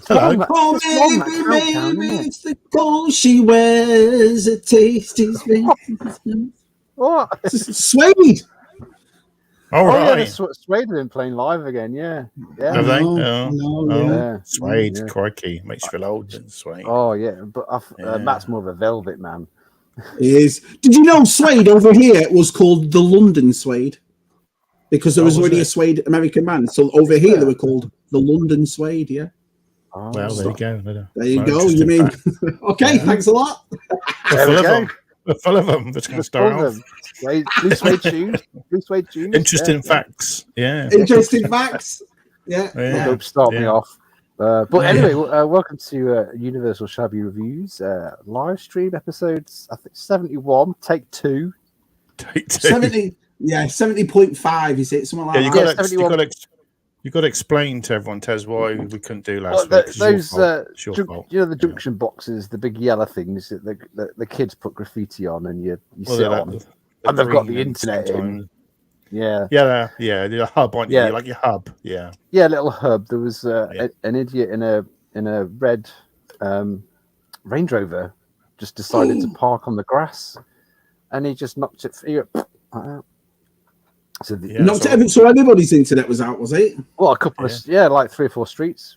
Hello. Oh, maybe it's the gold she wears. A tasty space. What? Suede. All right. Yeah, Suede have been playing live again. Yeah. Have they? Yeah. Suede, Yeah. crikey, makes you feel old. Then Suede. Oh yeah, but Matt's more of a velvet man. He is. Did you know Suede over here was called the London Suede? Because there was already a Suede American man. So over here they were called the London Suede, yeah. Oh, well, there you go. There you go. You mean okay, thanks a lot. We're full of them. That's going to start off. Blue suede shoes. Interesting facts. Yeah. Interesting facts. Yeah. Don't start me off. But anyway, welcome to Universal Shabby Reviews live stream episodes. I think 71, take 2. Take 2. 70. Yeah, 70.5 is it? Something like that. You've got to explain to everyone, Tez, why we couldn't do last week. Those, the junction boxes, the big yellow things that the kids put graffiti on, and you sit on, and they've got the internet in. Yeah. The hub on you, like your hub. Yeah, little hub. There was an idiot in a red Range Rover just decided to park on the grass, and he just knocked it. So everybody's internet was out, was it? Well, a couple of like 3 or 4 streets.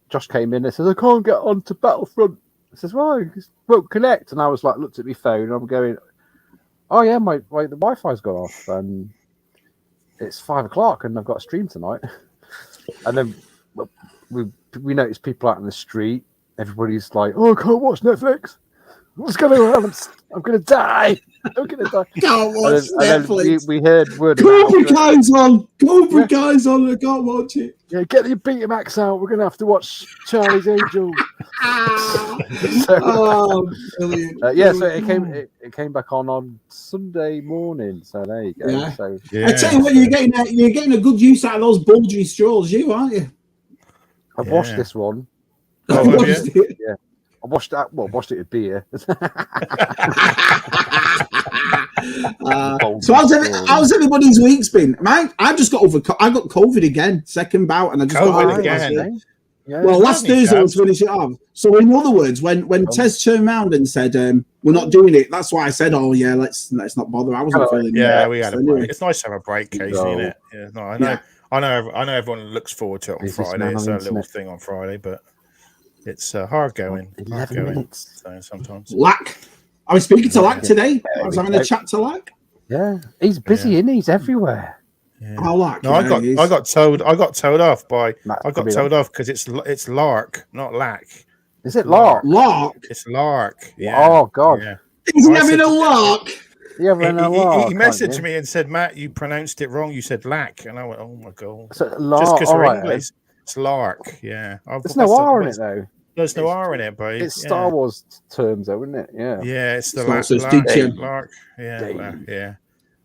Josh came in and says, "I can't get onto Battlefront." I says, "Why? It won't connect." And I was like, looked at my phone, and I'm going, "Oh yeah, the Wi-Fi's gone off, and it's 5 o'clock, and I've got a stream tonight." And then we noticed people out in the street. Everybody's like, "Oh, I can't watch Netflix. What's going on? I'm going to die. I'm going to die." Can't watch Netflix. We heard word. Cobra Kai's on. Cobra Kai's on. I can't watch it. Yeah, get the Betamax out. We're going to have to watch Charlie's Angels. Brilliant. So it came back on Sunday morning. So there you go. Yeah. So I tell you what, you're getting a good use out of those bulgy straws, aren't you? I've washed this one. Yeah. I washed that. Well, washed it with beer. So how's everybody's week's been? I just got I got COVID again, second bout, and I just got over again. Well, last Thursday was finishing it off. So in other words, when Tez turned around and said we're not doing it, that's why I said, "Oh yeah, let's not bother." I wasn't feeling. Yeah, we had a break. It's nice to have a break, Casey, isn't it? Yeah, no, I know everyone looks forward to it on Friday. It's a little thing on Friday, but it's hard going. 11 minutes. So sometimes. Lack. I was speaking to Lack today. I was having a chat to Lack. Yeah, he's busy, isn't he? He's everywhere. Yeah. Oh, Lack. No, I got told off because it's Lark, not Lack. Is it Lark? Lark. It's Lark. Yeah. Oh God. Yeah. He's having a lark. He messaged me and said, "Matt, you pronounced it wrong. You said Lack," and I went, "Oh my God!" So Lark. Just because we're English, it's Lark. Yeah. There's no R in it though. There's no R in it, but it's Star Wars terms, though, isn't it? Yeah. Yeah, it's the Lark. Yeah.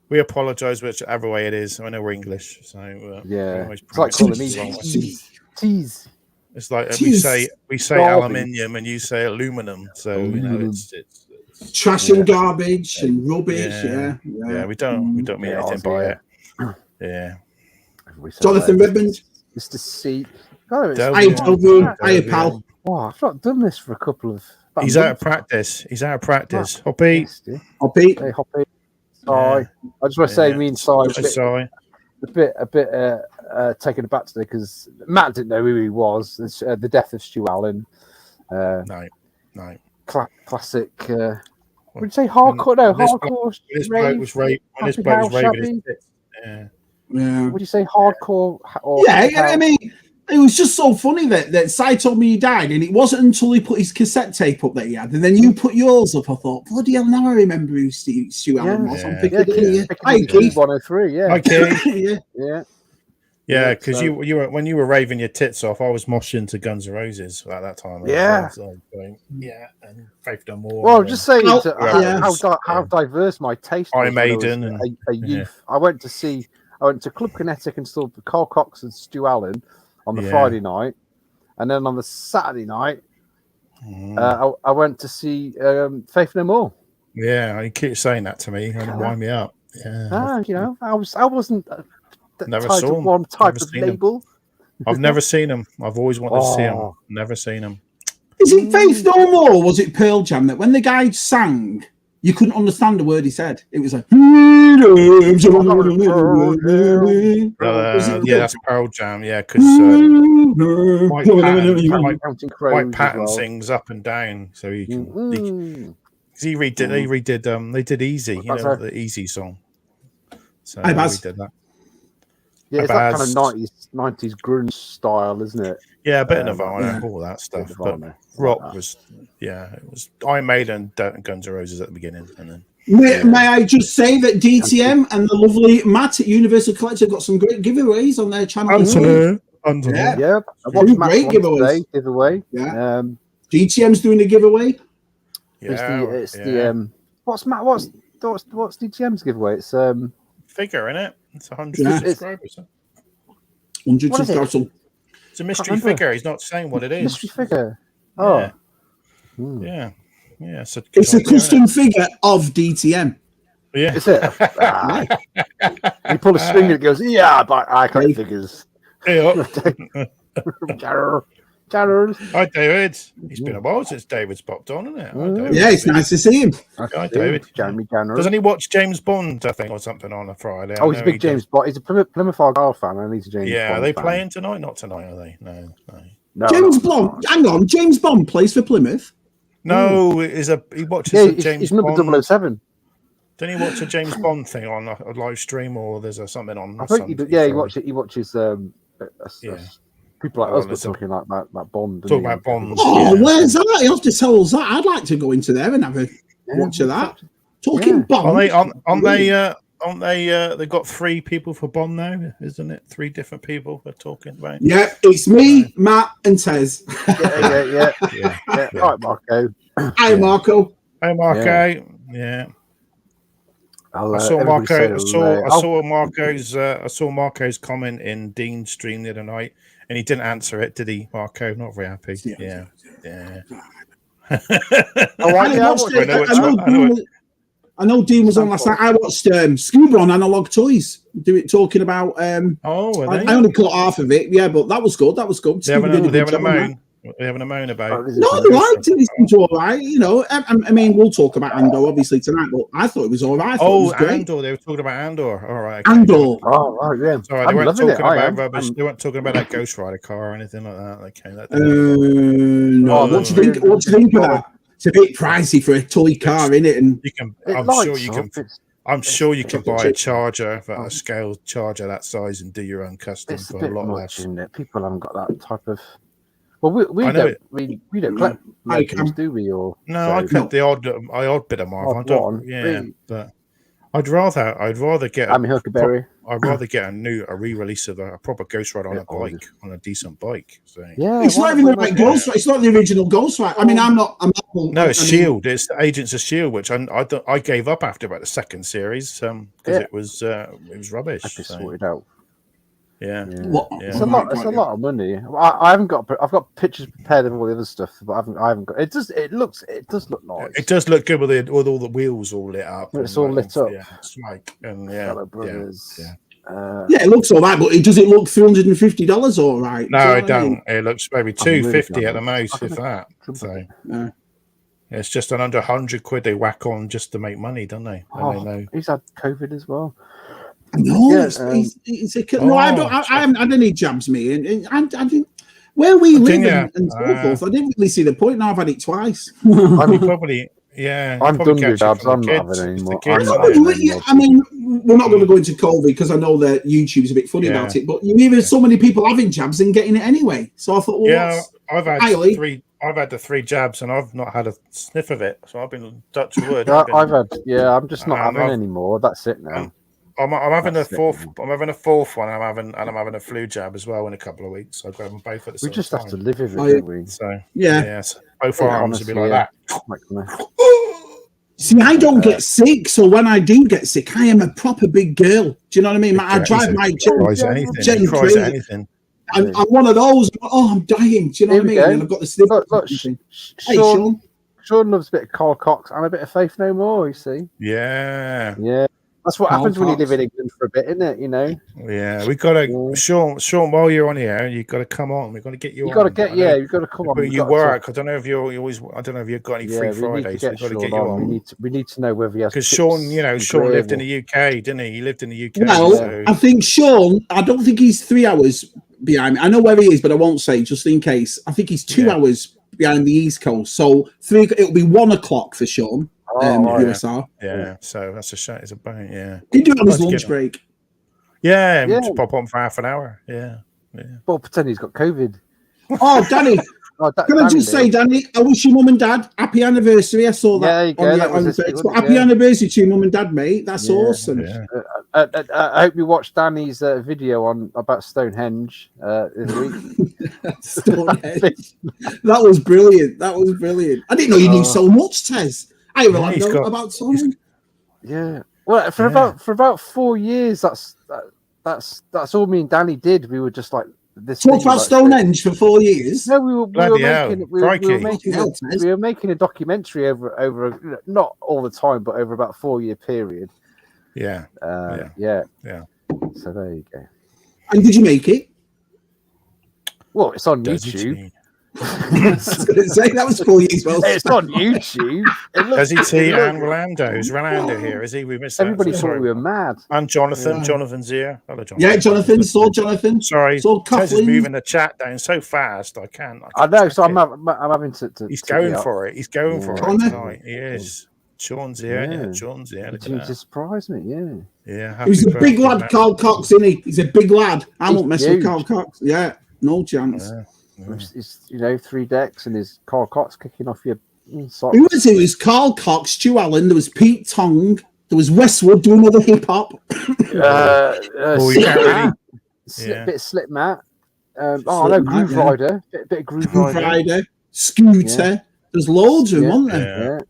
We apologise whichever way it is. I know we're English, so it's like calling me tease. It's like we say aluminium and you say aluminum, so you know it's trash and garbage and rubbish. Yeah. We don't mean anything by it. Yeah. Jonathan Redmond, Mr. C. Hiya, pal. Oh, I've not done this for a couple of. He's out of practice. Hoppy. Hoppy. Hey, Hoppy. Sorry. I just want to say, me and Sorry. A bit taken aback today because Matt didn't know who he was. The death of Stu Allen. No. Classic. Would you say hardcore? No, hardcore. When his bloke was raving his tits. Yeah. Would you say hardcore? I mean, it was just so funny that Si told me he died, and it wasn't until he put his cassette tape up that he had, and then you put yours up. I thought, bloody hell, now I remember who Stu Allen was. I'm picking Hi, Keith. 103, yeah. Hi, Keith. Yeah, because you were when you were raving your tits off, I was moshing to Guns N' Roses at that time. And Faith No More. Well, just saying how diverse my taste was. Iron Maiden and a youth. I went to Club Kinetic and saw Carl Cox and Stu Allen on the Friday night, and then on the Saturday night, I went to see Faith No More. Yeah, you keep saying that to me and wind me up. Yeah, I wasn't Never saw them. One type of label. I've never seen them. I've always wanted to see them. Never seen them. Is it Faith No More? Or was it Pearl Jam that when the guy sang, you couldn't understand the word he said? It was like, yeah, that's Pearl Jam. Yeah, because Mike Patton sings up and down, so he can. He redid. They did Easy, the Easy song. So we did that. Yeah, it's that kind of 90s grunge style, isn't it? Yeah, a bit of Nirvana, all that stuff. But rock was, it was Iron Maiden and Guns N' Roses at the beginning, and then. May I just say that DTM and the lovely Matt at Universal Collective got some great giveaways on their channel. Yeah. I watched great giveaway. Yeah. DTM's doing a giveaway. Yeah. What's DTM's giveaway? It's figure, innit? It's 100 subscribers. 100 subscribers. It's a mystery figure. He's not saying what it is. Mystery figure. Oh. Yeah. It's a custom figure of DTM. Yeah. Is it? You pull a string and it goes, I buy icon figures. Hi, David. It's been a while since David's popped on, isn't it? Yeah, it's nice to see him. Hi, David. Doesn't he watch James Bond, I think, or something on a Friday? Oh, he's a big James Bond. He's a Plymouth Argyle fan, and he's a James Bond. Yeah, are they playing tonight? Not tonight, are they? No. James Bond. Hang on, James Bond plays for Plymouth. No, he watches James he's number Bond. 007. Don't he watch a James Bond thing on a live stream, or there's something on? I think he watches. People like us were talking like that Bond. Talking about Bond. Oh, where's that? You have to tell us that. I'd like to go into there and have a watch of that. Talking Bond. Aren't they? They've got 3 people for Bond now, isn't it? 3 different people they're talking about. Yeah, it's me, Matt, and Tez. Yeah. All right, Marco. Hi, Marco. Hey, Marco. Yeah. I saw Marco's comment in Dean's stream the other night, and he didn't answer it, did he, Marco? Not very happy. Yeah. I know Dean was on last night. I watched Scuba on Analog Toys talking about. I only caught half of it. Yeah, but that was good. They having a moan about it. No, they liked it. It seemed all right. I mean, we'll talk about Andor obviously tonight, but I thought it was all right. Andor. They were talking about Andor. All right. Okay. Andor. Oh, right, yeah. Sorry, they weren't talking about rubbish. They weren't talking about that Ghost Rider car or anything like that. No. What do you think of that? It's a bit pricey for a toy car, isn't it? And I'm sure you can buy a charger, a scale charger that size, and do your own custom for a lot less. Isn't it? People haven't got that type of. Well, we don't collect Legends, do we? Or no, I collect the odd bit of Marvel. I don't. Really? But I'd rather get. Huckleberry. I'd rather get a re-release of a proper Ghost Rider on a bike, on a decent bike. So. Yeah, it's not even the right Ghost Rider. It's not the original Ghost Rider. I mean, I'm not. No, it's Shield. It's Agents of Shield, which I gave up after about the second series because it was rubbish. I just sorted out. Yeah. It's a lot of money. I've got pictures prepared of all the other stuff, but I haven't got. It does look nice. It does look good with all the wheels all lit up. It's all lit up. Yeah, smoke and it looks all right, but does it look $350 all right? No, it don't. It looks maybe $250 at the most, if that. So it's just under £100 they whack on just to make money, don't they? He's had COVID as well. No, I haven't had any jabs, me, and I didn't. Where we live and so forth, I didn't really see the point. Now I've had it twice. Probably, yeah. I'm done with jabs. I'm not having any more. I mean, we're not going to go into COVID because I know that YouTube's a bit funny about it. But you hear so many people having jabs and getting it anyway. So I thought, well, I've had the 3 jabs and I've not had a sniff of it. So I've been touch wood. I'm just not having any more. That's it now. I'm having a fourth. I'm having a 4th one. I'm having a flu jab as well in a couple of weeks. So I'll grab them both at the same time. We just have to live with it, don't we? So yes, both arms will be like that. See, I don't get sick, so when I do get sick, I am a proper big girl. Do you know what I mean? I drive my Gen 3. I'm one of those. I'm dying. Do you know what I mean? And I've got the sniff. Hey, Sean. Sean loves a bit of Carl Cox and a bit of Faith No More. You see? Yeah. That's what happens when you live in England for a bit, isn't it? You know. Yeah, we got to Sean. While you're on here, you've got to come on. We've got to get you. You've got to get. Yeah, you've got to come on. You work. I don't know if you always. I don't know if you've got any free Fridays. We've got to get you on. We need to know whether he has. Because Sean, Sean lived in the UK, didn't he? He lived in the UK. Well, so. I think Sean. I don't think he's 3 hours behind me. I know where he is, but I won't say just in case. I think he's 2 hours behind the East Coast. So it'll be 1 o'clock for Sean. USR. Yeah, so that's a shame. It's about He do it on his lunch break. Yeah, just pop on for half an hour. Yeah. Well, pretend he's got COVID. Oh, Danny. Can I just say, Danny, I wish your mum and dad happy anniversary. I saw that on Facebook. Happy anniversary to your mum and dad, mate. That's awesome. Yeah. I hope you watched Danny's video about Stonehenge this week. Stonehenge. That was brilliant. I didn't know you knew so much, Tez. I know about something. Yeah. Well, for about 4 years, that's all me and Danny did. We were just like this. Talk about Stonehenge for 4 years. No, we were making a documentary over not all the time, but over about a 4-year period. Yeah. Yeah. So there you go. And did you make it? Well, it's on YouTube. I was going to say that was 4 years. Well, it's on YouTube. Does he see and Rolando? Is Rolando here? Is he? We missed that. Everybody thought we were mad. And Jonathan. Yeah. Jonathan's here. Hello, Jonathan. Yeah, Jonathan. Saw Jonathan. Sorry, Tez is moving the chat down so fast. I can't. I know. So I'm having to. He's going for it. He's going for it tonight. He is. Sean's here. Yeah. Sean's here. To surprise me. Yeah. He's a big lad, Carl Cox, isn't he? He's a big lad. I won't mess with Carl Cox. Yeah, no chance. Yeah. It's 3 decks and his Carl Cox kicking off your socks. Who was it? It was Carl Cox, Stu Allen, there was Pete Tong, there was Westwood doing another hip hop. Bit of Slip Mat. Groove Rider. Bit of Groove Rider. Scooter. Yeah. There's loads of them, aren't there?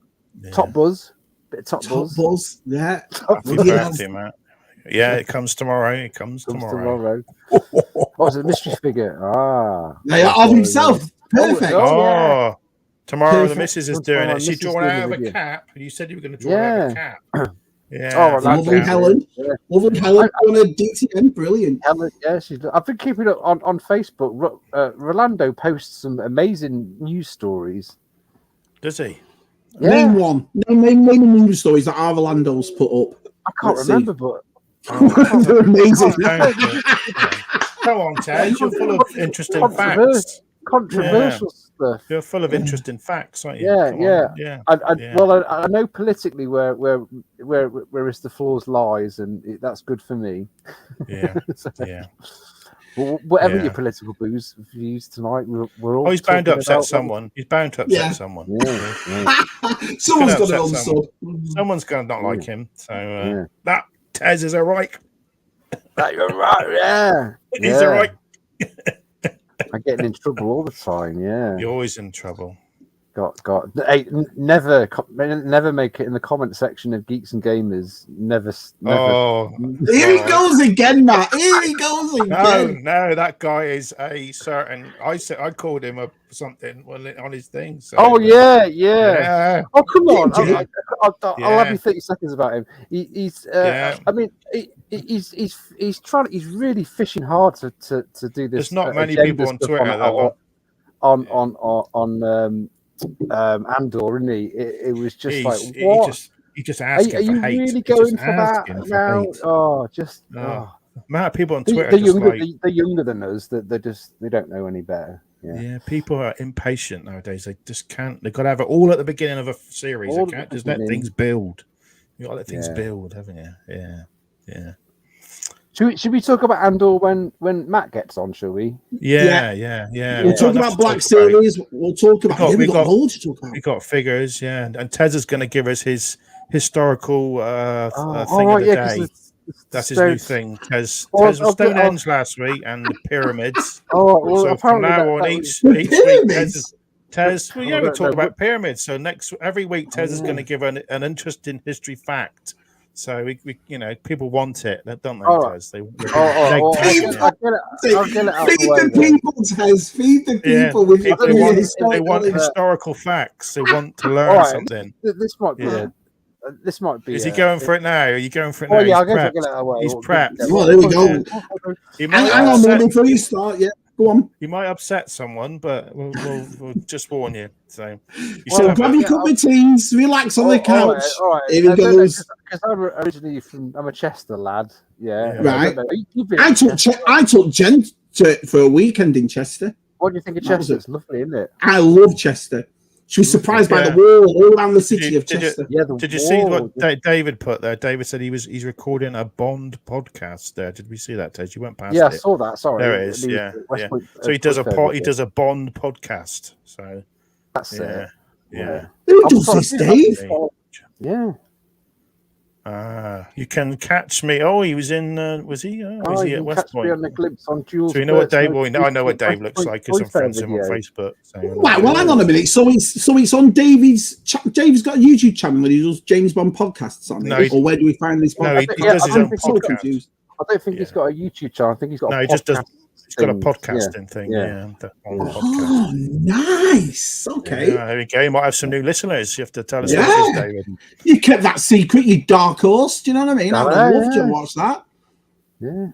Yeah. Top Buzz. Bit of Top Buzz. Yeah. Happy birthday, Matt. Yeah, it comes tomorrow. It comes tomorrow. What's a mystery figure? Of himself. Perfect. Oh, tomorrow the missus is doing it. She drawn out of a cap. You said you were going to draw out of a cap. Yeah. Lovely Helen. Lovely Helen on a DTN. Brilliant. Helen, I've been keeping it on Facebook. Rolando posts some amazing news stories. Does he? Yeah. Name one. Name news stories that our Rolando's put up. I can't remember, but. They're amazing. Come on, Ted. You're full of interesting facts. Controversial stuff. You're full of interesting facts, aren't you? Yeah. I know politically where is the flaws lies, and that's good for me. Yeah. Well, whatever your political views tonight, we're all. He's bound to upset someone. He's bound to upset someone. Someone's got it on. Someone's going to not like him. So that. Tez is a right. You're right, yeah. He's a right. I'm getting in trouble all the time, yeah. You're always in trouble. God. Hey, never make it in the comment section of Geeks and Gamers. Never. Oh. Here he goes again, Matt. Here he goes again. No, that guy is a certain. I called him something on his thing. So, yeah. Oh, come on. I'll have you 30 seconds about him. He's really fishing hard to do this. There's not many people on Twitter that on Andor, isn't he? It was just what? He just asking are you for hate. really going for that now? Amount of people on Twitter they're younger than us. They don't know any better. Yeah, people are impatient nowadays. They just can't. They've got to have it all at the beginning of a series. They can't just let things build. You got to let things build, haven't you? Yeah. Should we talk about Andor when Matt gets on? Shall we? Yeah. We'll talk about Black Series. We'll talk about. We've got loads to talk about. We got figures, and Tez is going to give us his historical thing of the day. That's his new thing. Tez was Stonehenge last week and the pyramids. So from now on, each week, Tez. Well, we talk about pyramids. So every week, Tez is going to give an interesting history fact. So we people want it, don't they? Tez? Feed the people, Tez. Feed the people with they want historical facts. They want to learn something. This might be this might be. Is he going for it now? Are you going for it now? Oh yeah, I'll go for it away. He's prepped. Well, there we go. Hang on, before you start. Yeah, go on. You might upset someone, but we'll just warn you. So, grab your cup of teas, relax on the couch. All right. Here we go. Because I'm originally I'm a Chester lad. Yeah. Right. I took Jen for a weekend in Chester. What do you think of Chester? It's lovely, isn't it? I love Chester. She was surprised by the wall all around the city of Chester. Did you see what David put there? David said he's recording a Bond podcast there. Did we see that, Ted? You went past it. Yeah, I saw that. Sorry. There it is. Yeah. So he does a Bond podcast. So that's it. Yeah. Who does this, Dave? Yeah. You can catch me. Oh, he was in. Was he? Was he at West Point? On the glimpse on Jules. So you know what Dave? I know what Dave looks like because I'm friends with him on Facebook. So right. Well, hang on a minute. So it's on David's. David's got a YouTube channel where he does James Bond podcasts on it. Or where do we find this? No, he does his own podcast. I don't think he's got a YouTube channel. I think he's got. No, he just does. He's got a podcasting thing. Yeah. Oh, nice. Okay. Yeah, there we go. You might have some new listeners. You have to tell us what it is, David. You kept that secret, you dark horse. Do you know what I mean? I'd love to watch that. Yeah.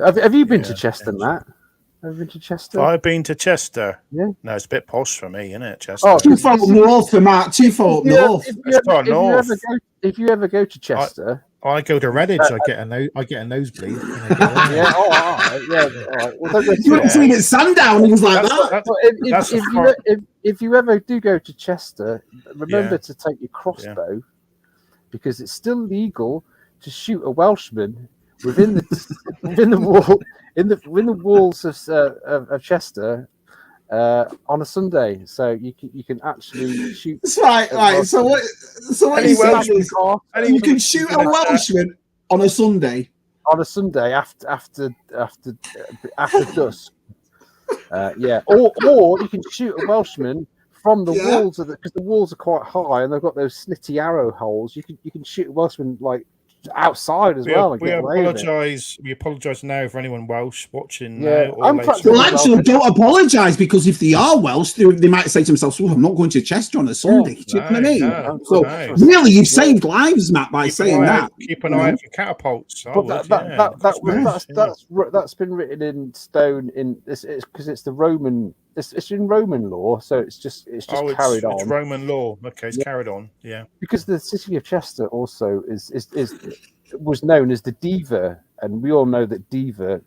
Have you been to Chester, Matt? Have you been to Chester? I've been to Chester. Yeah. No, it's a bit posh for me, isn't it, Chester? Oh, too far up north for Matt. Too far up north. If you ever go to Chester. I go to Redditch. I get a nosebleed. Yeah. All right. Well, you haven't seen it sundown. It was like that. If you ever do go to Chester, remember to take your crossbow because it's still legal to shoot a Welshman within the walls of Chester on a Sunday. So you can actually shoot. That's right. So what you saying is you can shoot a Welshman on a Sunday. On a Sunday after dusk. Or you can shoot a Welshman from the walls because the walls are quite high and they've got those snitty arrow holes. You can shoot a Welshman like outside as well. We apologise now for anyone Welsh watching. Well, actually, don't apologise because if they are Welsh, they might say to themselves, "Oh, I'm not going to Chester on a Sunday." Do you know what I mean? Really, you've saved lives, Matt, by saying that. Keep an eye out for catapults. That's been written in stone because it's the Roman. It's in Roman law, so it's just carried on. It's Roman law. Okay, it's carried on. Yeah. Because the city of Chester also was known as the Diva, and we all know that Diva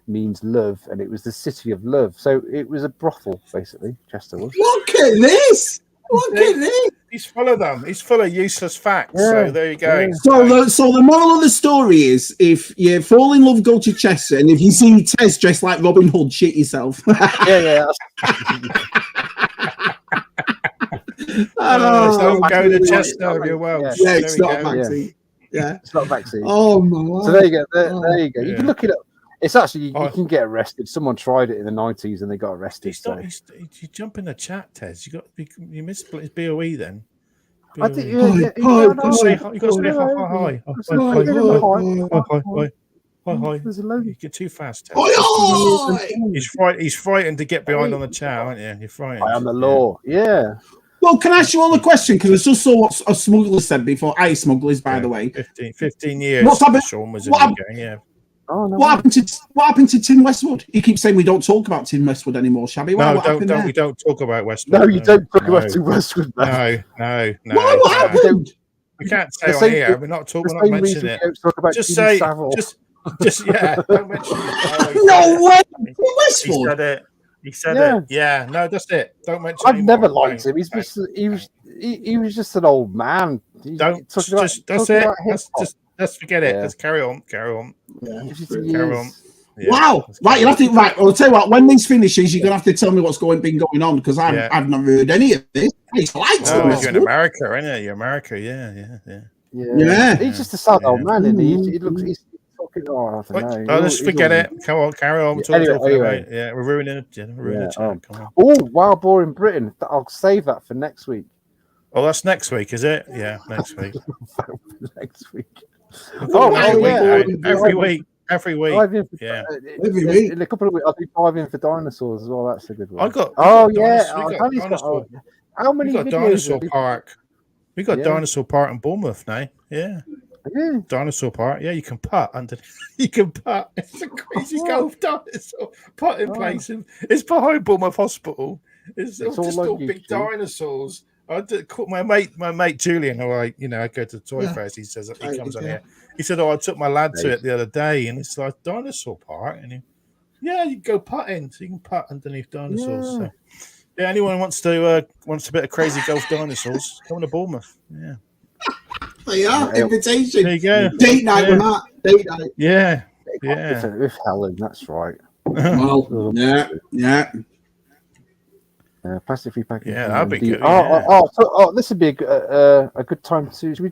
means love, and it was the city of love. So it was a brothel, basically. Chester was. Look at this! Look at this! He's full of them. He's full of useless facts. So there you go. So the moral of the story is: if you fall in love, go to Chester, and if you see Tez dressed like Robin Hood, shit yourself. Yeah. Don't go to Chester if you're Welsh. Yeah, it's not a vaccine. Yeah, it's not a vaccine. Oh my God. So there you go. There you go. You can look it up. It's actually you can get arrested. Someone tried it in the 90s and they got arrested. You jump in the chat, Tez. You missed his BOE then. I think you got to say hi. Hi. There's a load. You get too fast, Tez. He's frightened to get behind on the chat, aren't you? You're frightened. I am the law. Yeah. Well, can I ask you all a question? Because I just saw what a smuggler said before. Smugglers, by the way. 15 years. What's happened? Sean was in the game, yeah. Oh, no. What happened to Tim Westwood? You keep saying we don't talk about Tim Westwood anymore, Shabby. We don't talk about Westwood. No, you don't talk about Tim Westwood. No. What happened? We can't say on here. We're not mentioning it. Just say, don't mention it. No way, Westwood. He said it. Yeah, no, that's it. Don't mention. I've never liked him. He was just an old man. Let's forget it. Let's carry on. Yeah. Carry on. Yeah. Wow. Right, you'll have to. Right, I'll tell you what. When this finishes, you're gonna have to tell me what's been going on because I've not heard any of this. You're in America, aren't you? You're America. Yeah. He's just a sad old man, isn't he? He looks. He's talking. I don't know. Let's forget it. Come on, carry on. Anyway. Yeah, we're ruining it. Come on. Oh, Wild Boar in Britain. I'll save that for next week. Oh, that's next week, is it? Yeah, next week. Next week. Every week. Every week. Every week. In a couple of weeks, I'll be diving for dinosaurs as well. That's a good one. How many videos? Dinosaur Park. We got Dinosaur Park in Bournemouth now. Yeah. Dinosaur Park. Yeah, you can putt under. You can putt. It's a crazy golf dinosaur putting place. It's behind Bournemouth Hospital. It's just all big dinosaurs. I caught my mate Julian, who I go to the toy fairs. He says that he comes on here. He said, "Oh, I took my lad to it the other day, and it's like Dinosaur Park." And you go putting, so you can putt underneath dinosaurs. So, anyone wants a bit of crazy golf dinosaurs, come to Bournemouth. Yeah, they are invitation. There you go. Date night with Matt. Date night. Yeah. With Helen, that's right. Well, yeah. Plastic free packaging. Yeah, that'd be good. This would be a good time to. Should we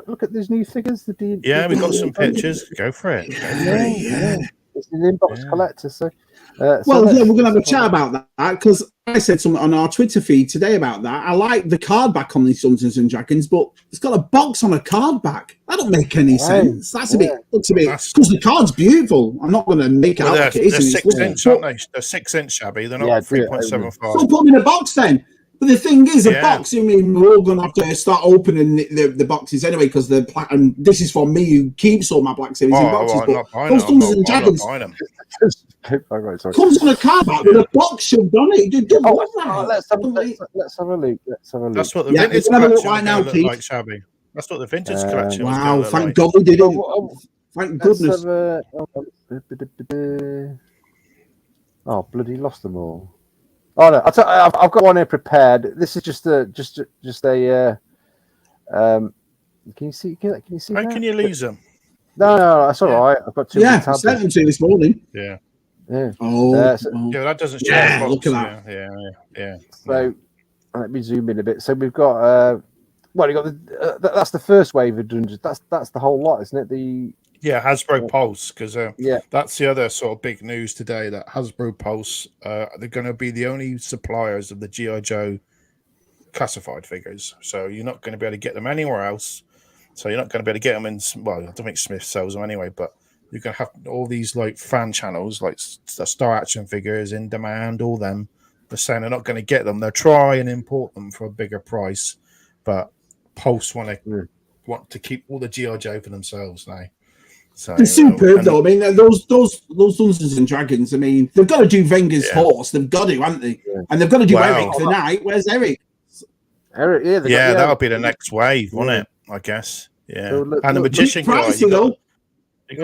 look at these new figures? We got some pictures. Go for it. Yeah. It's an inbox collector. So, we're going to have a chat about that because I said something on our Twitter feed today about that. I like the card back on these Dungeons and Dragons, but it's got a box on a card back. That don't make any sense. That's looks a bit because the card's beautiful. I'm not going to make it out like it isn't. They're 6 inch, aren't they? They're 6 inch, Shabby. They're not 3.75. So put them in a box then. But the thing is, a box, I mean, we're all going to have to start opening the boxes anyway because and this is for me who keeps all my Black Series in boxes. But those Dungeons and Dragons comes on a card back with a box shoved on it. Let's have a look. That's what the vintage collection look like, Shabby. That's what the vintage collection was. Wow, thank God we did it. Thank goodness. Oh, bloody lost them all. Oh no! I've got one here prepared. This is just a. Can you see? Can you see? How can you lose them? No, that's all right. I've got two. I sent them to you this morning. Yeah. Oh. That doesn't show. Look at that. Yeah. So let me zoom in a bit. So we've got. You got that's the first wave of dungeons. That's the whole lot, isn't it? Hasbro Pulse, because that's the other sort of big news today, that Hasbro Pulse, they're going to be the only suppliers of the G.I. Joe classified figures. So you're not going to be able to get them anywhere else. So you're not going to be able to get them in, I don't think Smith sells them anyway, but you're going to have all these like fan channels, like the Star Action figures, In Demand, all them. They're saying they're not going to get them. They'll try and import them for a bigger price, but Pulse want to keep all the G.I. Joe for themselves now. So, it's superb though. I mean, those Dungeons and Dragons. I mean, they've got to do Wenger's horse. They've got to, haven't they? Yeah. And they've got to do Eric tonight. Where's Eric? That'll be the next wave, won't it? I guess. Yeah, so and the magician guy. You got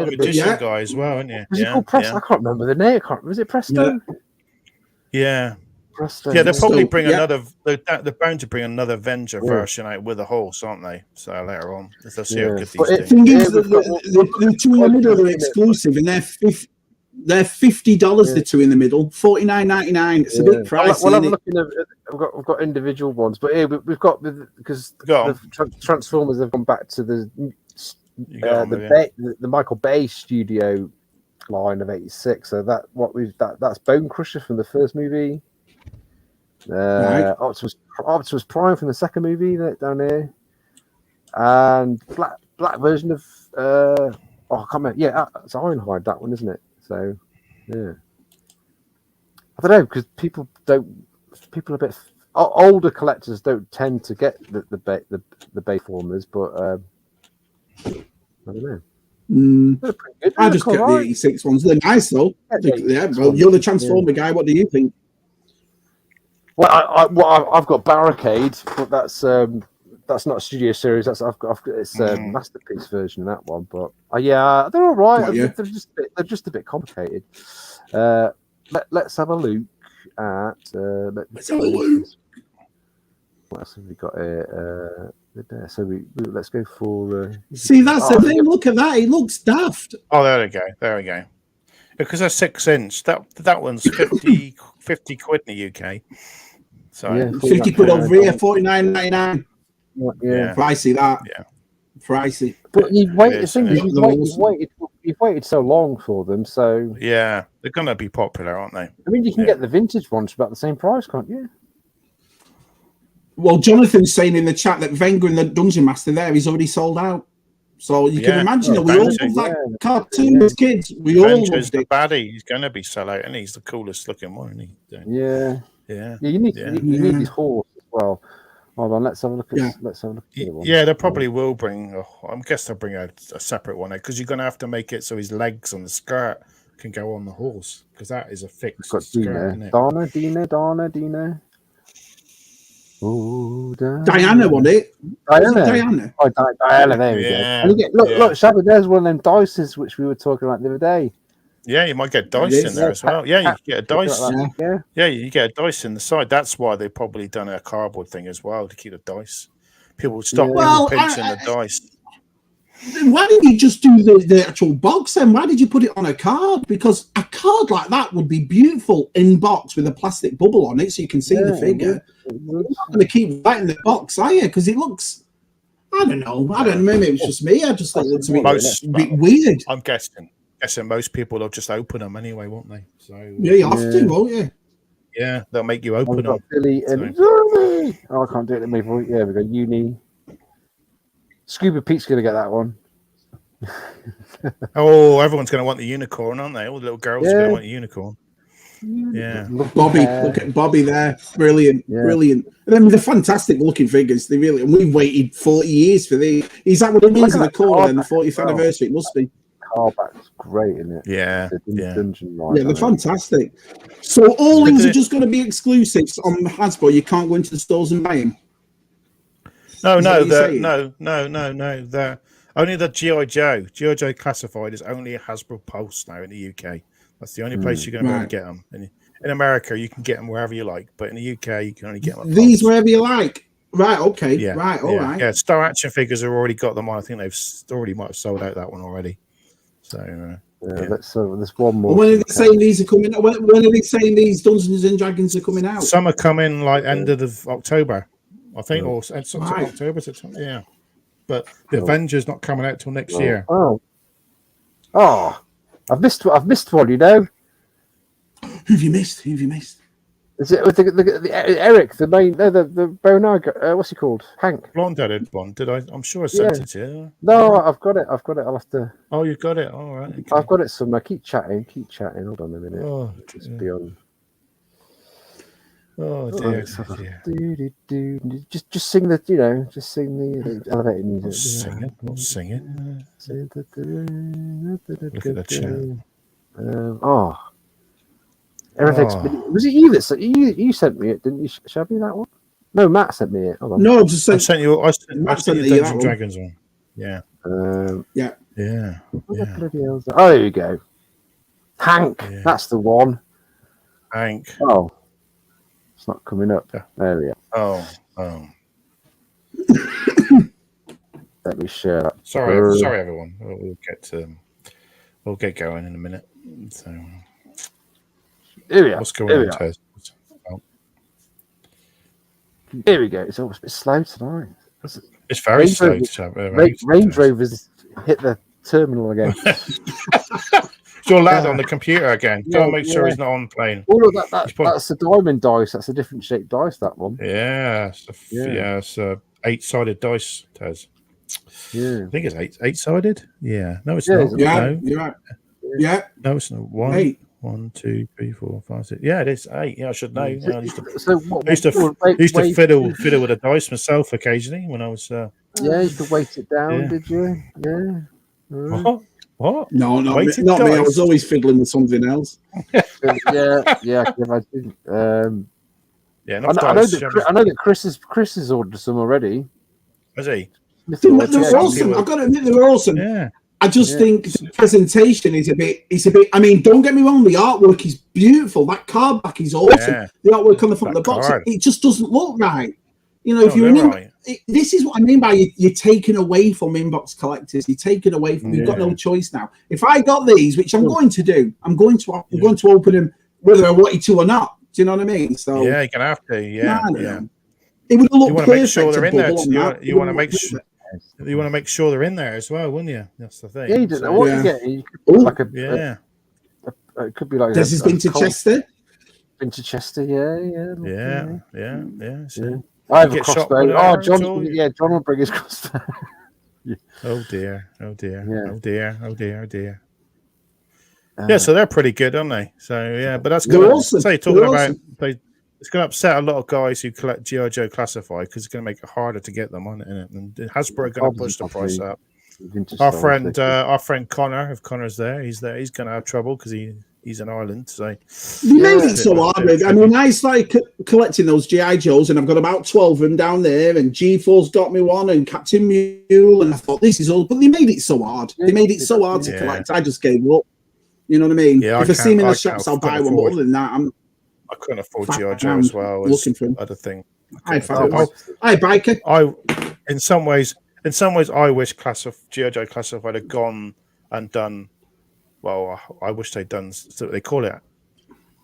the magician guy as well, haven't you? Was it called Presto? I can't remember the name. Was it Presto? Yeah. Yeah, they'll probably bring another. They're bound to bring another Avenger version out with a horse, aren't they? So later on, they'll see how good these do. The two in the middle are exclusive, and they're $50. The two in the middle, $49.99. It's a bit pricey. Well, I'm looking at. I've got individual ones, but here we've got because the Transformers have gone back to the Michael Bay studio line of '86. So that's Bone Crusher from the first movie. Optimus Prime from the second movie down here, and black version of I can't remember. Yeah, it's Ironhide, that one, isn't it? So I don't know, because people a bit older collectors don't tend to get the Bayformers, but I don't know. I just get the '86 ones. They're nice though. Well, you're the Transformer guy. What do you think? Well, I've got Barricade, but that's not a studio series. It's a masterpiece version of that one. But they're all right. They're just a bit complicated. Let's have a look at. Let's have a look. What else have we got here? So let's go for. See, that's the thing. Look at that. It looks daft. Oh, there we go. Because they're 6 inch. That one's 50 quid in the UK. So 50 quid over here, $49.99. Yeah, pricey that. Yeah, pricey. But you've waited so long for them, so they're gonna be popular, aren't they? I mean, you can get the vintage ones for about the same price, can't you? Well, Jonathan's saying in the chat that Wenger and the Dungeon Master there, he's already sold out. So you can imagine that we all love that cartoon as kids. We all loved it. The baddie, he's going to be sell out, and he's the coolest looking one, isn't he? Yeah. You need his horse as well. Hold on, let's have a look at. Let's have a look at the other one. Yeah, they probably will bring. I guess they'll bring a separate one because you're going to have to make it so his legs on the skirt can go on the horse because that is a fixed skirt. Isn't it? Dina. Oh, Diana won it. Diana. Oh, Diana. There we go. And you look, Shabby. There's one of them dices which we were talking about the other day. Yeah, you might get dice in there as well. Yeah, you get a dice. Yeah, you get a dice in the side. That's why they've probably done a cardboard thing as well to keep the dice. People stop pinching the dice. Why didn't you just do the actual box then? Why did you put it on a card? Because a card like that would be beautiful in box with a plastic bubble on it so you can see the figure. You're not going to keep that in the box, are you? Because it looks, I don't know. Maybe it was just me. I just thought it looked a bit weird. I'm guessing most people will just open them anyway, won't they? So yeah, you have to, won't you? Yeah, they'll make you open them. Billy and I can't do it in my voice. Yeah, we go Uni. Scuba Pete's going to get that one. Oh, everyone's going to want the unicorn, aren't they? All the little girls are going to want the unicorn. Yeah. Bobby, look at Bobby there. Brilliant. And I mean, they're fantastic looking figures. They really, and we've waited 40 years for these. Is that what it means in the corner and the 40th anniversary? It must be. Cardback's great, isn't it? Yeah. They're fantastic. So all these are just going to be exclusives on Hasbro. You can't go into the stores and buy them. No. The only the G.I. Joe classified is only a Hasbro Pulse now in the UK. That's the only place you're going to be able to get them. In America, you can get them wherever you like, but in the UK, you can only get them. These wherever you like. Right. Okay. Yeah. Right. All right. Yeah. Star Action Figures have already got them on. I think they've already might have sold out that one already. So there's one more. When are they saying these are coming out? When are they saying these Dungeons and Dragons are coming out? Some are coming like end of October, I think, or October, September. Yeah, but the Avengers not coming out till next year. I've missed one. You know, who've you missed? Is it with the Eric, the main, the Bonaga? What's he called? Hank. Blonde-headed one. Did I? I'm sure I sent it to you. No, I've got it. I'll have to. Oh, you've got it. All right. Okay. I've got it somewhere. Keep chatting. Hold on a minute. Oh, it's beyond. Oh dear. Just sing the, just sing the elevator music. We'll sing it. Look at the chat. Everything's been, was it you that you sent me it, didn't you, Shabby, that one? No, Matt sent me it. Hold on. No, I sent you Dungeons and Dragons one. Yeah. Yeah. Oh, there you go. Hank, that's the one. Hank. Oh. It's not coming up. There we go. Oh. Let me share that. Sorry everyone. We'll get going in a minute. So here we are. What's going on, Tez? Here we go. It's almost a bit slow tonight. It's very slow. Range Rovers hit the terminal again. It's your lad on the computer again. Go and make sure he's not on plane. Oh, look, that's the diamond dice. That's a different shaped dice, that one. Yeah. It's a 8-sided dice, Tez. Yeah. I think it's eight-sided. Yeah. No, it's not. Yeah, no. You're right. Yeah. No, it's not. 1, 2, 3, 4, 5, 6. Yeah, it is 8. Yeah, I should know. Yeah, I used to fiddle with the dice myself occasionally when I was. Yeah, you used to weight it down, did you? Yeah. What? No, not me. I was always fiddling with something else. I can imagine. I know that Chris has ordered some already. Has he? They were awesome. I've got to admit, they were awesome. Yeah. I just think the presentation is a bit. I mean, don't get me wrong. The artwork is beautiful. That card back is awesome. Yeah. The artwork on the front of the box, it just doesn't look right. If you're this is what I mean by you're taken away from inbox collectors. You're taken away from. You've got no choice now. If I got these, which I'm going to do, I'm going to open them whether I want you to or not. Do you know what I mean? So yeah, you're gonna have to. Yeah. It would look perfect. Make sure they're in there. You want to make sure. You want to make sure they're in there as well, wouldn't you? That's the thing. Yeah, you don't know what you get. You could like it could be like this has been to Chester. Been to Chester, yeah. I have a crossbow. Oh, John will bring his crossbow. Oh dear. Yeah, so they're pretty good, aren't they? So yeah, but that's good. Awesome. Say talking about It's going to upset a lot of guys who collect G.I. Joe Classified because it's going to make it harder to get them on it. And Hasbro are going to push the price up. Our friend Connor, if Connor's there, he's there. He's going to have trouble because he's in Ireland. So they made it so hard. I mean, I started collecting those G.I. Joes, and I've got about 12 of them down there. And G-Force got me one, and Captain Mule, and I thought this is all. But they made it so hard. They made it so hard to collect. I just gave up. You know what I mean? Yeah, if I see them in the shops, I'll buy one. But other than that, I couldn't afford G.I. Joe as well. Looking for other thing. Hi, biker. In some ways, I wish G.I. Joe Classified had gone and done. Well, I wish they'd done. So they call it.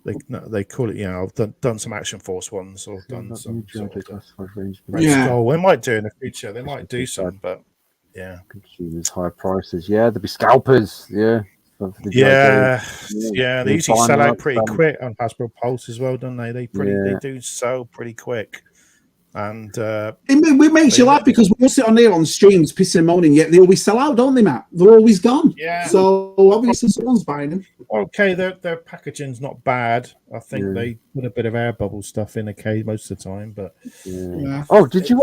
They call it. You know, done some Action Force ones or done some. They might do in the future. They might do some, but yeah. Consumers high prices. Yeah, there'll be scalpers. Yeah. They usually sell out pretty quick on Hasbro Pulse as well, don't they? They do sell pretty quick, and it makes you laugh because we all sit on there on streams pissing and moaning, yet they always sell out, don't they, Matt? They're always gone. Yeah. So obviously someone's buying them. Okay, their packaging's not bad. I think they put a bit of air bubble stuff in the case most of the time, but Oh, did you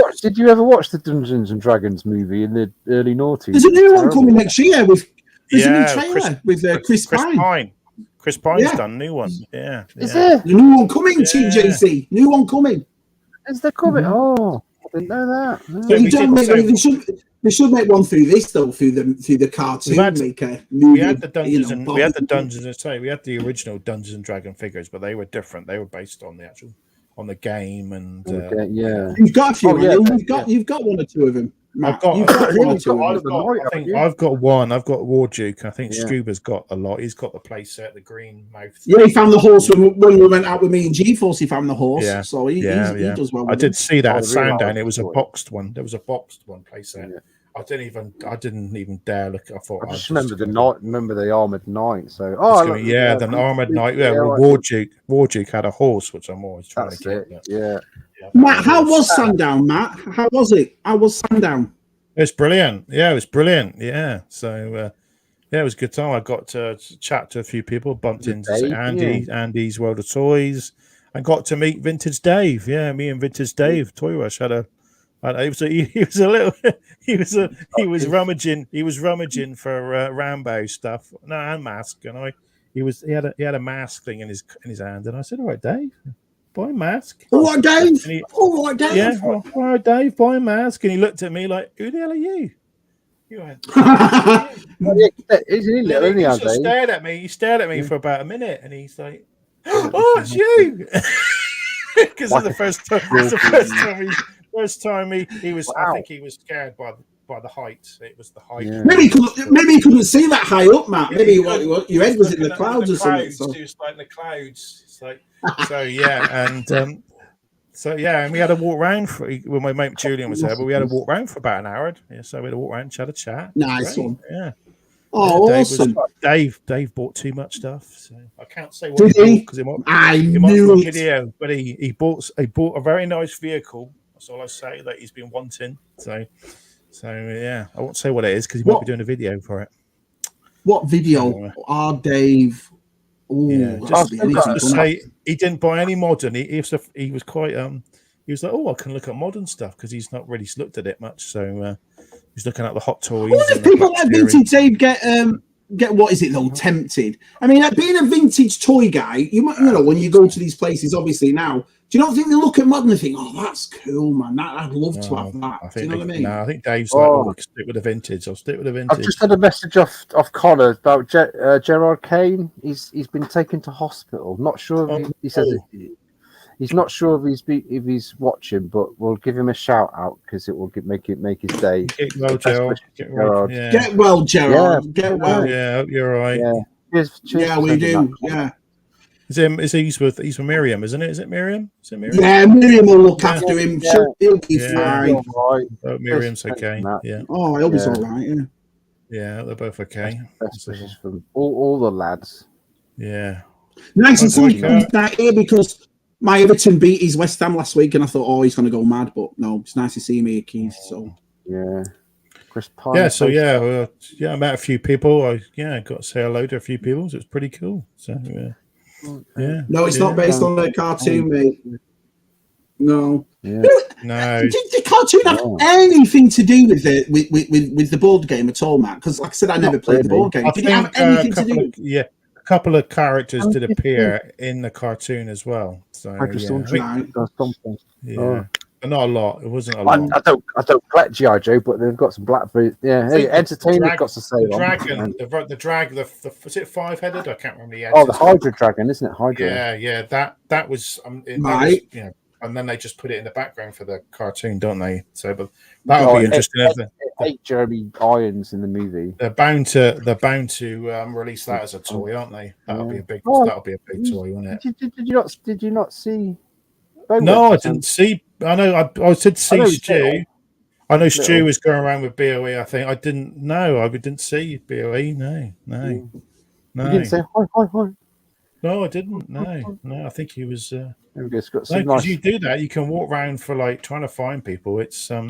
ever watch the Dungeons and Dragons movie in the early noughties? There's a new one coming next year with. There's a new trailer with Chris Pine. Chris Pine's done a new one. Yeah. Is there? The new one coming, TJC. New one coming. Is there coming? Oh, I didn't know that. No. They should make one through this though, through the cartoon. We had the Dungeons we had the original Dungeons and Dragon figures, but they were different. They were based on the game and You've got a few. You've got one or two of them. Matt, I've got one. I've got War Duke. I think Scuba's got a lot. He's got the playset, the green mouth. Yeah, he found the horse when we went out with me and G-Force. He found the horse. Yeah. So he does well. I did see that at Sandown. It was a boxed one. There was a boxed one playset. Yeah. I didn't even dare look. I thought I just remember the armored knight. So the armored knight. Yeah, War Duke had a horse, which I'm always trying to get. Yeah. Matt, how was Sandown? Matt, how was it? How was Sandown? It was brilliant. Yeah, it was brilliant. Yeah, so it was a good time. I got to chat to a few people, bumped into Andy's World of Toys, and got to meet Vintage Dave. Yeah, me and Vintage Dave, Toy Rush had a. He was rummaging for Rambo stuff. No, and mask, and he had a mask thing in his hand, and I said, "All right, Dave. Buy a mask." All right, Dave. All right, Dave. Yeah, all right, Dave. Buy a mask. And he looked at me like, "Who the hell are you?" You went. He stared at me. He stared at me for about a minute, and he's like, "Oh, it's you!" Because the first time he was. Wow. I think he was scared by the height. It was the height. Yeah. Maybe he couldn't see that high up, Matt. Maybe your head was in the clouds or something. So. He was like in the clouds. It's like. And we had a walk around when my mate Julian was there, but we had a walk around for about an hour. Yeah, so we had a walk around, had a chat. Nice one. Yeah. Oh, awesome. Dave bought too much stuff, so I can't say what he bought because it might be video. But he bought a very nice vehicle. That's all I say that he's been wanting. So yeah, I won't say what it is because he might be doing a video for it. What video? Dave. Just say he didn't buy any modern. He was quite he was like, I can look at modern stuff because he's not really looked at it much. So he's looking at the hot toys. What if people like Vintage Dave get what is it though? Tempted. I mean, like being a vintage toy guy, you know when you go to these places, obviously now. Do you not think they look at modern and think, "Oh, that's cool, man. I'd love to have that." Do you know what I mean? No, I think Dave's like, stick with the vintage. I'll stick with the vintage. I've just had a message off Connor about Gerard Kane. He's been taken to hospital. Not sure if he says he's not sure if he's watching, but we'll give him a shout out because it will make his day. Get well, Gerard. Get well, Gerard. Yeah. Get well. Yeah, you're right. Yeah, cheers we do. Yeah. He's with Miriam, isn't it? Is it Miriam? Yeah, Miriam will look after him. Yeah. He'll be fine. Right. Miriam's okay. Yeah. Oh, he'll be all right. Yeah. Yeah, they're both okay. Best wishes from all the lads. Yeah. Nice and sunny that here because my Everton beat his West Ham last week, and I thought, he's going to go mad, but no, it's nice to see him here, Keith. So yeah. Chris Pine. Yeah, so I met a few people. I got to say hello to a few people. So it's pretty cool. So yeah. No, it's not based on the cartoon, mate. No. Yeah. No. Did the cartoon have anything to do with the board game at all, Matt? Because, like I said, I never played the board game. Did it have anything to do? A couple of characters did appear in the cartoon as well. So but not a lot. It wasn't a lot. I don't collect G.I. Joe, but they've got some black. Yeah, entertainment got to say. The dragon, was it 5-headed? I can't remember the edge. Oh, the Hydra dragon, isn't it? Hydra. Yeah. That was and then they just put it in the background for the cartoon, don't they? So, but that'll be interesting. Hate Jeremy Irons in the movie. They're bound to release that as a toy, aren't they? That'll be a big toy, won't it? Did you not see? No, I didn't see. I know. I did see Stu. I know Stu was going around with BOE. I think I didn't know. I didn't see BOE. No. You didn't say hi. No, I didn't. No. I think he was. Because you do that, you can walk around for like trying to find people. It's a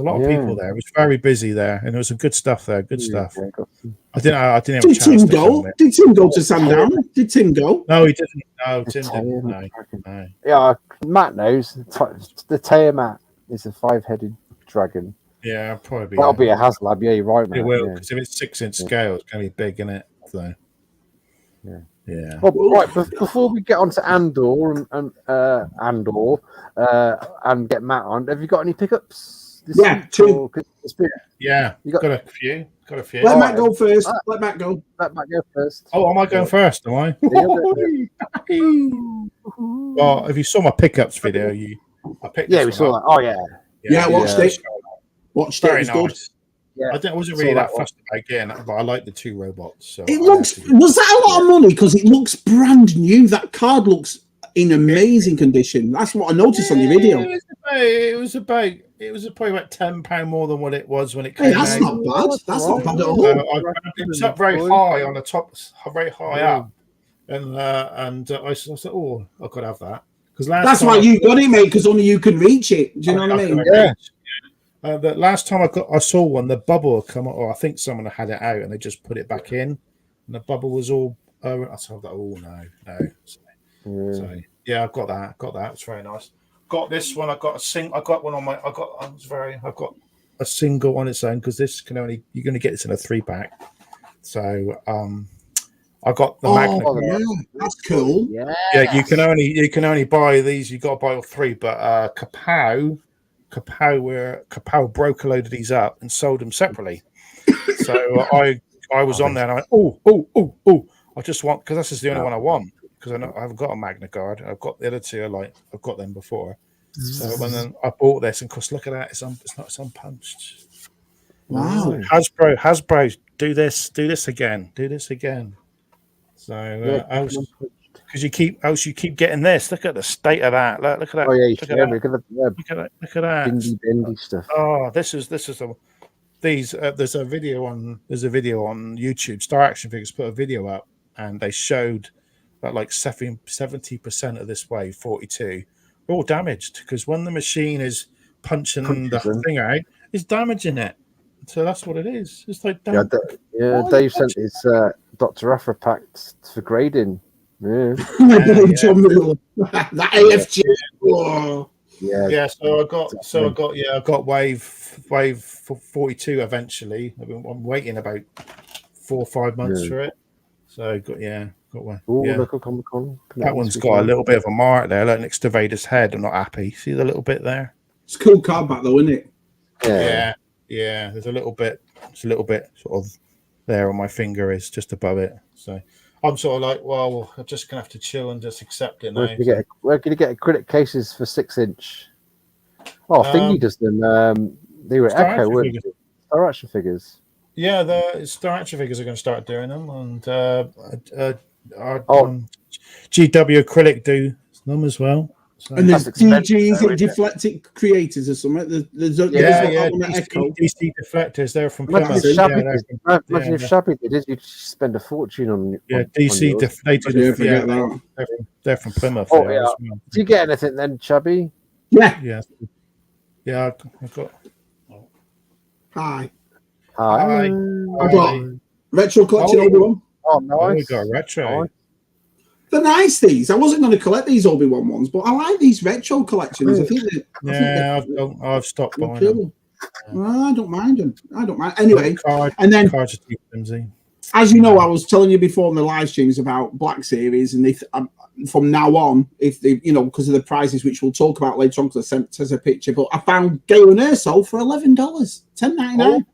lot of people there. It was very busy there, and there was some good stuff there. Good stuff. I didn't have a chance to film it. Did Tim go to Sandown? Did Tim go? No, he didn't. No, Tim didn't. No. Yeah, Matt knows. The Tiamat is a 5-headed dragon. Yeah, probably. That'll be a HasLab. Yeah, you're right, man. It will, because if it's 6-inch scale, it's going to be big, isn't it? So. Yeah. Well, right. Before we get on to Andor and get Matt on, have you got any pickups? Two. Yeah, you got a few. Let Matt go first. Let Matt go first. Oh, am I going first? Am I? Well, if you saw my pickups video, I picked. Yeah, we saw that. Oh yeah. Yeah, watched it. Watched it. It was good. Yeah, I wasn't really that fussed about getting that, but I like the 2 robots. So it looks. Was that a lot of money? Because it looks brand new. That card looks in amazing condition. That's what I noticed on your video. It was probably about £10 more than what it was when it came out. That's not bad. That's not bad at all. It was up very high on the top, very high up, and I said, "Oh, I could have that." Because that's why you got it, mate. Because only you can reach it. Do you know what I mean? Yeah. The last time I saw one, the bubble had come, or I think someone had it out and they just put it back in, and the bubble was all. I thought, oh no. So yeah, I've got that. It's very nice. Got this one. I got one on my. I've got a single on its own because this can only you're going to get this in a 3-pack. So I got the Magna card. Yeah, that's cool. Yeah, you can only buy these. You got to buy all 3, but Kapow broke a load of these up and sold them separately. So I was on there and I went, I just want, because this is the only one I want, because I haven't got a Magna card. I've got the other 2. I've got them before. So when I bought this, and of course, look at that, it's unpunched. Wow. Hasbro, do this again. So because you keep getting this. Look at the state of that. Look at that. Oh yeah, look at that. Bendy stuff. Oh, this is these. There's a video on YouTube. Star Action Figures put a video up, and they showed that like 70% of this wave 42 are all damaged because when the machine is punching the thing out, it's damaging it. So that's what it is. It's like Dave sent his Dr. Afra pack for grading. Yeah. That AFG. Yeah. So I got wave 42 eventually. I'm waiting about 4 or 5 months for it. So I got one. Local Comic-Con. That one's got a little bit of a mark there, like next to Vader's head. I'm not happy. See the little bit there? It's a cool card back though, isn't it? Yeah. There's a little bit sort of there on my finger is just above it. So I'm sort of like, well, I'm just gonna have to chill and just accept it now. We're gonna get critic cases for 6-inch. Oh, Thingy does them. They were Echo, weren't they? Star Action Figures. Yeah, the Star Action Figures are going to start doing them, and GW Acrylic do them as well. So. And there's DGs and Deflectic Creators or something. There's Echo. DC Deflectors, they're from Plymouth. Imagine if Shabby did it, you'd spend a fortune on. Yeah, DC Deflectors. They're from Plymouth. Oh, yeah. Well. Do you get anything then, Shabby? Yeah. Yeah, I've got. Hi. I've got Retro Collection Obi-Wan. Oh, nice. We got a retro. They're nice, these. I wasn't going to collect these Obi-Wan ones, but I like these retro collections. I think I've stopped buying them. Well, I don't mind them. Anyway, and then cards are too flimsy. As you know, I was telling you before in the live streams about Black Series, and from now on, if they, because of the prices, which we'll talk about later on, because I sent us a picture, but I found Gale and Urso for $11, $10.99.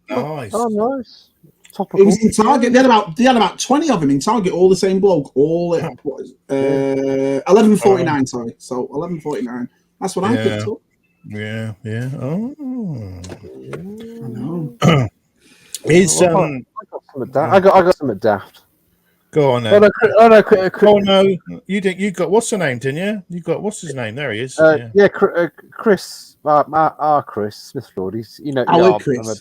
Nice. Oh, nice. Topical. It was in Target. They had about 20 of them in Target, all the same bloke, all at $11.49. Sorry, so $11.49. That's what I picked up. Yeah. Oh, I know. I got some at Daft. Go on then. You got what's the name, didn't you? You got what's his name? There he is. Chris. Chris Smithfield. He's Chris. I'm a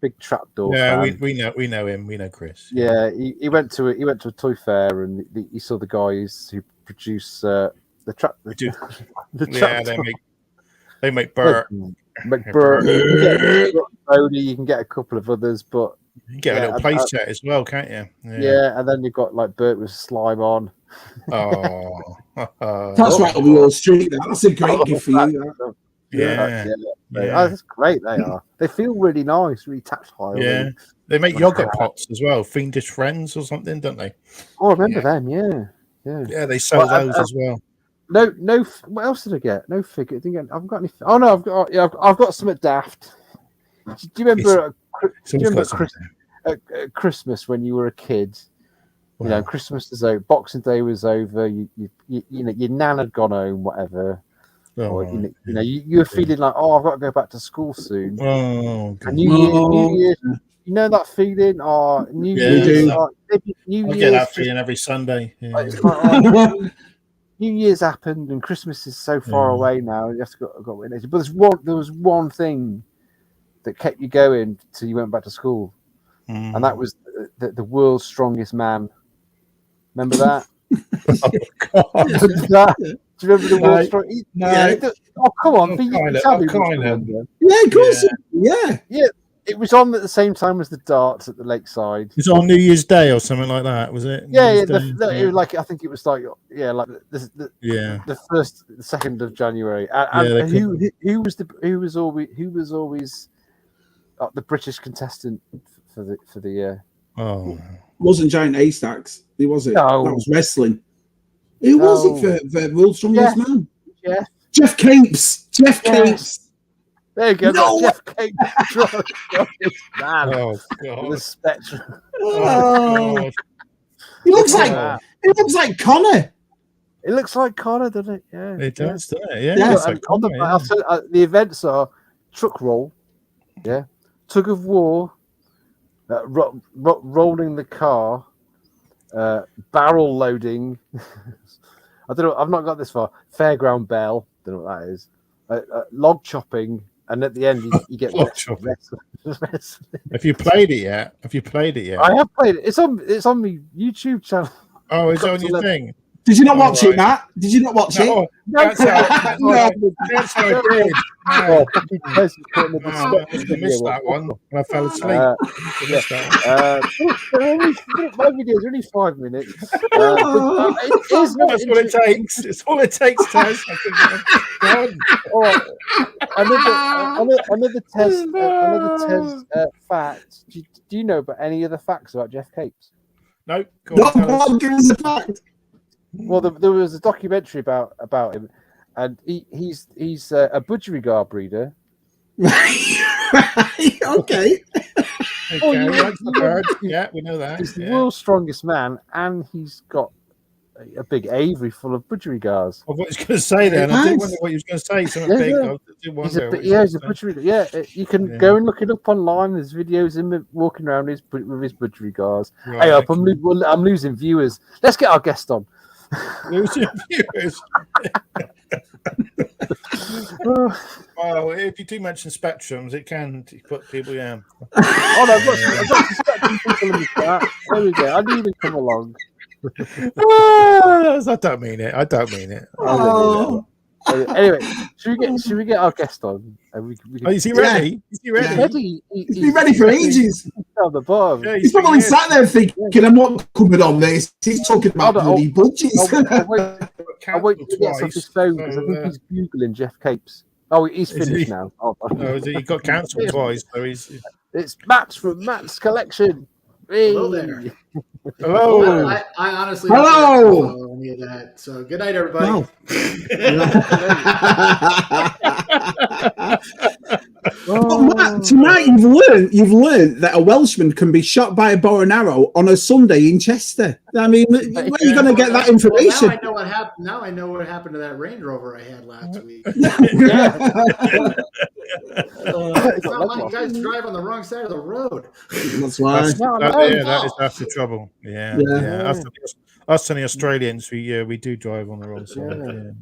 big trapdoor. Yeah, fan. we know him. We know Chris. Yeah, he went to a toy fair and he saw the guys who produce the trap. They make Burt. You can get a couple of others, but you get a little play set as well, can't you? Yeah, and then you've got like Burt with slime on. Oh, that's right on Wall Street. That's a great gift for you. That's great. They are. They feel really nice, really tactile. Yeah, they make yogurt pots as well. Fiendish Friends or something, don't they? Oh, I remember them. Yeah. They sell those as well. No. What else did I get? No figure. I've got anything. Oh no, I've got some at Daft. Do you remember? At Christmas when you were a kid? Wow. Christmas is over. Boxing Day was over. Your nan had gone home. Whatever. Or, you were feeling like, I've got to go back to school soon. Oh, and New Year. You know that feeling? New Year's. I get that feeling every Sunday. Yeah. It's like, New Year's happened and Christmas is so far away now. You have to go in. But there was one thing that kept you going till you went back to school, and that was the world's strongest man. Remember that? Oh, God. Do you remember the world's strongest? Oh, come on! Yeah, of course. Yeah. It was on at the same time as the darts at the lakeside. It was on New Year's Day or something like that, was it? It was like I think it was like the 2nd of January. And who was always the British contestant for the year? It wasn't Giant Haystacks. Who was it? No. That was wrestling. Who was it for World's Strongest Man? Jeff Capes. Jeff Capes. There you go. No. Jeff Capes. Man. Oh God. The spectrum. Oh. He looks like Connor. It looks like Connor, doesn't it? Yeah. It does, doesn't it? Yeah. Yes. Like the events are truck roll, tug of war, rolling the car, barrel loading. I don't know. I've not got this far. Fairground bell. Don't know what that is. Log chopping, and at the end you get wrestling. Have you played it yet? I have played it. It's on my YouTube channel. Oh, it's on your thing. Did you not watch it, Matt? Did you not watch it? No. That's how I did. I missed that one when I fell asleep. My videos are only 5 minutes. That's what it takes. It's all it takes, Tez. All right. Another Tez fact. Do you know about any other facts about Jeff Capes? No. Give us a fact. Well, there was a documentary about him, and he's a budgerigar breeder. Okay. Yeah, we know that. He's the world's strongest man, and he's got a big aviary full of budgerigars. I was going to say then. I did wonder what you was going to say. Something big. I did wonder. He's a budgerigar. Yeah, you can go and look it up online. There's videos of him walking around with his budgerigars. Right, hey, I'm losing viewers. Let's get our guest on. Losing viewers. Well, if you do mention spectrums, it can put people. Yeah. Oh no, I've got some spectrum people in the chat. There we go. I knew they'd come along. I don't mean it. Oh. Anyway, should we get our guest on? Is he ready? He's ready for ages. down the bottom. Yeah, he's probably sat there thinking, I'm not coming on this. He's talking about bloody budgets. I'll wait till he gets off his phone because I think he's Googling Jeff Capes. Oh, he's finished now. Oh, he got cancelled twice. So it's Matt's from Matt's collection. Hey. Hello there. Hello. I honestly don't know any of that. So good night, everybody. But Matt, tonight you've learned that a Welshman can be shot by a bow and arrow on a Sunday in Chester. I mean, where are you going to get that information? Now I know what happened. Now I know what happened to that Range Rover I had last week. It's not like you guys drive on the wrong side of the road. That's why. That's the trouble. Yeah. Us and the Australians, we do drive on the wrong side.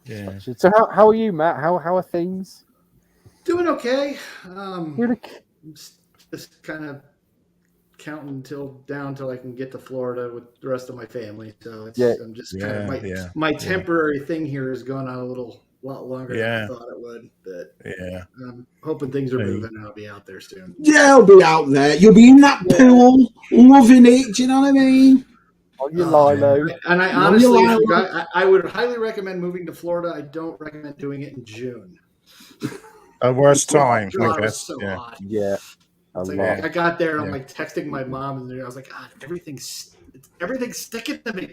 Yeah. So how are you, Matt? How are things? Doing okay. Just kind of counting down till I can get to Florida with the rest of my family. So I'm just kind of my temporary thing here is going on a lot longer than I thought it would. But I'm hoping things are moving and I'll be out there soon. Yeah, I'll be out there. You'll be in that pool, loving it. Do you know what I mean? On your Lilo. And I honestly, I would highly recommend moving to Florida. I don't recommend doing it in June. A worst time, I guess. So hot. Yeah. I got there and I'm like texting my mom and I was like, God, everything's sticking to me.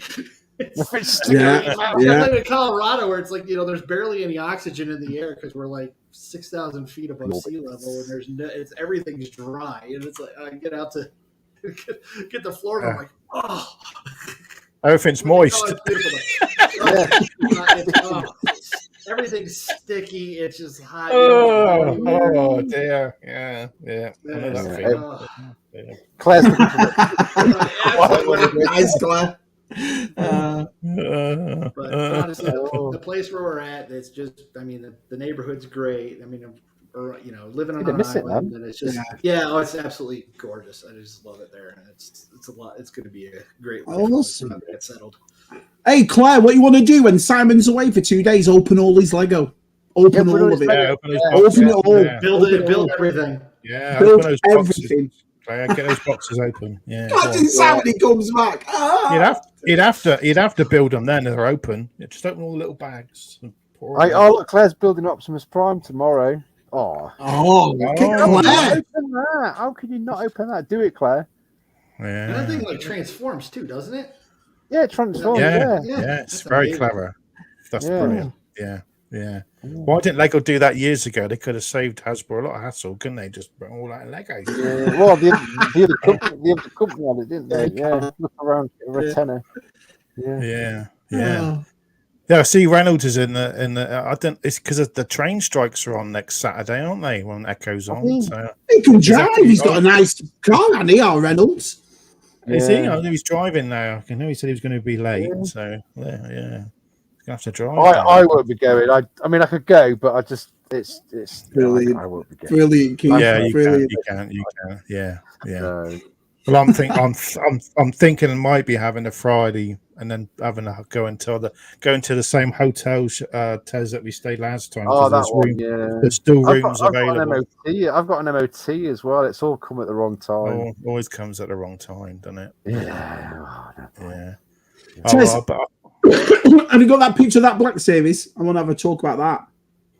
I'm in Colorado where it's like, there's barely any oxygen in the air because we're like 6,000 feet above sea level and everything's dry. And it's like I get out to get to Florida, I'm like, oh. Everything's moist. Everything's sticky. It's just hot. Oh dear. Yeah. Claire's but honestly, the place where we're at, it's just, the neighborhood's great. Living on an island, and it's just, it's absolutely gorgeous. I just love it there. It's a lot. It's going to be a great place to get settled. Hey, Claire, what you want to do when Simon's away for 2 days? Open all his Lego. Open all of it. Open it all. Build everything. Yeah, build everything. Claire, get those boxes open. Yeah. God, Simon, he comes back. You'd have to build them then. They're open. Just open all the little bags. Look, Claire's building Optimus Prime tomorrow. Claire. How can you not open that? Do it, Claire. Yeah. And that thing transforms too, doesn't it? Yeah, it transforms. Yeah, it's very amazing. Clever. That's brilliant. Yeah. Why didn't Lego do that years ago? They could have saved Hasbro a lot of hassle, couldn't they? Just bring all that Lego. Yeah. Well, the other company had it, didn't they? Yeah. Look around for a tenner. Yeah. Yeah, I see Reynolds is in the. I don't. It's because the train strikes are on next Saturday, aren't they? When Echo's on, so he can drive. He's got a nice car, hasn't he? Reynolds. Is he? I know he's driving now. I know he said he was going to be late, so he's gonna have to drive. I won't be going. I could go, but it's brilliant. I won't be going. Brilliant. You can. Yeah. Well, I'm thinking I might be having a Friday and then having a going to the same hotel Tez that we stayed last time. There's still rooms available. I've got an MOT as well. It's all come at the wrong time. Always comes at the wrong time, doesn't it? Yeah. Have you got that picture of that Black Series? I want to have a talk about that.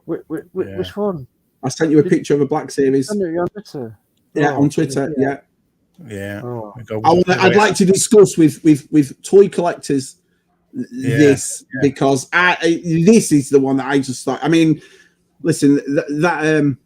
Which one? I sent you a picture of a Black Series. On Twitter. Yeah, on Twitter. Yeah. Yeah. I'd like to discuss with toy collectors because this is the one that I just thought. I mean, listen, that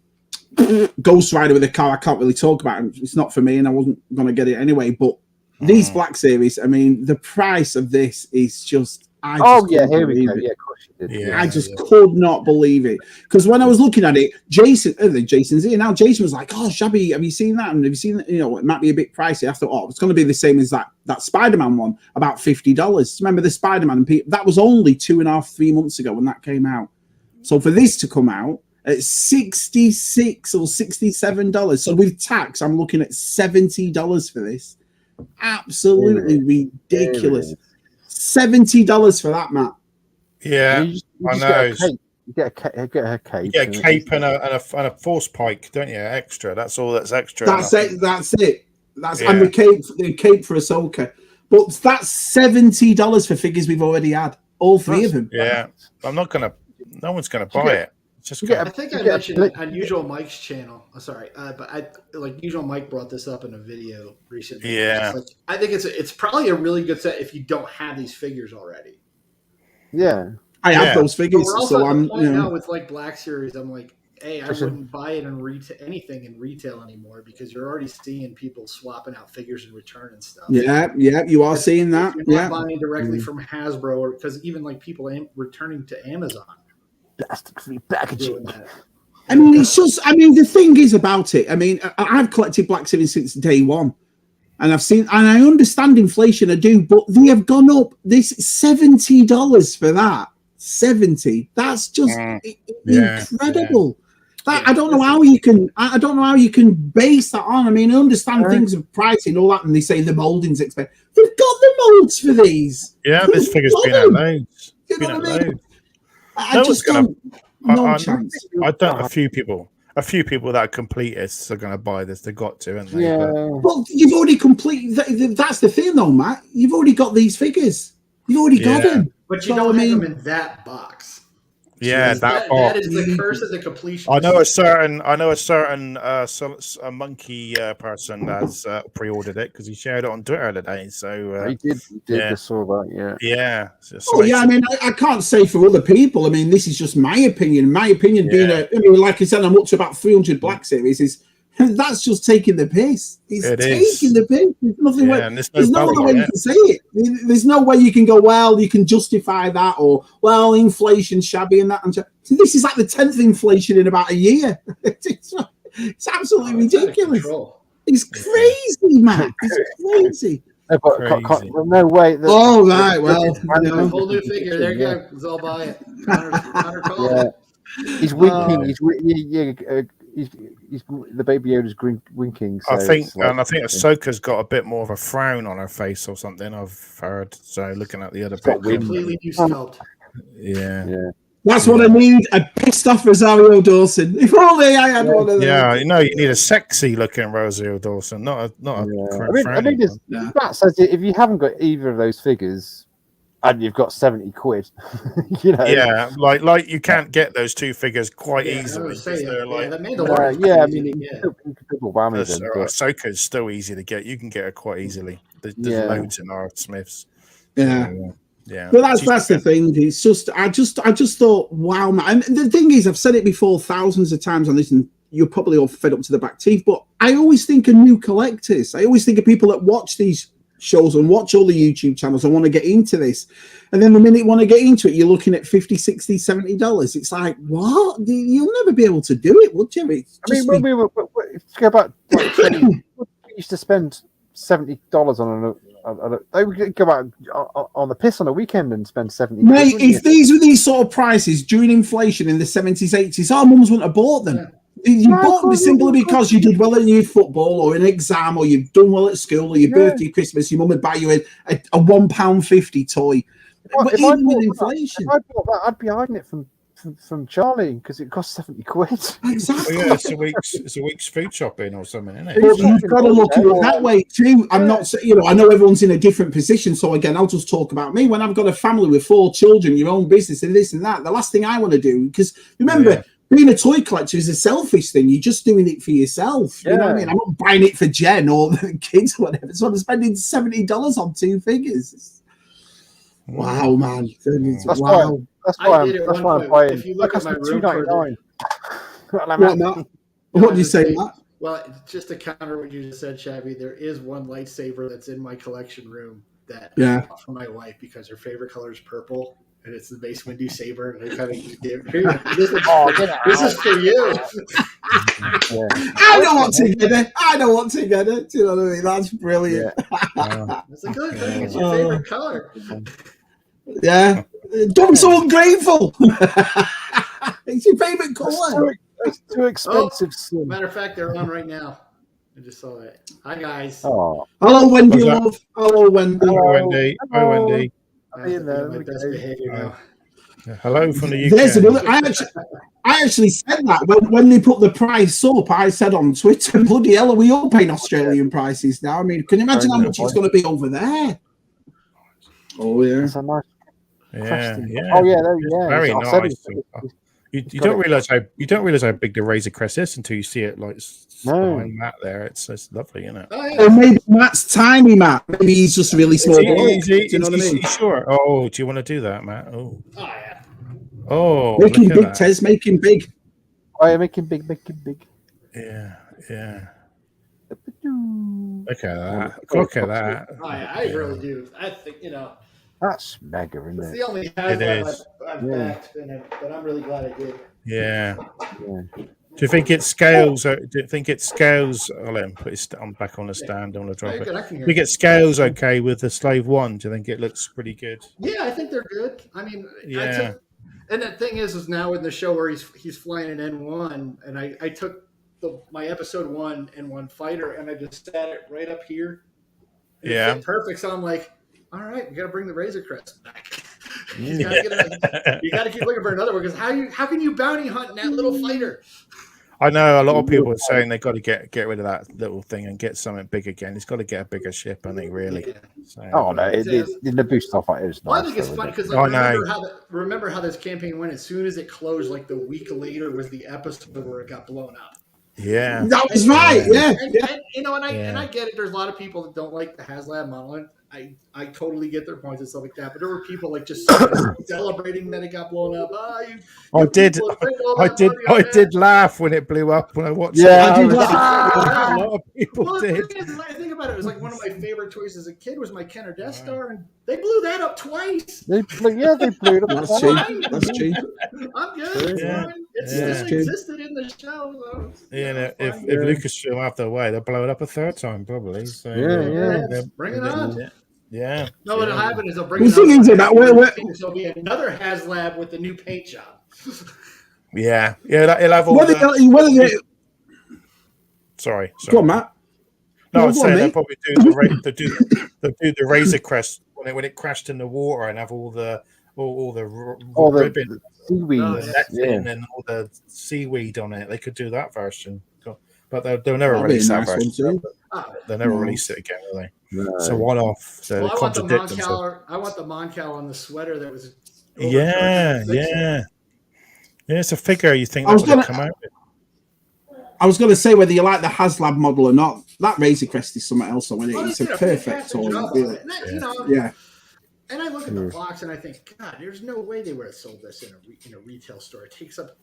Ghost Rider with a car, I can't really talk about it. It's not for me, and I wasn't going to get it anyway. But these Black Series, I mean, the price of this is just. Here we go. Yeah, of course you did. I just could not believe it because when I was looking at it, Jason's here now. Jason was like, "Oh, Shabby, have you seen that? And have you seen that? It might be a bit pricey." I thought, it's going to be the same as that Spider-Man one, about $50. Remember the Spider-Man? And that was only 2.5-3 months ago when that came out. So for this to come out at $66 or $67, so with tax, I'm looking at $70 for this. Absolutely ridiculous. $70 for that, Matt. Yeah, I know. You get a cape. You get a cape and a force pike, don't you? Extra. That's all. That's extra. That's it. And the cape for Ahsoka. But that's $70 for figures we've already had. All three of them. Yeah, no one's gonna buy it. I think I mentioned it on Usual Mike's channel. Sorry, but Usual Mike brought this up in a video recently. Yeah, I think it's probably a really good set if you don't have these figures already. Yeah, I have those figures. But we're also at the point now with Black Series. I'm like, hey, I wouldn't buy it in anything in retail anymore because you're already seeing people swapping out figures in return and stuff. Yeah, you are seeing that. You're not buying directly from Hasbro or because even people returning to Amazon. Plastic-free packaging. I mean, it's just. I mean, the thing is about it. I mean, I've collected Black Series since day one, and I understand inflation. I do, but they have gone up. This $70 for that. 70. That's just incredible. I don't know how you can. I don't know how you can base that on. I mean, I understand things of pricing, all that, and they say the molding's expensive. They've got the molds for these. Yeah, this figure's been out loads. You know what I mean? I don't. A few people that are completists are going to buy this. They've got to, and well, you've already completed. That's the thing, though, Matt. You've already got these figures. You've already got them. But you don't have them in that box. Yeah, that is the curse of the completion. I know a certain a monkey person has pre-ordered it because he shared it on Twitter today. So he did. I saw that. Yeah. I mean, I can't say for other people. I mean, this is just my opinion. My opinion being like I said, I'm up to about 300 Black Series. That's just taking the piss. It's taking the piss. There's nothing. There's no other way you can say it. There's no way you can go, well, you can justify that, or well, inflation, shabby, and that. So this is like the 10th inflation in about a year. It's absolutely ridiculous. It's crazy, man. It's crazy. No way. Oh right, well, a whole new figure. There you go. Let's all buy it. Connor He's winking. He's the Baby Yoda's winking. So I think Ahsoka's got a bit more of a frown on her face or something. I've heard. So looking at the other bit, completely new sculpt. Yeah. That's what I need. A pissed off Rosario Dawson. If only I had one of those. Yeah, you need a sexy looking Rosario Dawson, not a. I mean, Matt says if you haven't got either of those figures, and you've got 70 quid, Yeah, like you can't get those two figures quite easily. That made the Ahsoka's still easy to get. You can get her quite easily. There's loads in our Smiths. Yeah. But that's the thing. It's just I just thought, wow, man. And the thing is, I've said it before thousands of times on this, and you're probably all fed up to the back teeth. But I always think of new collectors. I always think of people that watch these shows and watch all the YouTube channels and want to get into this. And then the minute you want to get into it, you're looking at $50, $60, $70. It's like, what? You'll never be able to do it, would you? When we were go back, we used to spend $70 on they would go out on the piss on a weekend and spend 70. Mate, if these were these sort of prices during inflation in the 70s, 80s, our mums wouldn't have bought them. You bought them simply because you did well in your football or an exam, or you've done well at school, or your birthday, Christmas, your mum would buy you a £1.50 toy. But even with inflation, if I bought that, I'd be hiding it from Charlie because it costs 70 quid. Exactly. Yeah, it's a week's food shopping or something, isn't it? But you've got to look at it that way too. I'm not, I know everyone's in a different position. So again, I'll just talk about me. When I've got a family with 4 children, your own business, and this and that, the last thing I want to do, because remember, being a toy collector is a selfish thing. You're just doing it for yourself. You know what I mean? I'm not buying it for Jen or the kids or whatever. So I'm spending $70 on 2 figures. Wow, man. That's why I'm buying. If you look at my room, $2.99. What do you say, Matt? Well, just to counter what you just said, Shabby, there is one lightsaber that's in my collection room that I bought for my wife because her favorite color is purple, and it's the Mace Windu saber. And I kind of give her this is for you. I don't want to get it. Do you know what I mean? That's brilliant. It's a good thing. It's your favorite color. Yeah. I'm so ungrateful. It's your favorite color. It's too expensive. Matter of fact, they're on right now. I just saw it. Hi, guys. Oh. Hello, Wendy. Love. Hello, Wendy. Hello, Wendy. Hi, Wendy. My best behavior now. Hello from the UK. There's another. I actually said that when they put the price up. I said on Twitter, "Bloody hell, are we all paying Australian prices now?" I mean, can you imagine how much it's going to be over there? Oh yeah. That's a nice. Yeah. Oh yeah, very nice. You don't realize how big the Razor Crest is until you see it like behind Matt there. It's lovely, isn't it? Oh, yeah. Or maybe Matt's tiny, Matt. Maybe he's just really small. Do you know what I mean? Sure. Oh, do you want to do that, Matt? Oh yeah. Oh, making big, Tez, making big. Oh, yeah, making big. Yeah. Look at that. Look at that. Oh, yeah, I really do. I think, that's mega, isn't it? It's the only Haslam I've backed, but I'm really glad I did. Yeah. Do you think it scales? I'll let him put his back on the stand. On the drop it. Do you think it scales okay with the Slave 1? Do you think it looks pretty good? Yeah, I think they're good. I mean, and the thing is now in the show where he's flying an N1, and I took my episode 1 N1 fighter and I just sat it right up here. It fit perfect. So I'm like, all right, we got to bring the Razor Crest back. You got to keep looking for another one because how can you bounty hunt in that little fighter? I know a lot of people are saying they've got to get rid of that little thing and get something big again. It's got to get a bigger ship, I think, really. Yeah. So, the boost stuff like it is nice. Well, I think it's funny because remember how this campaign went. As soon as it closed, like the week later was the episode where it got blown up. Yeah, that was right. Yeah, and I get it. There's a lot of people that don't like the HasLab model, and I totally get their points and stuff like that. But there were people like just celebrating that it got blown up. I did laugh when it blew up when I watched it. I did laugh. A lot of people did. I think about it. It was like one of my favorite toys as a kid was my Kenner Death Star, and they blew that up twice. They blew it up. That's cheap. I'm good. It still existed in the show, though. If Lucasfilm have their way, they'll blow it up a third time, probably. So, bring it on. Yeah. No, what'll happen is they'll bring it up. There'll be another HasLab with the new paint job. Yeah. It'll have all Sorry. Go on, Matt. No, I'd say they'll probably do the Razor Crest when it crashed in the water and have all the ribbon, seaweed, and all the seaweed on it. They could do that version, but they'll never release that version. They'll never release it again, will they? No. So one off. So I want the Moncal on the sweater that was. Yeah. It's a figure you think that would have come out with. I was going to say whether you like the HasLab model or not. That Razor Crest is something else, isn't it? It's a perfect toy. And I look at the box and I think, God, there's no way they would have sold this in a retail store. It takes up,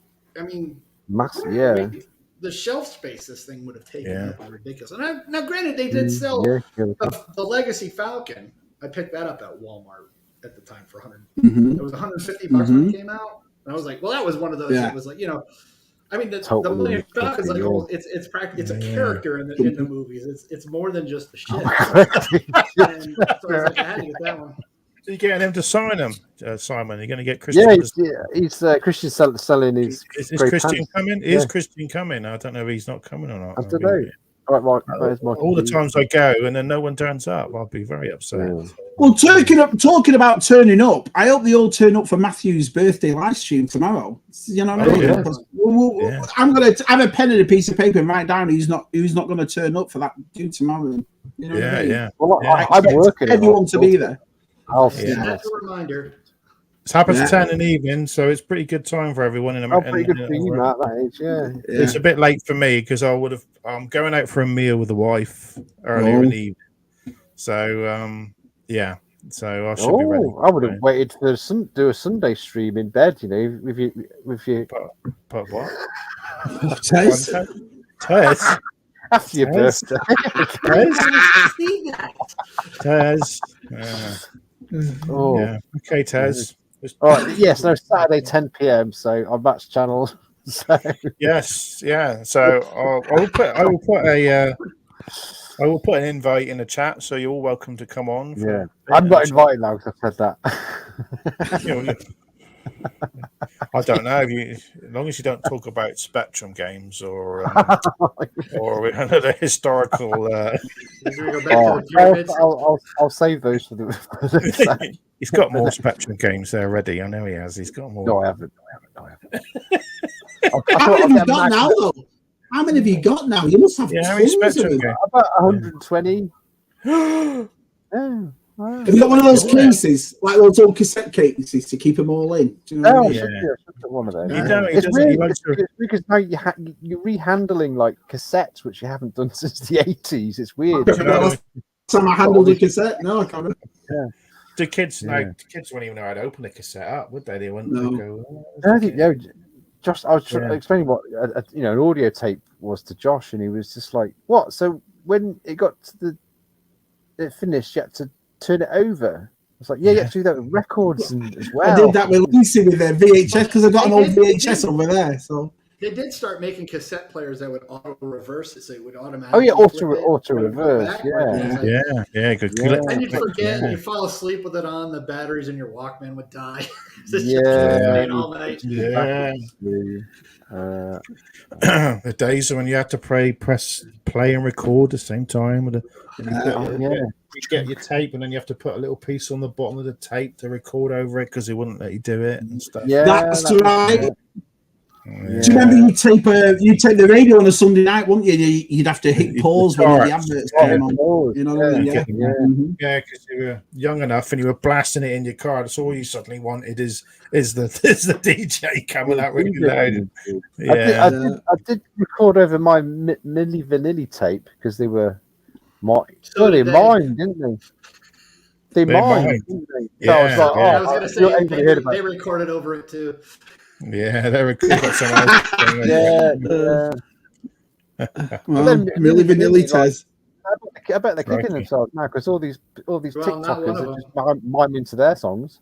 massive, the shelf space this thing would have taken up is ridiculous. And now, granted, they did sell the Legacy Falcon. I picked that up at Walmart at the time for $100. It was $150 when it came out. And I was like, well, that was one of those. It was like, I mean, the Millennium Falcon is like it's a character in the movies. It's more than just the ship. And so I was like, I had to get that one. So you're getting him to sign them, Simon. You're going to get Christian. He's Christian selling his. Is Christian coming? Is Christian coming? I don't know if he's not coming or not. I don't know. All the times I go and then no one turns up, I'll be very upset. Yeah. Well, talking about turning up, I hope they all turn up for Matthew's birthday live stream tomorrow. You know what I mean? I'm going to have a pen and a piece of paper and write down who's not going to turn up for that due tomorrow. You know what I mean? Well, I'm working. Everyone to be there. That's a reminder. It's half past 10 in the evening, so it's pretty good time for everyone. Pretty good for you, Matt, that age, It's a bit late for me because I'm going out for a meal with the wife earlier in the evening. So, so I should be ready. I would have waited to do a Sunday stream in bed, with you. But what? Tez? After your birthday. Tez. Okay, Tez. Saturday 10 p.m. So on Matt's channel. So. Yes, yeah. So I will put an invite in the chat, so you're all welcome to come on. I'm not invited now because I said that. I don't know as long as you don't talk about Spectrum games or the historical. I'll save those for the. He's got more Spectrum games there already. I know he has. He's got more. No, I haven't. How many have you got now, though? How many have you got now? You must have tons of them. About 120. Have you got one of those cases, like those old cassette cases, to keep them all in? Do you know I should get one of those. It's because now you're rehandling like cassettes, which you haven't done since the 80s. It's weird. Last time I handled a cassette? No, I can't remember. Yeah. The kids wouldn't even know how to open a cassette up, would they? They wouldn't go. Josh, I was explaining what an audio tape was to Josh, and he was just like, "What?" So when it got to it finished, you had to turn it over. I was like, "Yeah, you have to do that with records as well." I did that with Lucy with their VHS because I've got an old VHS over there. So they did start making cassette players that would auto reverse it, so it would automatically. Oh yeah, auto reverse. Yeah, good. And you'd forget, and you fall asleep with it on. The batteries in your Walkman would die. All night. The days when you had to press play and record at the same time. You get your tape, and then you have to put a little piece on the bottom of the tape to record over it because they wouldn't let you do it and stuff. Yeah, that's right. Do you remember you tape the radio on a Sunday night, wouldn't you? You'd have to hit pause when the adverts came on. You know what I mean? Yeah, because you were young enough and you were blasting it in your car. That's all you suddenly wanted is the DJ coming out really loud. I did record over my Milli Vanilli tape because they were mine, didn't they? They mined, didn't they? So I was going to say they recorded over it too. Yeah, they recorded someone else. Milli Vanilli Tez. I bet they're kicking themselves now because all these TikTokers are just miming to their songs.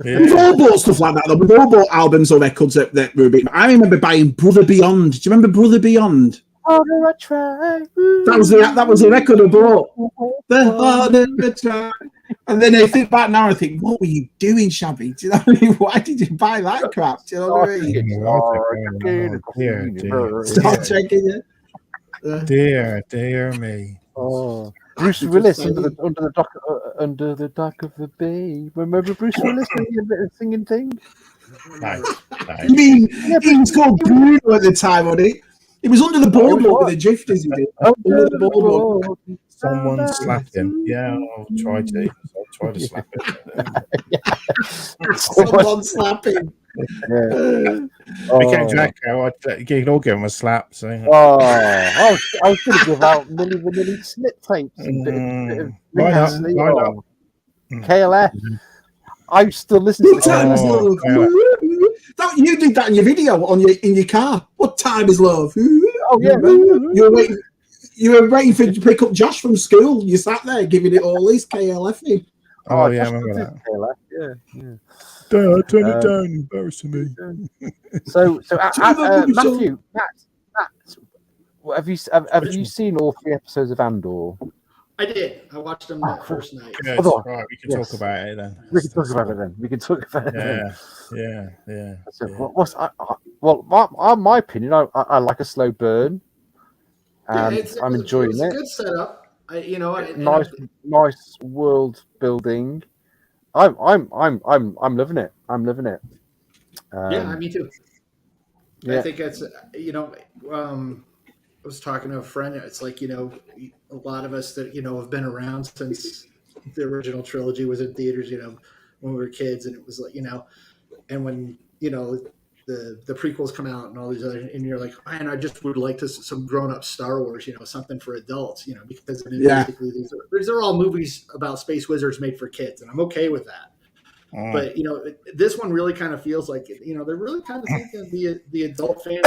We've all bought stuff like that though. We've all bought albums or records that were a bit. I remember buying Brother Beyond. Do you remember Brother Beyond? Harder I try. That was the record I bought. The harder I try. And then I think back now, I think, what were you doing, Shabby? Do you know what I mean? Why did you buy that crap? Do you know what I mean? Start checking it. Dear me. Oh, Bruce Willis under the dock of the bay. Remember Bruce Willis singing thing? No. You mean he was called Bruno at the time, wasn't he? It was under the boardwalk with the drifters. He did. Under the boardwalk. Someone slapped him. Yeah, I'll try to slap him. Someone slap him. Became Jacko. You can all give him a slap. So. I was going to give out Milli Vanilli snip tapes. Why not? KLF. I still listen to that. You did that in your video in your car. What time is love? Oh yeah. You were waiting to pick up Josh from school. You sat there giving it all his KLF. Oh yeah, I remember that. KLF, yeah. Dad, turn it down, embarrassing me. So Matthew, Matt, have you seen all 3 episodes of Andor? I did. I watched them that first night. Good. Right, we can talk about it then. We can talk about it then. Yeah. So, my opinion, I like a slow burn. I'm enjoying it. It's a good setup. Nice world building. I'm loving it. Me too. I think that's I was talking to a friend. It's like a lot of us that have been around since the original trilogy was in theaters. When we were kids, and it was like and when the prequels come out and all these other, and you're like, man, I just would like some grown up Star Wars, something for adults, because basically these are all movies about space wizards made for kids, and I'm okay with that. But this one really kind of feels like they're really kind of thinking the adult fan.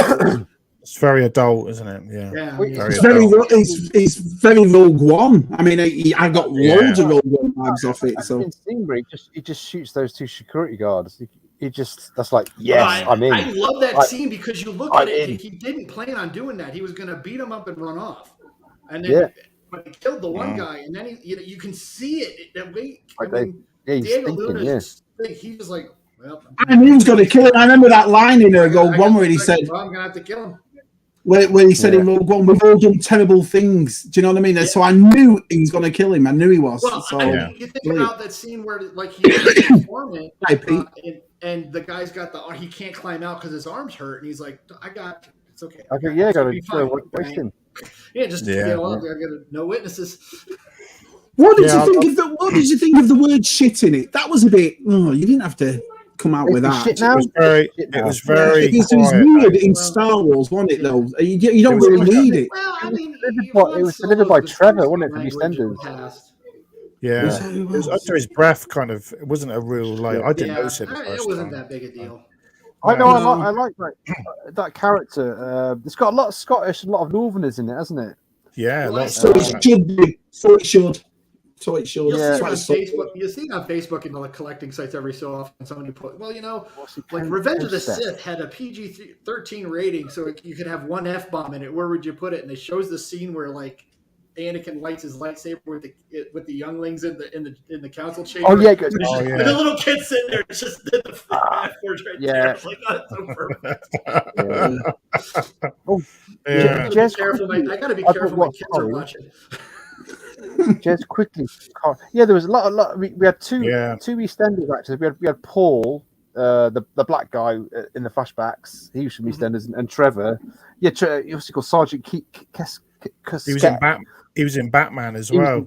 It's very adult, isn't it? Yeah. It's very Rogue One. I mean, I got loads of Rogue One vibes off it. So he just shoots those 2 security guards. That's like, yes, I'm in. I love that scene because you look at it, he didn't plan on doing that. He was going to beat him up and run off, and then but he killed the one guy, and then you can see it that way. Diego Luna's thing, he was like, well, I knew he was going to kill him. I remember that line in Rogue One where he said, well, I'm going to have to kill him. When he said in Rogue One, we've all done terrible things. Do you know what I mean? Yeah. So I knew he was going to kill him. I knew he was. Well, so, you think about that scene where like he's informant, and the guy's got he can't climb out because his arm's hurt, and he's like, I got it's okay. Okay, yeah, got to waste him. Yeah, just to get along. I got no witnesses. What did you think of the? What did you think of the word shit in it? That was a bit. Oh, you didn't have to come out with that. It was very. It was weird in Star Wars, wasn't it? Though you don't really need it. Well, I mean, it was delivered by Trevor, wasn't it? From EastEnders. Yeah, it was under his breath, kind of. It wasn't a real like. I didn't notice it. It wasn't that big a deal. I know. I like that character. It's got a lot of Scottish, and a lot of Northerners in it, hasn't it? Yeah, so it should be. So it should. So it should. You'll see it on Facebook and the collecting sites every so often. Somebody put, well, like Revenge of the Sith had a PG-13 rating, so you could have one F-bomb in it. Where would you put it? And it shows the scene where like Anakin lights his lightsaber with the younglings in the council chamber. Oh yeah, and the little kid sitting there just did the forge right there. Like, oh, that's so perfect. Just careful, mate. I gotta be careful when kids are watching. Just quickly, there was a lot. We had two EastEnders actors. We had Paul, the black guy in the flashbacks. He was from EastEnders, and Trevor. Yeah, he was called Sergeant He was in Batman as well.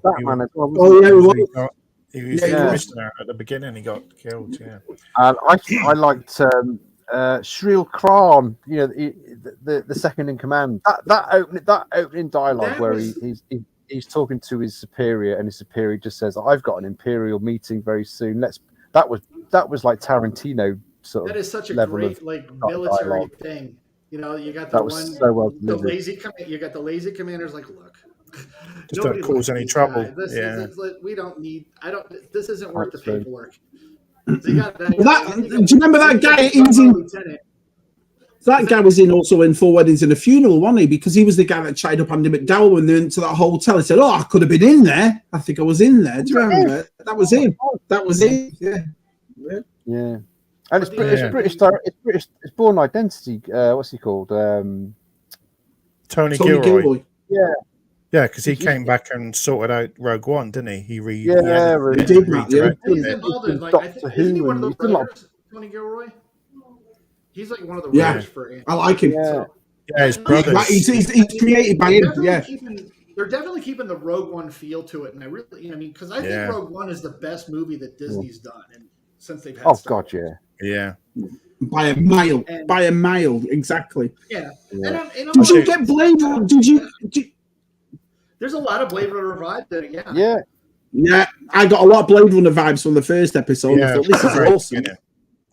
He was commissioner at the beginning. He got killed. Yeah, and I liked Shreel Kran. The second in command. That opening dialogue where he's talking to his superior, and his superior just says, "I've got an Imperial meeting very soon. That was like Tarantino sort of. That is such a great military dialogue thing. You got the lazy. You got the lazy commanders. Like, look, just don't cause any trouble. We don't need. This isn't worth the paperwork. So you got do you remember that guy? Lieutenant. That guy was also in 4 Weddings and a Funeral, wasn't he? Because he was the guy that chied up Andy McDowell when they went to that hotel. He said, "Oh, I could have been in there. I think I was in there." Do you remember? That was him. That was him. Yeah. And it's British. It's Born Identity. What's he called? Tony Gilroy. Yeah. Yeah, because he came back and sorted out Rogue One, didn't he? He did. He's involved in isn't he one of those writers, Tony Gilroy? He's like one of the writers for Ant. I like him. Yeah, his brother. He's created by him. They're definitely keeping the Rogue One feel to it, and I really, because I think Rogue One is the best movie that Disney's done, and since they've had. Yeah. By a mile, exactly. Yeah. Did you get Blade Runner? There's a lot of Blade Runner vibes in it. Yeah. I got a lot of Blade Runner vibes from the first episode. I thought, this is awesome.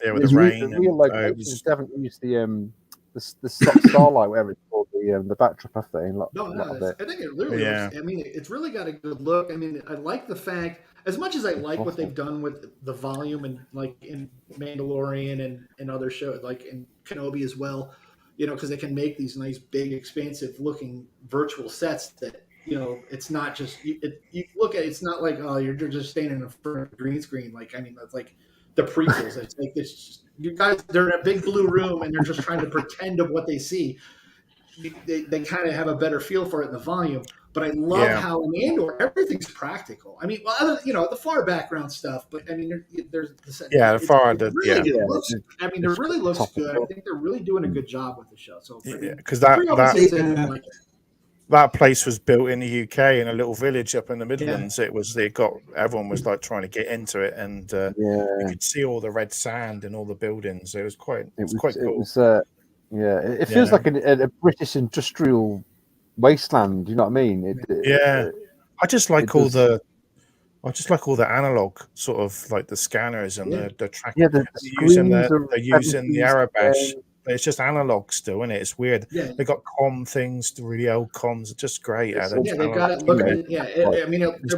Yeah, with the rain. It definitely used the starlight, whatever it's called, the backdrop of thing. I think it really looks, it's really got a good look. I like the fact, as much as I like what they've done with the volume and like in Mandalorian and other shows, like in Kenobi as well, because they can make these nice, big, expansive looking virtual sets that, it's not just, you look at it, it's not like, oh, you're just standing in front of a green screen. That's like the prequels. It's like this, you guys, they're in a big blue room and they're just trying to pretend of what they see. They kind of have a better feel for it in the volume. But I love how in Andor everything's practical. The far background stuff, but there's the far it really looks good. I think they're really doing a good job with the show. So because that place was built in the UK in a little village up in the Midlands. Everyone was like trying to get into it, and you could see all the red sand and all the buildings. It was quite cool. It feels like a British industrial wasteland. You know what I mean? I just like all the analog sort of like the scanners and the tracking. They're using the Arabash. It's just analog still, isn't it? It's weird. Yeah. They got comm things, the really old comms. It's just great. They've got it looking. They're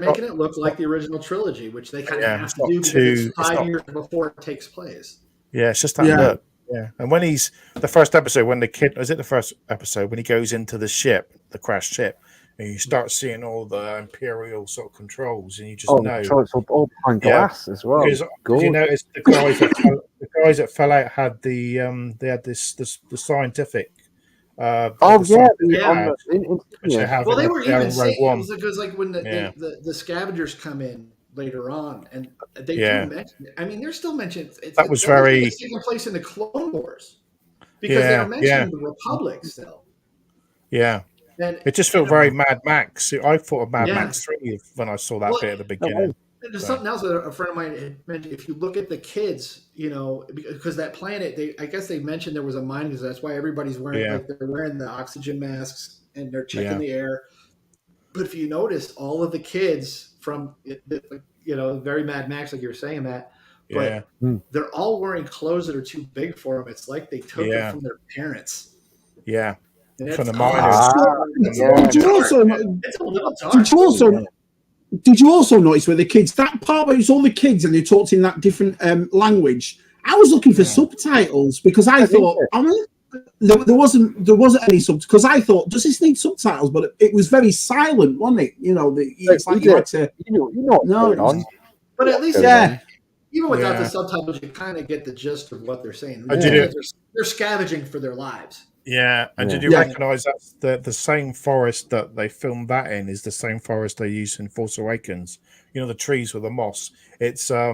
making it look like the original trilogy, which they kind of have to do because it's 5 years before it takes place. Yeah, it's just that look. Yeah, and when he's the first episode, when the kid was it the first episode when he goes into the ship, the crashed ship, and you start seeing all the Imperial sort of controls, and you just know it's all behind glass as well. Because you notice the guys at Fallout had the they had the scientific. Well, they were even saying it was because like when the scavengers come in later on, and they do mention. I mean, they're still mentioned. That was very taking place in the Clone Wars because they were mentioning the Republic still. Yeah. And it just felt very Mad Max. I thought of Mad Max 3 when I saw that bit at the beginning. There's something else that a friend of mine had mentioned. If you look at the kids, because that planet, I guess they mentioned there was a mine because that's why everybody's wearing they're wearing the oxygen masks and they're checking the air. But if you notice, all of the kids from very Mad Max, like you were saying, Matt, but they're all wearing clothes that are too big for them. It's like they took it from their parents. Yeah. From the miners. Did you also notice where the kids, that part where it's all the kids and they talked in that different language? I was looking for subtitles because I thought there wasn't any subtitles because I thought, does this need subtitles? But it was very silent, wasn't it? It's like you had to. But at least even without the subtitles, you kind of get the gist of what they're saying. They're scavenging for their lives. Yeah, and did you recognise that's the same forest that they filmed that in is the same forest they use in Force Awakens? The trees with the moss. It's a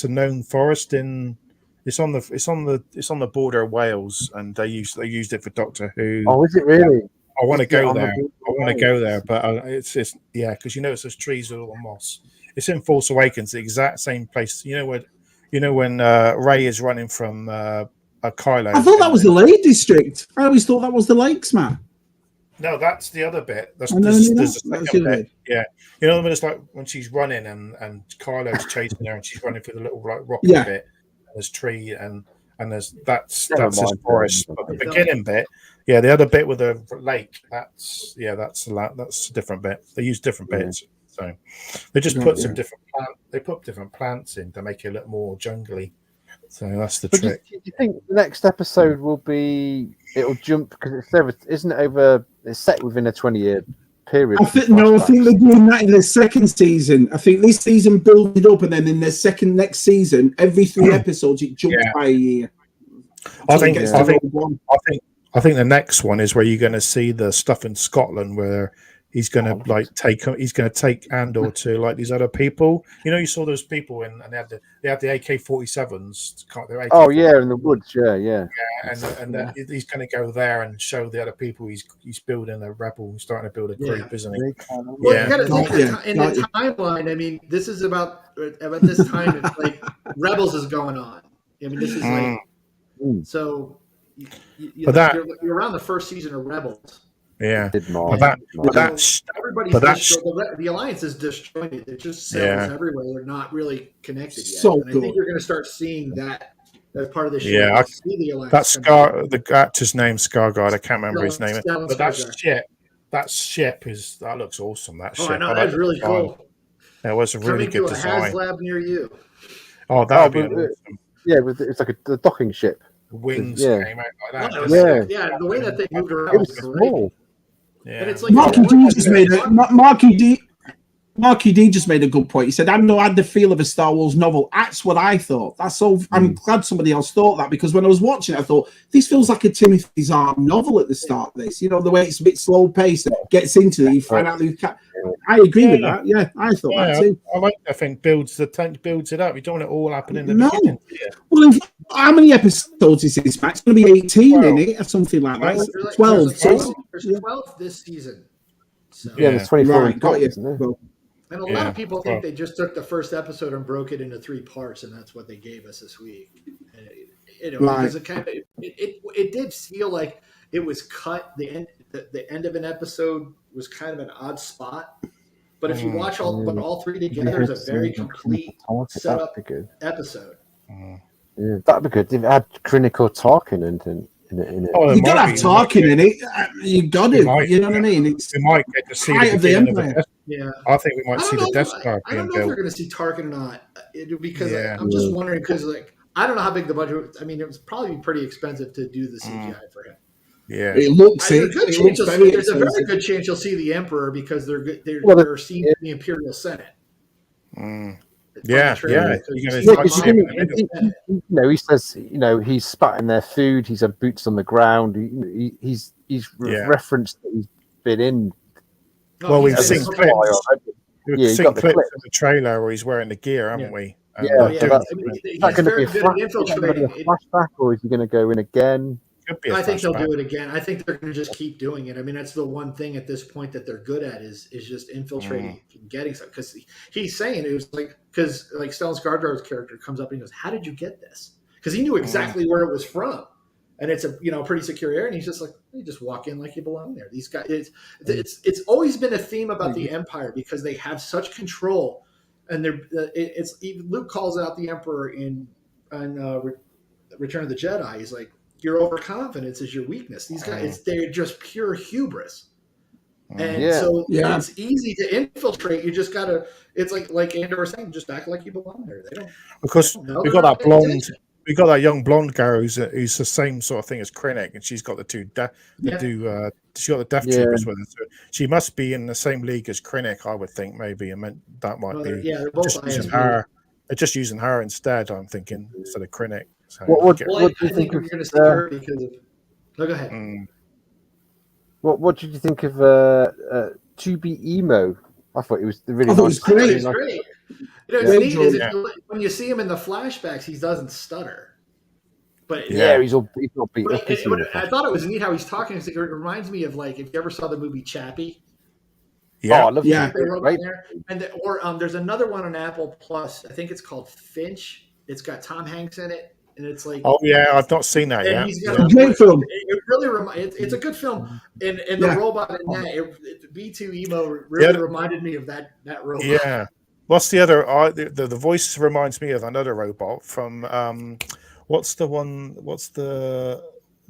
known forest it's on the border of Wales, and they used it for Doctor Who. Oh, is it really? I want to go there. But it's because it's those trees with all the moss. It's in Force Awakens, the exact same place. When Rey is running from Kylo. I thought that was the Lake District. I always thought that was the Lakes, man. No, that's the other bit. There's the second bit. Yeah. When it's like when she's running and Kylo's chasing her and she's running through the little rocky bit. There's tree and there's that's his forest. But the beginning bit, the other bit with the lake, that's a different bit. They use different bits. So they just put some different different plants in to make it look more jungly. So that's the trick. Do you think the next episode it'll jump because it's set within a 20-year period? I think they're doing that in the second season. I think this season builds it up, and then in the next season, every 3 episodes it jumps by a year. I think the next one is where you're going to see the stuff in Scotland where he's going to take Andor to like these other people. You saw those people and they had the AK-47s. In the woods, and he's going to go there and show the other people he's building a rebel, starting to build a group, isn't he? Well, you got to think in the timeline. I mean, this is about this time. It's like Rebels is going on. I mean, this is like so. You're around the first season of Rebels. Yeah, the alliance is disjointed. There's just cells everywhere. They're not really connected yet. I think you're going to start seeing that as part of the show. Yeah, the actor's name Scarguard. I can't remember his name. But that ship looks awesome. That ship. I know that's really cool. It was a really good design. HasLab near you. Oh, that would be awesome. Yeah, it's like a docking ship. The wings came out like that. The way that they moved around was small. Yeah. And it's like Marky D just made a good point. He said, "I had the feel of a Star Wars novel." That's what I thought. I'm glad somebody else thought that because when I was watching it, I thought this feels like a Timothy Zahn novel at the start of this. The way it's a bit slow paced and gets into it. You find out who. I agree with that. Yeah, I thought that too. I think builds it up. You don't want it all happen in the beginning. Yeah. Well, how many episodes is this, Matt? It's going to be 18 in it or something like that. 12. There's 12 this season. So. There's 24. Right, got you. And a lot of people think they just took the first episode and broke it into 3 parts, and that's what they gave us this week. And because it did feel like it was cut. The end of an episode was kind of an odd spot. But if you watch all 3 together, it's a very complete setup episode. Yeah, that'd be good. If it had Clinical talking in it. You gotta have talking in it. You got it. You know what I mean? We might get to see the Empire. I think we might see the Death Star being built. I don't know if we're going to see Tarkin or not, because I'm just wondering because I don't know how big the budget was. I mean, it was probably pretty expensive to do the CGI for him. Yeah, it looks. There's a very good chance you'll see the Emperor because they're seen in the Imperial Senate. Yeah. He says, he's spat in their food. He's had boots on the ground. He's referenced that he's been in. Well, we've seen clips. We've seen clips in the trailer where he's wearing the gear, haven't we? He's very good at infiltrating. A flashback, or is he going to go in again? I think they'll do it again. I think they're going to just keep doing it. I mean, that's the one thing at this point that they're good at is just infiltrating and getting something. Because he's saying it was because Stellan Skarsgård's character comes up and he goes, "How did you get this?" Because he knew exactly where it was from, and it's a pretty secure area. And he's just like, you just walk in like you belong there. These guys, it's always been a theme about the Empire because they have such control, and Luke calls out the Emperor in Return of the Jedi. He's like, your overconfidence is your weakness. These guys, they're just pure hubris. And it's easy to infiltrate. You just gotta, it's like Andor was saying, just act like you belong there. They don't, because we got that blonde, we got that young blonde girl who's the same sort of thing as Krennic, and she's got she's got the Death Troopers with her. So she must be in the same league as Krennic, I would think, maybe. I meant that might be they're both just using her. They're just using her instead, I'm thinking, instead of Krennic. So what do you think we're going to see her because of... No, go ahead. What did you think of To Be Emo? I thought it was really nice. It was great. It's great. It's neat when you see him in the flashbacks, he doesn't stutter. But he's all beat up. I thought it was neat how he's talking. It reminds me of if you ever saw the movie Chappie. Yeah, I love right there. And there's another one on Apple Plus. I think it's called Finch. It's got Tom Hanks in it. And it's like, I've not seen that yet. Great film. It really it's a good film, and the robot in that B2 Emo really reminded me of that robot. Yeah. What's the other? The voice reminds me of another robot from what's the one? What's the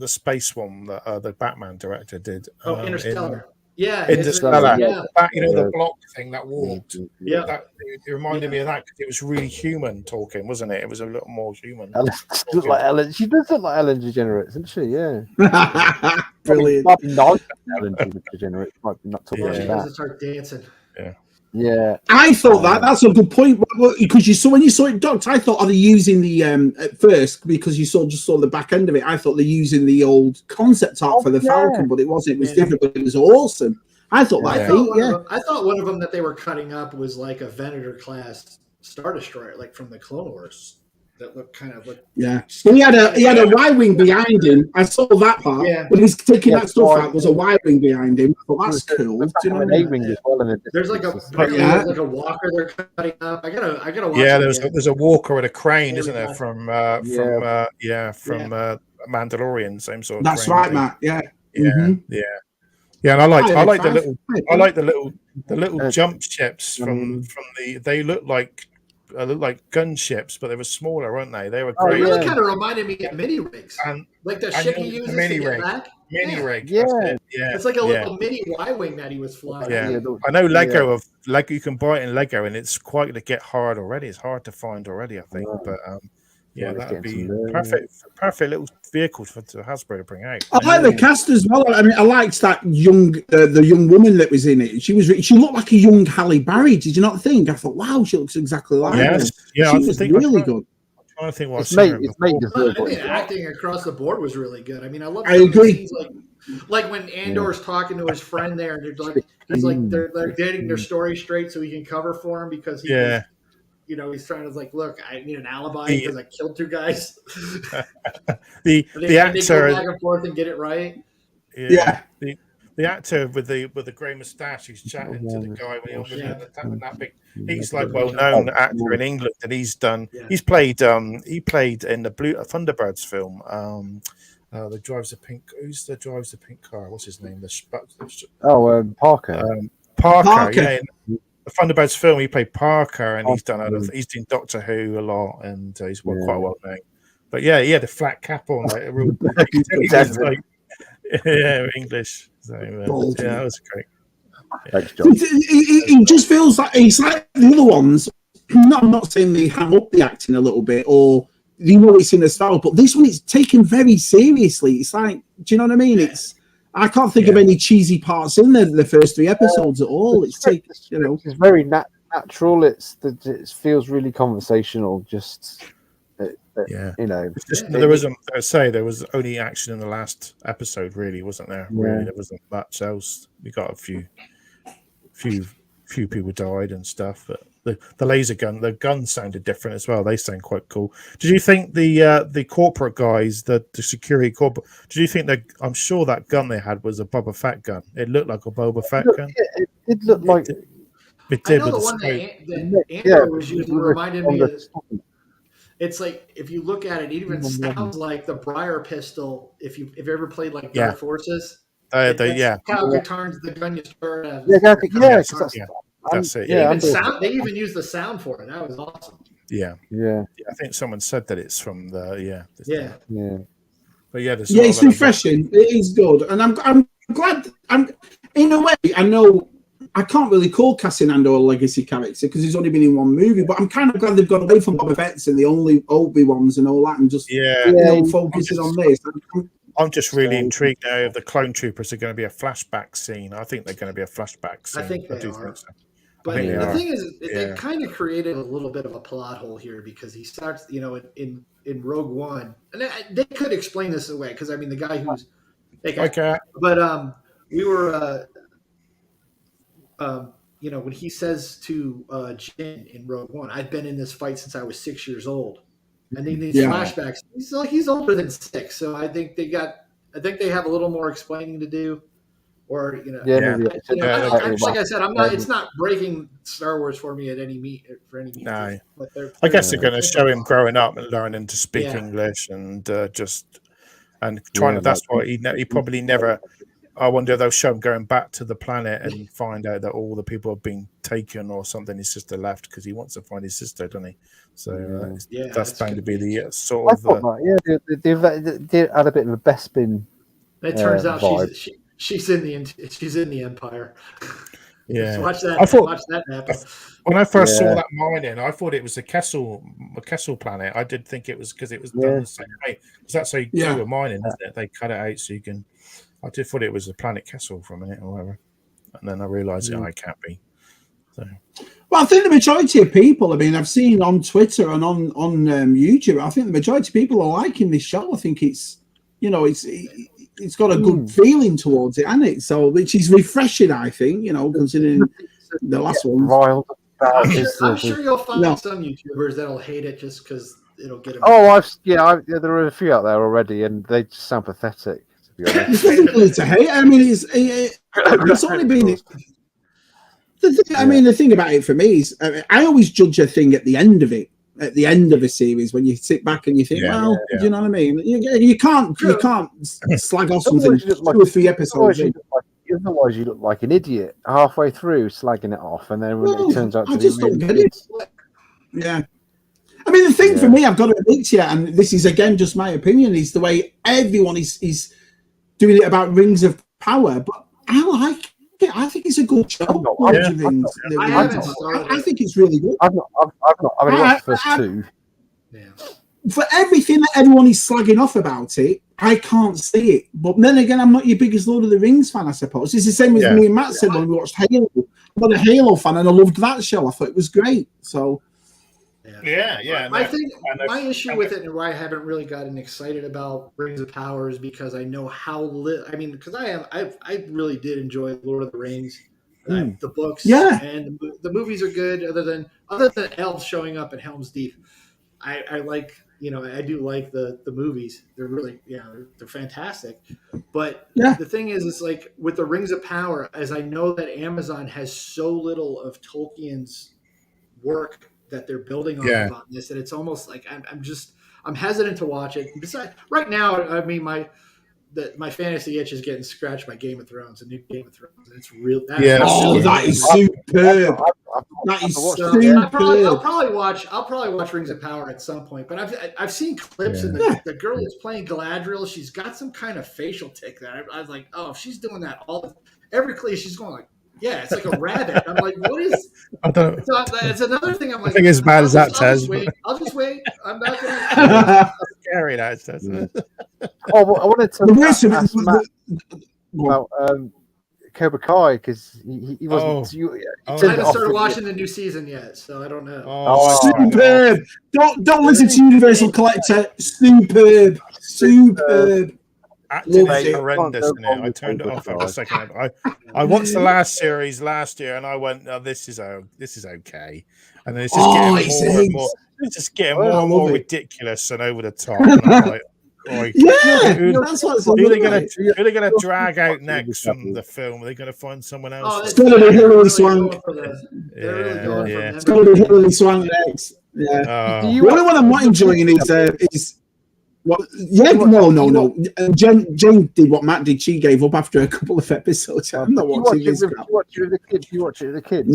space one that the Batman director did? Interstellar. Interstellar. The block thing that walked. It reminded me of that because it was really human talking, wasn't it? It was a little more human. Look like Ellen. She does look like Ellen DeGeneres, doesn't she? Yeah. Brilliant. Might be nice, Ellen DeGeneres. Might be not talking about that. Doesn't start dancing. Yeah. I thought that's a good point because when you saw it docked, I thought, are they using the at first because you just saw the back end of it? I thought they're using the old concept art for the Falcon, but it wasn't. It was different, but it was awesome. I thought I thought one of them that they were cutting up was like a Venator class Star Destroyer, like from the Clone Wars. That looked kind of like So he had a Y-wing behind him. I saw that part. Yeah. When he's taking that stuff out, there's a Y-wing behind him. Well, that's cool. Do you know what I mean? There's like a walker they're cutting up. I gotta watch. Yeah, there's a walker with a crane, isn't there? From Mandalorian, same sort of. That's crane, right, Matt. Yeah. Yeah, and I like the little jump ships from the. They look like gunships, but they were smaller, weren't they? They were great. It really kind of reminded me of mini rigs, like the ship he uses to get back. Mini rig. It's like a little mini Y-wing that he was flying. Yeah, I know Lego you can buy it in Lego, and it's quite to get hard already. It's hard to find already, I think. But that would be perfect little vehicle for Hasbro to bring out. I like the cast as well. I mean, I liked that the young woman that was in it. She looked like a young Halle Berry. Did you not think? I thought, wow, she looks exactly like her. She was really good. I'm trying to think what the acting across the board was really good. I mean, I agree. Like when Andor's talking to his friend there, and they're getting their story straight so he can cover for him because he's trying to look, I need an alibi because I killed two guys. the actor they go back and forth and get it right. The actor with the grey moustache who's chatting to the guy when that big. He's well-known actor in England, and he played in the Blue Thunderbirds film. Who's the drives the pink car? What's his name? Parker. Parker. Yeah. In the Thunderbirds film, he played Parker, and he's done Doctor Who a lot, and he's quite well known. But he had a flat cap on, a real English. So that was great. Thanks, John. It just feels like it's like the other ones. I'm not saying they hang up the acting a little bit, or it's in the style, but this one is taken very seriously. It's like, do you know what I mean? I can't think of any cheesy parts in the first 3 episodes at all. It's very natural. It feels really conversational. Just there wasn't. I say there was only action in the last episode. Really, wasn't there? Yeah. Really, there wasn't much else. We got a few people died and stuff, but the laser gun, the guns sounded different as well. They sound quite cool. Did you think the corporate guys, the security corporate? Did you think that? I'm sure that gun they had was a Boba Fett gun. It looked like a Boba Fett gun. It looked like it did. I know the one that Andrew was using reminded me of. It's like if you look at it, it even sounds like the Briar pistol. If you ever played like Dark Forces. Kyle Katarn's the gun you start at. That's it. They even use the sound for it. That was awesome. Yeah. I think someone said that it's from the But it's refreshing. It is good, and I'm glad. I'm in a way. I know I can't really call Cassian Andor a legacy character because he's only been in one movie, but I'm kind of glad they've gone away from Boba Fett's and the only Obi-Wans and all that, and just focusing on this. I'm just really intrigued now if the clone troopers are going to be a flashback scene. I think they're going to be a flashback scene. I think they are. Think so. But the thing is, they kind of created a little bit of a plot hole here because he starts, in Rogue One, and they could explain this away because I mean the guy who's but we were when he says to Jyn in Rogue One, I've been in this fight since I was 6 years old. And in these flashbacks, he's older than 6, so I think they have a little more explaining to do, or like I said, I'm not. It's not breaking Star Wars for me at any for any means. No, I guess they're going to show him growing up and learning to speak English and trying to. That's why he probably never. I wonder if they'll show him going back to the planet and find out that all the people have been taken or something. His sister left because he wants to find his sister, doesn't he? So that's going to be the sort of. They had a bit of a Bespin. It turns out she's in the Empire. Yeah, so watch that happen. When I first saw that mining, I thought it was a Kessel planet. I did think it was because it was done the same way. Because that's how you do a mining, isn't it? They cut it out so you can. I just thought it was a planet Kessel for a minute or whatever, and then I realised it can't be. So, well, I think the majority of people. I mean, I've seen on Twitter and on YouTube. I think the majority of people are liking this show. I think it's got a good feeling towards it, hasn't it? So, which is refreshing, I think. Considering the last one. I'm sure you'll find some YouTubers that'll hate it just because it'll get them. Oh, there are a few out there already, and they just sound pathetic. It's difficult to hate. I mean, it's only been. The thing about it for me is, I always judge a thing at the end of it, at the end of a series, when you sit back and you think, do you know what I mean? You can't slag off something 2 or 3 episodes. Otherwise, you look like an idiot halfway through slagging it off, and then when it turns out to be really good. Yeah. I mean, the thing for me, I've got to admit to you, and this is again just my opinion, is the way everyone is doing it about Rings of Power, but I like it. I think it's a good show. I think it's really good. I've only watched the first 2. Yeah. For everything that everyone is slagging off about it, I can't see it. But then again, I'm not your biggest Lord of the Rings fan, I suppose. It's the same as me and Matt said when we watched Halo. I'm not a Halo fan, and I loved that show. I thought it was great. So. Yeah. I think my issue with it and why I haven't really gotten excited about Rings of Power is because I know how because I really did enjoy Lord of the Rings, the books, and the movies are good. Other than elves showing up in Helm's Deep, I like I do like the movies. They're really they're fantastic. But the thing is, it's like with the Rings of Power, as I know that Amazon has so little of Tolkien's work that they're building on this, and it's almost like I'm hesitant to watch it. Besides, right now, I mean my fantasy itch is getting scratched by Game of Thrones, a new Game of Thrones, and it's real. That is superb. That is superb. I'll probably watch Rings of Power at some point. But I've seen clips and the girl that's playing Galadriel, she's got some kind of facial tick there. I was like, if she's doing that every clip, she's going like. Yeah, it's like a rabbit. I'm like, what is? I don't. It's another thing. I'm like, I think as bad as that, Tez. I'll just wait. I'm not going to. Scary, that Tez. I wanted to ask Matt about Cobra Kai because he wasn't. I haven't started watching the new season yet, so I don't know. Superb! Don't listen to Universal Collector. Superb. Acting is horrendous in it. I turned it off for a second. I watched the last series last year, and I went, "Oh, this is okay." And then it's just getting more and more. It's just getting more and more ridiculous and over the top. And I'm like, that's what who are they going to drag out next from the film? Are they going to find someone else? It's going to be Hilary Swank. It's going to be Hilary Swank next. Yeah. The only one I'm not enjoying is. Well, no. Jen did what Matt did. She gave up after a couple of episodes. I'm not watching this. You watch it with the kids.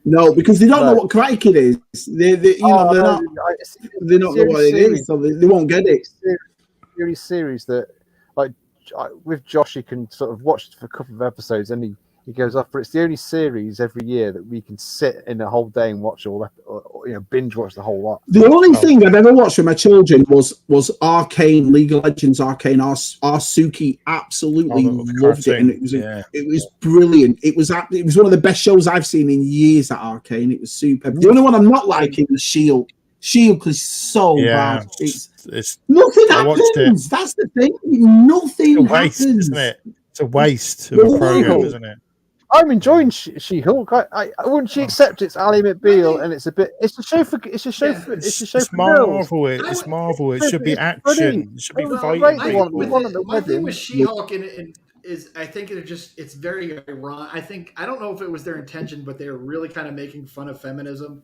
No, because they don't know what Karate Kid is. They're not know what it is, so they won't get it. Series that, like, with Josh, you can sort of watch for a couple of episodes, and he goes off. But it's the only series every year that we can sit in a whole day and watch binge watch the whole lot. The only thing I've ever watched with my children was Arcane, League of Legends Arcane. Our Suki absolutely loved it, and it was brilliant. It was one of the best shows I've seen in years at Arcane. It was superb. The only one I'm not liking is Shield. Shield is so bad. It's nothing happens. That's the thing. Nothing happens, isn't it? It's a waste of a program, isn't it? I'm enjoying She-Hulk. I wouldn't she accept it's Ally McBeal, and it's a show for Marvel. It's Marvel. It should be action. It should be fighting. My thing with She-Hulk is I think it's very ironic. I don't know if it was their intention, but they're really kind of making fun of feminism.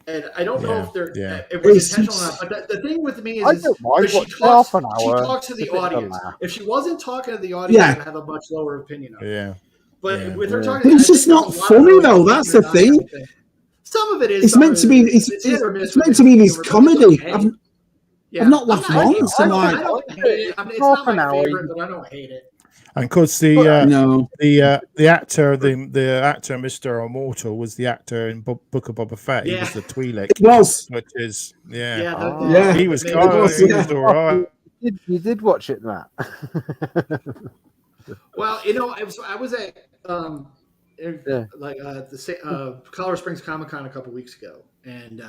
And I don't know if it was intentional or not. But the thing with me is she talks to the audience. If she wasn't talking to the audience, I'd have a much lower opinion of it. But with her talking, it's just not funny though. That's the thing. Some of it is. It's meant to be. It's meant to be this comedy. I've not laughed once. I'm like, it's not my favorite, but I don't hate it. And of course, the actor, Mr. Immortal, was the actor in Book of Boba Fett. He was the Twi'lek. Which is he was all right. You did watch it, Matt. Well, I was at the Colorado Springs Comic Con a couple weeks ago, and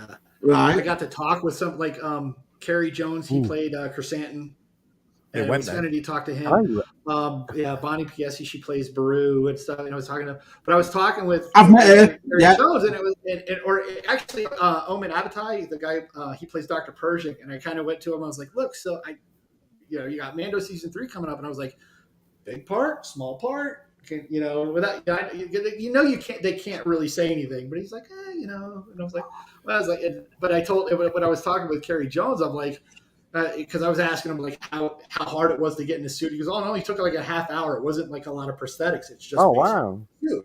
I got to talk with Kerry Jones. He played Chrysanthemum. And it was Kennedy talked to him. Bonnie Piesi, she plays Baru and stuff. And I was talking with I've met her. Jones, and it was Omen Abatai, the guy he plays Dr. Pershing, and I kind of went to him. I was like, look, so you got Mando season 3 coming up, and I was like, big part, small part. Without you can't. They can't really say anything. But he's like, And I was like, but I told when I was talking with Kerry Jones, I'm like. Because I was asking him how hard it was to get in the suit. He goes, "Oh no, he took like a half hour. It wasn't like a lot of prosthetics. It's just wow." Yeah.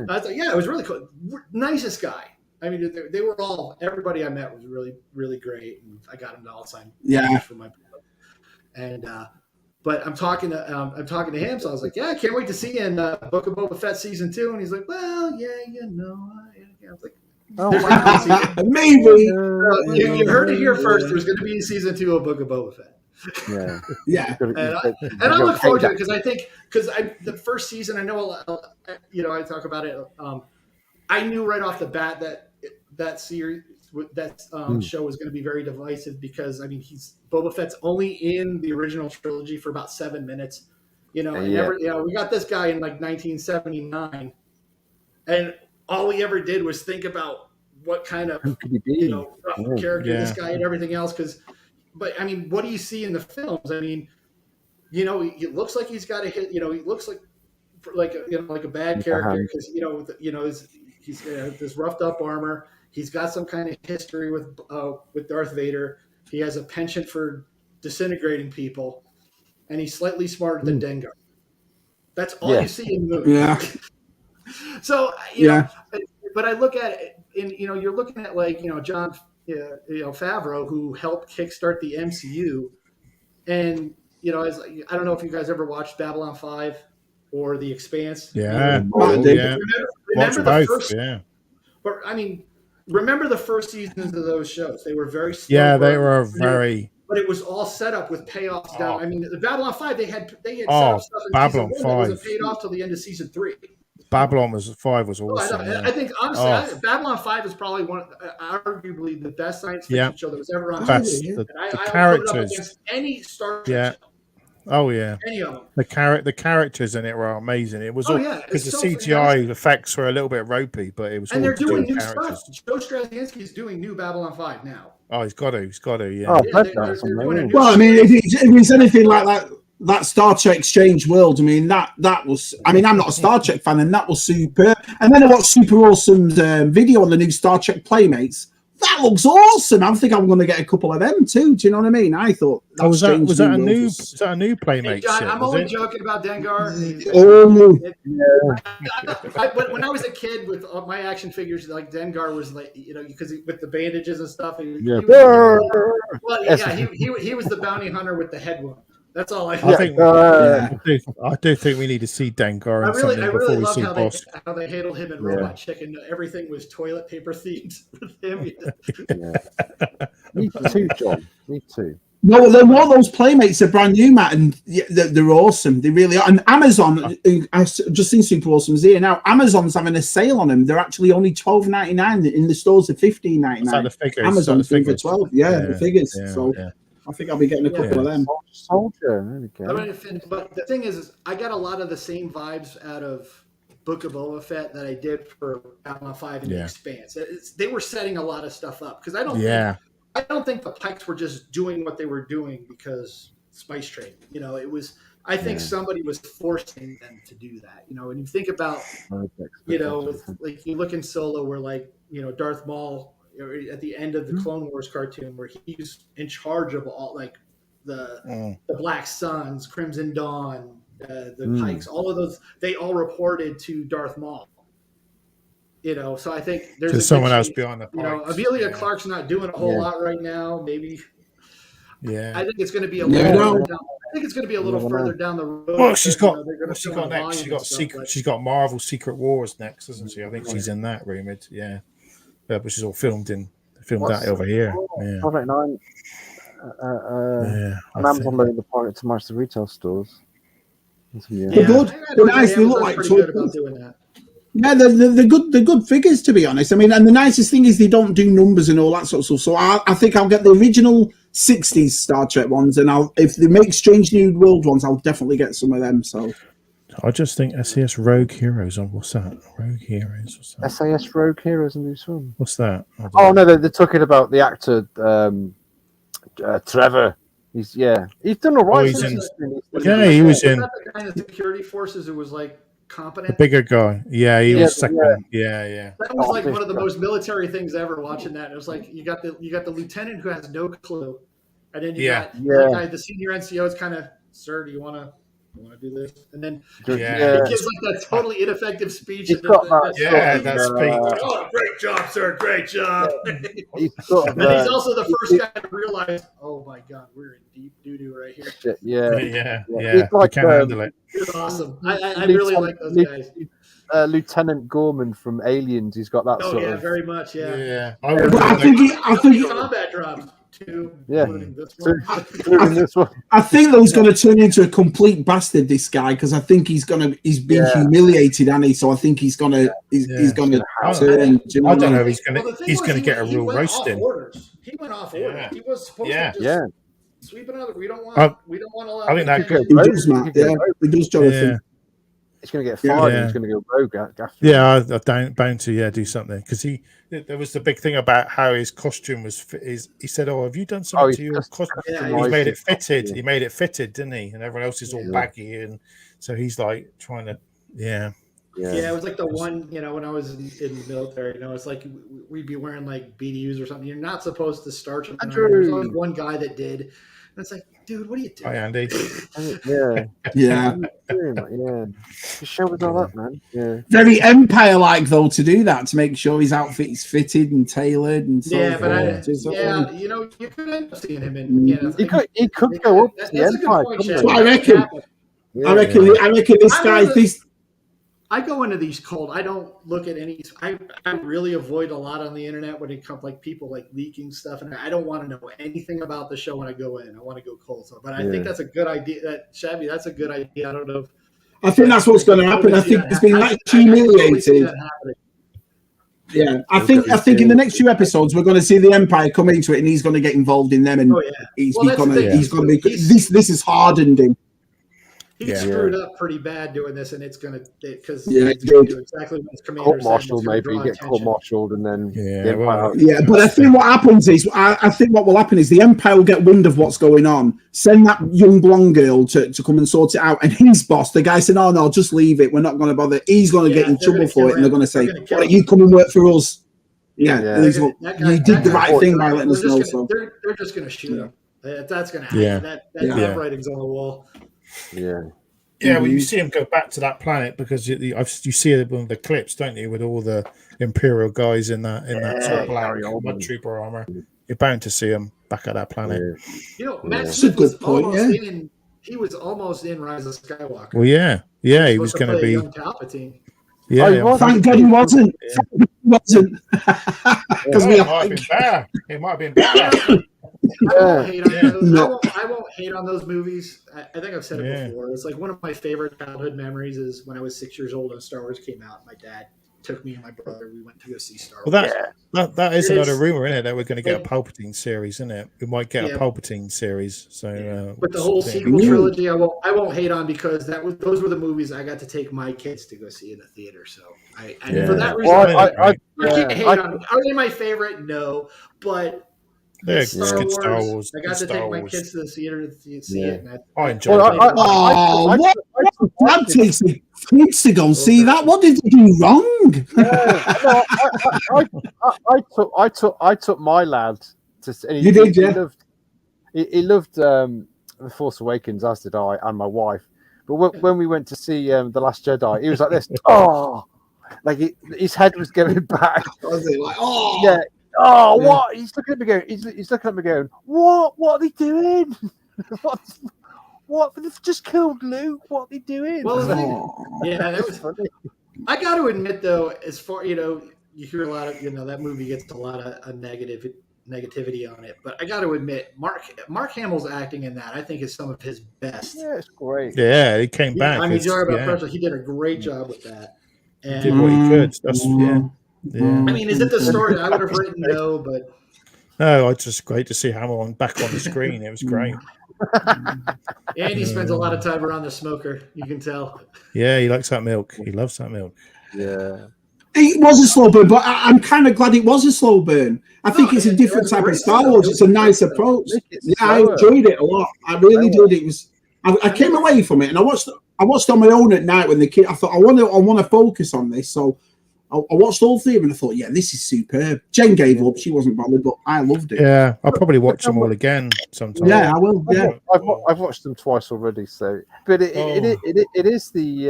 I was like, it was really cool. Nicest guy. I mean, they were all. Everybody I met was really, really great, and I got him to all sign for my book. And but I'm talking to him, so I was like, I can't wait to see you in Book of Boba Fett season 2. And he's like, well, I was like. Maybe you heard it here first. There's going to be season 2 of Book of Boba Fett. Yeah. And I look forward to it because the first season I know I talk about it. I knew right off the bat that series show was going to be very divisive because Boba Fett's only in the original trilogy for about 7 minutes. We got this guy in 1979, and all we ever did was think about what kind of character this guy and everything else. But what do you see in the films? It looks like he's got a hit. He looks like a bad character because he's this roughed up armor. He's got some kind of history with Darth Vader. He has a penchant for disintegrating people, and he's slightly smarter than Dengar. That's all you see in the movie. Yeah. So but I look at it, and you're looking at John Favreau, who helped kickstart the MCU, and I don't know if you guys ever watched Babylon 5 or The Expanse. Yeah. Remember the first. Yeah. But remember the first seasons of those shows. They were very slow. Yeah, they were very. but it was all set up with payoffs down. I mean, the Babylon 5, they had set up stuff in Babylon season 1 that wasn't paid off till the end of season 3. Babylon 5 was awesome. I think honestly, Babylon 5 is probably arguably the best science fiction show that was ever on TV. The characters, against any Star Trek show. Oh yeah, any of them. The characters in it were amazing. It was because the CGI effects were a little bit ropey, but it was. And they're doing new stuff. Joe Straczynski is doing new Babylon 5 now. Oh, he's got to, yeah. Oh, well, I mean, if it's anything like that Star Trek Exchange world, I mean, that was. I mean, I'm not a Star Trek fan, and that was superb. And then I watched Super Awesome's video on the new Star Trek Playmates. That looks awesome. I think I'm going to get a couple of them too. Do you know what I mean? I thought. Was that a new Playmate? Hey, John, I'm only joking about Dengar. When I was a kid with my action figures, like Dengar was like, because with the bandages and stuff. He was the bounty hunter with the head wound. That's all I think. I do think we need to see Dengar. I really love how they handled him in Robot Chicken. Everything was toilet paper themed with him. Me too, John. Me too. No, they're more those Playmates are brand new, Matt, and they're awesome. They really are. And Amazon, I've just seen Super Awesome's here now. Amazon's having a sale on them. They're actually only $12.99 in the stores. Are $15.99. Amazon for 12. The figures. I think I'll be getting a couple of them. Soldier. But the thing is, I got a lot of the same vibes out of Book of Boba Fett that I did for Babylon 5 and The Expanse. They were setting a lot of stuff up because I don't think the Pikes were just doing what they were doing because Spice Trade. It was. I think somebody was forcing them to do that. And you think about, like you look in Solo where Darth Maul. At the end of the Clone Wars cartoon, where he's in charge of all the Black Suns, Crimson Dawn, the Pikes, all of those, they all reported to Darth Maul. So I think there's someone else beyond the Pikes. Amelia Clark's not doing a whole lot right now. Maybe. Yeah. I think it's going to be a little. I think it's going to be a little further down the road. Well, she's got next. She's got Marvel Secret Wars next, isn't she? I think she's in that rumored. Yeah. But she's all filmed that over here. Project 9. Amazon loading the product to match the retail stores. They're good. They're nice. They look like good about doing that. Yeah, they're good. They're good figures, to be honest. I mean, and the nicest thing is they don't do numbers and all that sort of stuff. So I think I'll get the original '60s Star Trek ones, and if they make Strange New World ones, I'll definitely get some of them. So. I just think SAS Rogue Heroes on what's that? Rogue Heroes. What's that? SAS Rogue Heroes in this one. What's that? Oh no, they're talking about the actor Trevor. He's done all right. He was in. The guy in the security forces who was like competent. The bigger guy. Yeah, he was second. Yeah. That was like one of the most military things ever. Watching that, it was like you got the lieutenant who has no clue, and then you got that guy, the senior NCO. It's kind of, sir, do you want to do this? And then he gives like that totally ineffective speech. That speech. Oh, great job, sir. Great job. He's also the first guy to realize, oh my God, we're in deep doo-doo right here. Yeah. It's like, can't handle it. It's awesome. I really like those guys. Lieutenant Gorman from Aliens, he's got that sort of... very much, Yeah. I think combat drops. Including this one. I think that he's going to turn into a complete bastard. This guy, because I think he's been humiliated, and so I think he's gonna turn. I don't know if he's gonna get a real roasting. He went off order. He was supposed to just sweep another. We don't want to. I think that he does, Matt. He does, Jonathan. He's going to get fired. He's going to go rogue after. Yeah, I'm bound to do something, because there was the big thing about how his costume was. He said, "Oh, have you done something to your costume?" He made it fitted. He made it fitted, didn't he? And everyone else is all baggy, and so he's like trying to. Yeah, it was like the one, when I was in the military, it's like we'd be wearing like BDUs or something. You're not supposed to starch them. There's always one guy that did, and it's like, dude, what are you doing? Hi, Andy. Yeah. Just show us all that, man. Yeah. Very Empire-like, though, to do that, to make sure his outfit is fitted and tailored and so forth. You could end up seeing him in. He could go up to the Empire. I reckon. I reckon this guy. I go into these cold. I don't look at any. I really avoid a lot on the internet when it comes like people like leaking stuff, and I don't want to know anything about the show when I go in. I want to go cold. So, but I think that's a good idea. Shabby, that's a good idea. I don't know. I think that's what's going to happen. I think it's been like humiliated. Yeah, I think in the next few episodes we're going to see the Empire come into it, and he's going to get involved in them, and he's going to be. This has hardened him. He screwed up pretty bad doing this, and it's going to because do exactly what his commander court-martialed, maybe get court-martialed, and then But I think what happens is, I think what will happen is the Empire will get wind of what's going on, send that young blonde girl to come and sort it out, and his boss, the guy said, "Oh no, just leave it. We're not going to bother." He's going to get in trouble for it, and they're going to say, "Why don't you come and work for us?" You did the right thing by letting us know. So they're just going to shoot him. That's going to happen. That writing's on the wall. Yeah, well, you see him go back to that planet because you see one of the clips, don't you, with all the Imperial guys in that sort of black mud trooper armor. You're bound to see him back at that planet. You know, Matt Smith was almost in. He was almost in Rise of Skywalker. Well, he was going to be young Palpatine. Yeah, thank God he wasn't. Because it might have been bad. I won't hate on those movies. I think I've said it before. It's like one of my favorite childhood memories is when I was 6 years old and Star Wars came out. My dad took me and my brother. We went to go see Star Wars. Well, that is another rumor, isn't it? That we're going to get a Palpatine series, isn't it? We might get a Palpatine series. So, but the whole sequel trilogy, I won't hate on because those were the movies I got to take my kids to go see in the theater. So for that reason, I can't hate on. Are they my favorite? No, but. Star Wars. I got to take my kids to the theater to see it. I enjoyed it. Dad takes the kids to go see that. What did you do wrong? I took my lad to. You did, yeah. He loved The Force Awakens, as did I and my wife. But when we went to see The Last Jedi, he was like this. His head was going back. Was it like, yeah. Oh, what? He's looking at me going. He's looking at me going. What? What are they doing? What? They've just killed Luke. What are they doing? Well, that was funny. I got to admit, though, as far you hear a lot of that movie gets a lot of negativity on it. But I got to admit, Mark Hamill's acting in that I think is some of his best. Yeah, it's great. Yeah, he came back. I mean, he did a great job with that. And he did what he could. That's Yeah. I mean, is it the story I would have written? No, but it's just great to see Hamill back on the screen. It was great. And he spends a lot of time around the smoker. You can tell. Yeah, he likes that milk. He loves that milk. Yeah. It was a slow burn, but I'm kind of glad it was a slow burn. I think it's a different type of Star Wars. It's a nice approach. I enjoyed it a lot. I really did. It was. I came away from it and I watched on my own at night when the kid. I thought I want to focus on this, so. I watched all three of them and I thought, this is superb. Jen gave up; she wasn't bothered, but I loved it. Yeah, I'll probably watch them all again sometime. Yeah, I will. Yeah, I've watched them twice already. So, but it is the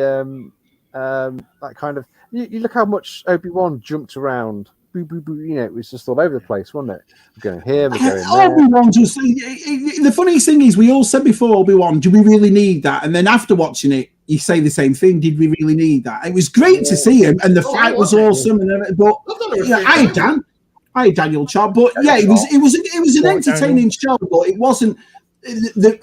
that kind of. You look how much Obi-Wan jumped around. Boo, boo, boo, it was just all over the place, wasn't it? We're going here, we're going there. Obi-Wan just. The funniest thing is, we all said before Obi-Wan, do we really need that? And then after watching it, you say the same thing. Did we really need that? It was great to see him, and the fight was awesome. But I had Daniel Chad, but it was an entertaining show, but it wasn't the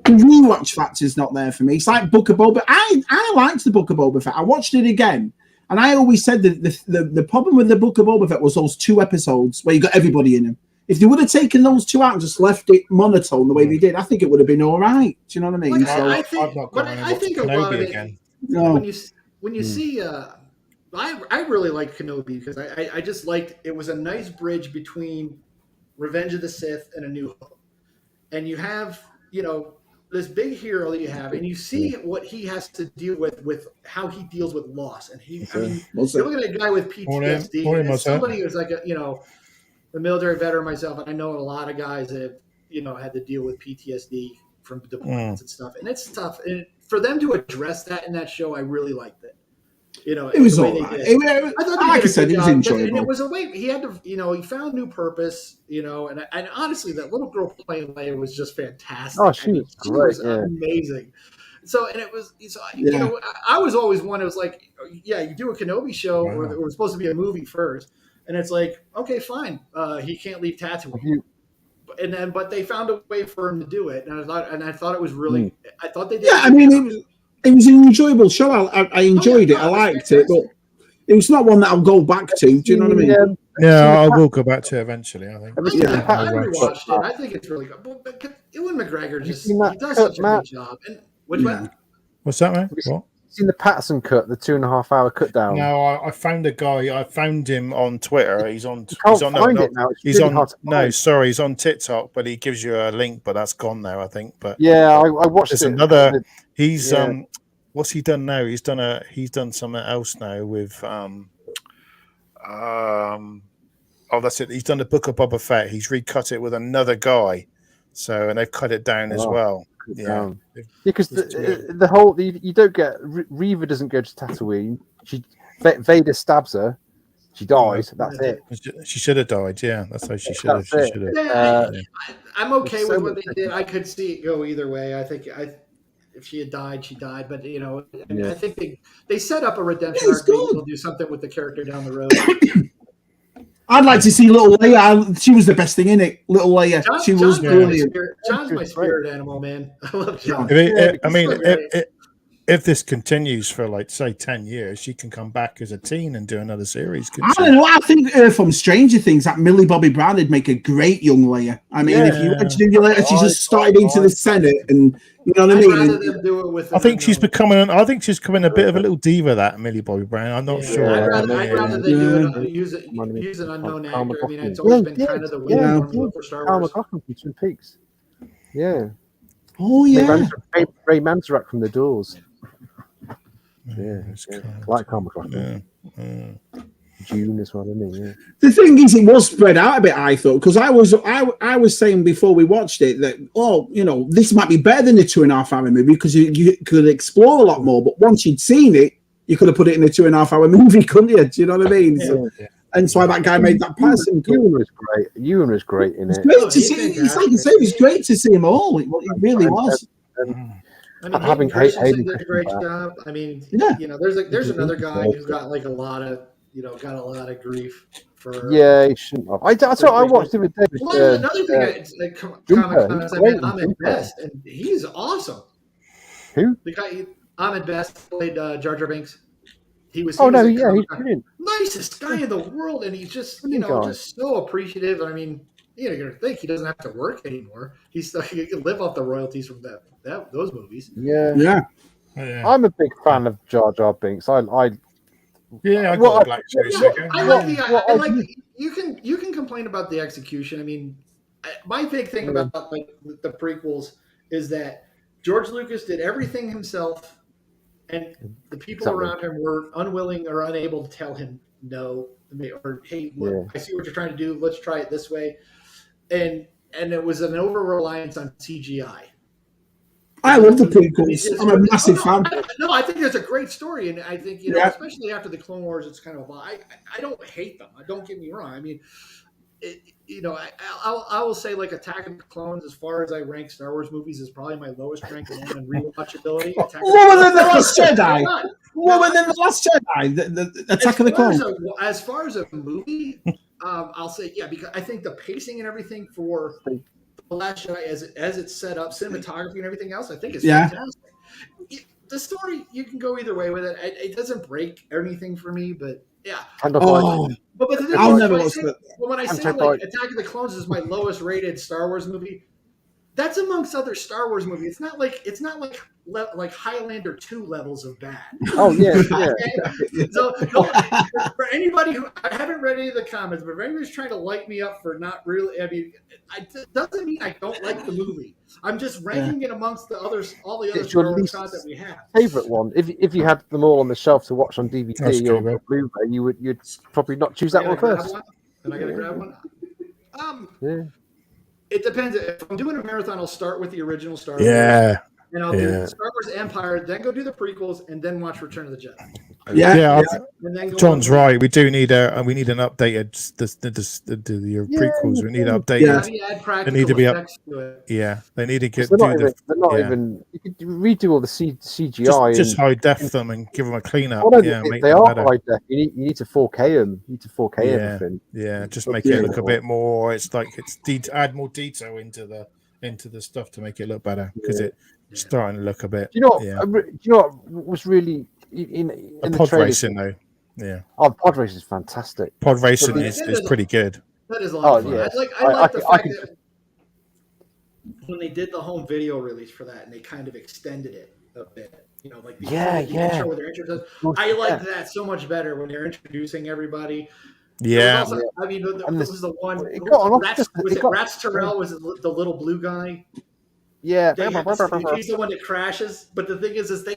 rewatch factor's not there for me. It's like Book of Boba. I liked the Book of Boba Fett. I watched it again, and I always said that the problem with the Book of Boba Fett was those 2 episodes where you got everybody in them. If they would have taken those 2 out and just left it monotone the way they did, I think it would have been all right. Do you know what I mean? I think a lot of it, again. When you see, I really liked Kenobi because I just liked it was a nice bridge between Revenge of the Sith and A New Hope, and you have this big hero that you have, and you see what he has to deal with how he deals with loss, and you're looking at a guy with PTSD, somebody who's like a military veteran myself, and I know a lot of guys that have had to deal with PTSD from deployments and stuff, and it's tough. And for them to address that in that show, I really liked it. It was all right. Like I said, it was enjoyable. And it was a way he had to, he found new purpose, and honestly, that little girl playing Leia was just fantastic. Oh, she was great. Amazing. So, and it was, you know, I was always one. It was like, yeah, you do a Kenobi show, or it was supposed to be a movie first, and it's like, okay, fine, he can't leave Tatooine, but they found a way for him to do it, and I thought it was really, I thought they did. Yeah, I mean, it was an enjoyable show. I enjoyed it. I liked it, but it was not one that I'll go back to. Do you know what I mean? Yeah, I will go back to it eventually, I think. I rewatched it. I think it's really good. But Ewan McGregor he does such a good job. And what's that, man? What? Seen the Patterson cut, the 2.5 hour cut down? No, I found a guy. I found him on Twitter. He's on TikTok, but he gives you a link, but that's gone now, I think. But yeah, I watched it. Another. He's what's he done now? He's done something else now with that's it. He's done the Book of Boba Fett. He's recut it with another guy. So, and they've cut it down as well. Yeah, because the whole you don't get Reva doesn't go to Tatooine. Vader stabs her. She dies. That's it. She should have died. Yeah, that's how she should have. I'm okay with what they did. I could see it go either way. I think if she had died, she died. But you know, I think they set up a redemption arc. They'll do something with the character down the road. I'd like to see Little Leia. She was the best thing in it. Little Leia. She was brilliant. John's my spirit animal, man. I love John. If this continues for, like, say, 10 years, she can come back as a teen and do another series. I don't know. I think from Stranger Things, that Millie Bobby Brown would make a great young Leia. I mean, if you watch Leia, she just started into the Senate, and you know what I mean. I think she's becoming a bit of a little diva. That Millie Bobby Brown. I'm not sure. I'd rather they use an unknown actor. I mean, it's always been kind of the way for Star Wars. From Twin Peaks. Yeah. Oh yeah. Ray Manzarek from The Doors. Yeah, like Carl June as well, isn't it? Yeah. The thing is, it was spread out a bit. I thought, because I was saying before we watched it that this might be better than a 2.5 hour movie because you could explore a lot more. But once you'd seen it, you could have put it in a 2.5 hour movie, couldn't you? Do you know what I mean? And so that guy made that person. Ewan was great. Ewan was great in it. It's great to see. It's like I say, it was great to see them all. It really was. Having Hayden did a great job. I mean, there's another guy who's got like a lot of grief for. Yeah, he shouldn't have. I watched him with David. Well, another thing, Comic-Con, Ahmed Best, and he's awesome. Who? The guy Ahmed Best played Jar Jar Binks. He's brilliant. Nicest guy in the world, and he's just just so appreciative. I mean, you're gonna think he doesn't have to work anymore. He can live off the royalties from those movies. Yeah. I'm a big fan of Jar Jar Binks. I like you can complain about the execution. I mean, my big thing about the prequels is that George Lucas did everything himself, and the people around him were unwilling or unable to tell him no, or hey, look, I see what you're trying to do. Let's try it this way, and it was an over reliance on CGI. I love the prequels. I'm a massive fan. No, I think there's a great story, and I think especially after the Clone Wars, it's kind of I don't hate them. Don't get me wrong. I mean, I will say like Attack of the Clones, as far as I rank Star Wars movies, is probably my lowest ranked one in rewatchability. Lower than the Last Jedi. Lower than the Last Jedi. The Attack of the Clones. As far as a movie, I'll say because I think the pacing and everything for The Last Jedi, as it's set up, cinematography and everything else, I think is fantastic. The story, you can go either way with it. It doesn't break anything for me, but yeah. But I'll never watch it. When I say like Attack of the Clones is my lowest rated Star Wars movie, that's amongst other Star Wars movies. It's not like Highlander 2 levels of bad. Oh yeah. So for anybody who I haven't read any of the comments, but if anybody's trying to light me up for not really, I mean, it doesn't mean I don't like the movie. I'm just ranking it amongst all the other Star Wars that we have. Favorite one. If you had them all on the shelf to watch on DVD or Blu-ray, you'd probably not choose that one first. Then I gotta grab one. It depends. If I'm doing a marathon, I'll start with the original Star Wars. Yeah. And I'll do Star Wars Empire, then go do the prequels, and then watch Return of the Jedi. Yeah. John's right. We do need an updated the prequels. We need updated. They need to be up. Yeah, they need to get. They're not even. You could redo all the CGI. Just high def them and give them a clean up. Yeah, they are high def. You need to 4K them. You need to 4K everything. Yeah, just make it look a bit more. It's like add more detail into the stuff to make it look better because it's starting to look a bit. Do you know what was really in the pod racing though? Yeah. Oh, pod racing is fantastic. Pod racing is pretty good. That is a lot of fun. Yeah. I like the fact that when they did the home video release for that and they kind of extended it a bit, like the intro with their intro. I like that so much better when they're introducing everybody. Yeah. Also, I mean, this is the one. Rats Terrell was the little blue guy. Yeah, he's the one that crashes. But the thing is this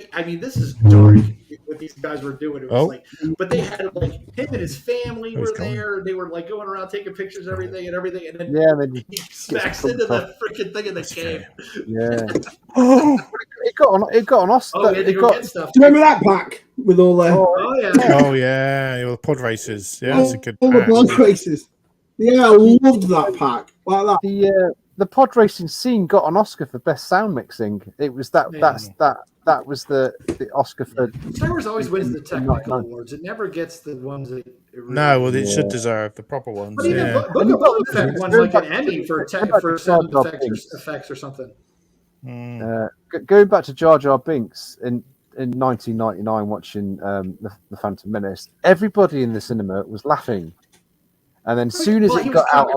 is dark. What these guys were doing, it was but they had him and his family were there. They were going around taking pictures, and everything, and then he smacks into the freaking thing in the cave. Yeah, it got an Oscar. Oh, it got stuff. Do you remember that pack with all the? Oh yeah, the pod races. Yeah, that's a good. All the pod races. Yeah, I loved that pack. Like that. The pod racing scene got an Oscar for best sound mixing. It was that was the Oscar for. Star Wars always wins the technical awards. It never gets the ones that. It should deserve the proper ones. But even Boba Fett won like an Emmy for sound effects or something. Going back to Jar Jar Binks in 1999, watching the Phantom Menace, everybody in the cinema was laughing, and then as soon as it got out.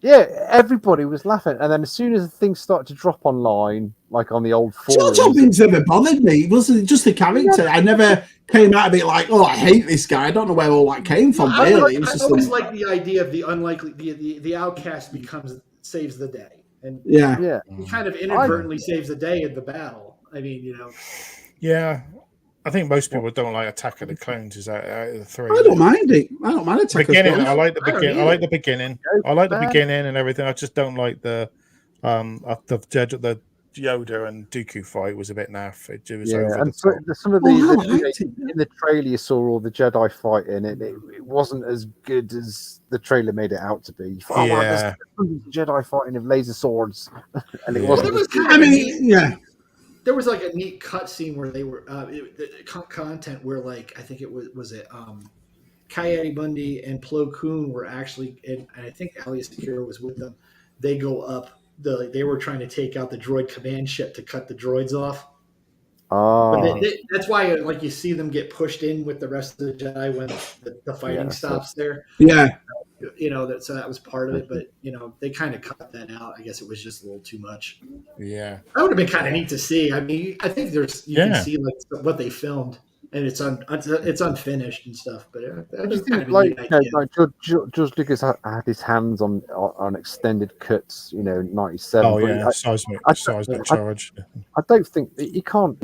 Yeah, everybody was laughing, and then as soon as things started to drop online, like on the old forums, Jar Jar Binks never bothered me. It wasn't just the character. Yeah. I never came out of it like, oh, I hate this guy. I don't know where all that came from. Really, I always like the idea of the unlikely, the outcast saves the day, and he kind of inadvertently saves the day in the battle. I mean, Yeah. I think most people don't like Attack of the Clones. Is that out of the three? I don't mind it. I don't mind Attack of the Clones. I like the beginning. I like the beginning. I like the beginning and everything. I just don't like the Yoda and Dooku fight was a bit naff. It was over. And some of the in the trailer you saw all the Jedi fighting. It wasn't as good as the trailer made it out to be. You thought, there's Jedi fighting with laser swords, and it wasn't. There was like a neat cut scene where they were content where I think it was Coyote Bundy and Plo Koon were actually, and I think Alias Secura was with them. They go up they were trying to take out the droid command ship to cut the droids off. Oh, but that's why you see them get pushed in with the rest of the Jedi when the fighting stops there. Yeah. So that was part of it, but they kind of cut that out. I guess it was just a little too much. Yeah, that would have been kind of neat to see. I mean, I think you can see what they filmed, and it's unfinished and stuff. But I just kind of George Lucas had his hands on extended cuts. 97. Oh yeah, seismic charge. I don't think he can't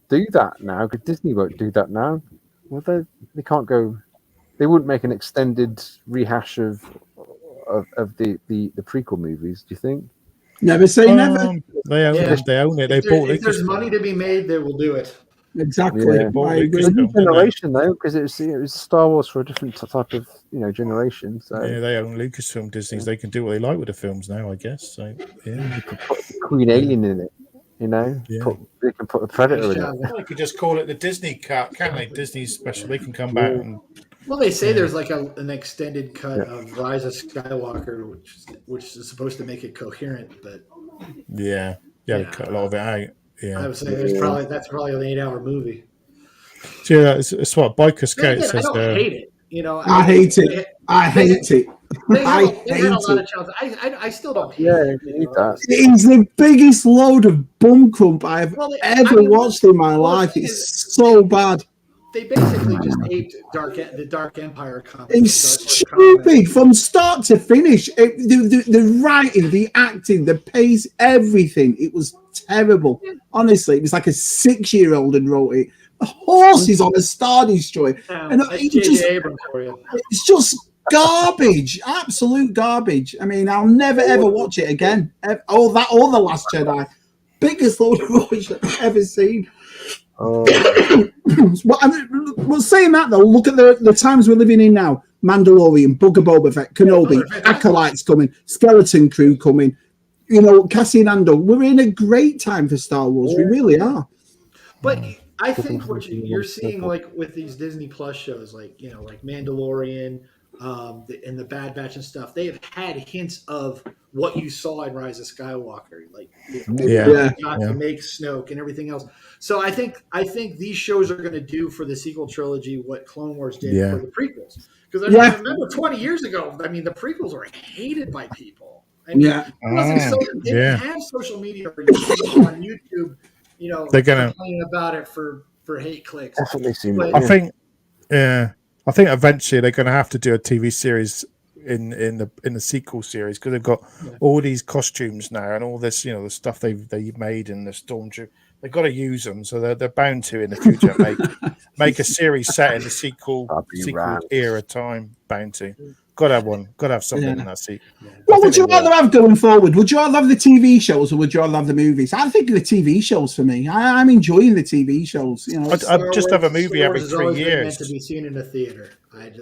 do that now because Disney won't do that now. Well, they can't go. They wouldn't make an extended rehash of the prequel movies. Do you think? Never say never. They own it. They own it. They bought it. If there's money to be made, they will do it. Exactly. Yeah. It's a new generation though, because it was Star Wars for a different type of generation. So they own Lucasfilm, Disney's. They can do what they like with the films now, I guess. So you could put Queen Alien in it. They can put a Predator in it. They could just call it the Disney cut, can't they? Disney's special. They can come back and. Well, they say there's an extended cut of Rise of Skywalker, which is supposed to make it coherent, but they cut a lot of it out. Yeah, I would say that's probably an 8-hour movie. So it's what Biker Scout says. I don't hate it. I hate it. I hate it. They had a lot of challenges. I still don't hate it. It is the biggest load of bum crump I've ever watched in my life. It's so bad. They basically just aped the Dark Empire comics. It's stupid from start to finish. The writing, the acting, the pace, everything. It was terrible. Honestly, it was like a 6-year-old and wrote it. A horse is on a Star Destroyer. It's just garbage. Absolute garbage. I mean, I'll never ever watch it again. Or The Last Jedi. Biggest load of rubbish I've ever seen. Well, saying that though, look at the times we're living in now. Mandalorian, Boba Fett, Kenobi, Acolytes coming, Skeleton Crew coming. You know, Cassian Andor. We're in a great time for Star Wars. We really are. But I think what you're seeing, like with these Disney Plus shows, like like Mandalorian, and the Bad Batch and stuff, they have had hints of what you saw in Rise of Skywalker, like not to make Snoke and everything else. So I think these shows are going to do for the sequel trilogy what Clone Wars did for the prequels. Because I remember 20 years ago, I mean, the prequels were hated by people. I mean, they didn't have social media or on YouTube. They're gonna complain about it for hate clicks. I think eventually they're going to have to do a TV series in the sequel series because they've got all these costumes now and all this, the stuff they've made in the Stormtrooper. They've got to use them, so they're bound to in the future make a series set in the sequel era time. Bound to. Got to have one. Got to have something in that seat. What would you rather have going forward? Would you rather have the TV shows or would you rather have the movies? I think the TV shows for me. I'm enjoying the TV shows. I'd just have a movie every 3 years. Meant to be seen in a theater. I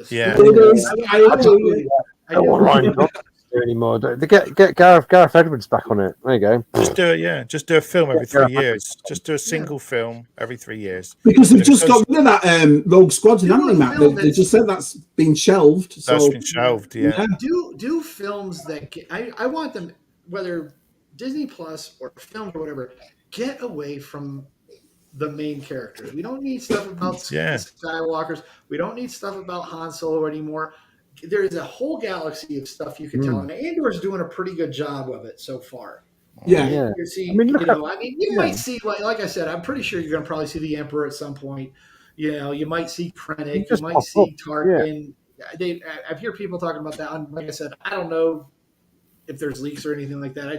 anymore. They get Gareth Edwards back on it. There you go. Just do it. Yeah, just do a film every 3 years. Just do a single film every 3 years. Because they've just got rid of that Rogue Squadron, haven't they, Matt? They just said that's been shelved. That's been shelved. Yeah. Do films that I want them, whether Disney Plus or films or whatever, get away from the main characters. We don't need stuff about Skywalkers. We don't need stuff about Han Solo anymore. There's a whole galaxy of stuff you can tell, and Andor's doing a pretty good job of it so far. Yeah. You're seeing, you might see, like I said, I'm pretty sure you're going to probably see the Emperor at some point. You might see Krennic, you might see Tarkin. Yeah. I hear people talking about that. Like I said, I don't know if there's leaks or anything like that. I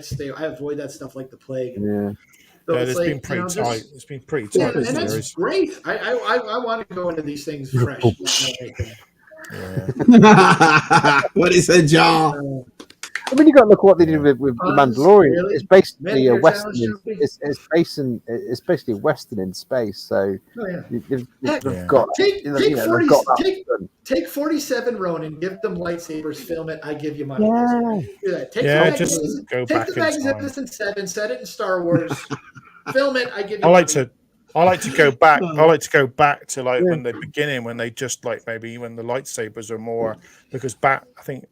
avoid that stuff like the plague. Yeah. So it's been pretty tight. It's been pretty tight. And that's great. I want to go into these things fresh. What is a jar? I mean, you got to look at what they did with the Mandalorian. Really? It's basically a western. It's basically western in space. So they've got take 47 Ronin, give them lightsabers, film it. I give you money. Just go back the Magnificent Seven, set it in Star Wars, film it. I give you. I like to go back. I like to go back to when the beginning, when they just maybe when the lightsabers are more because back. I think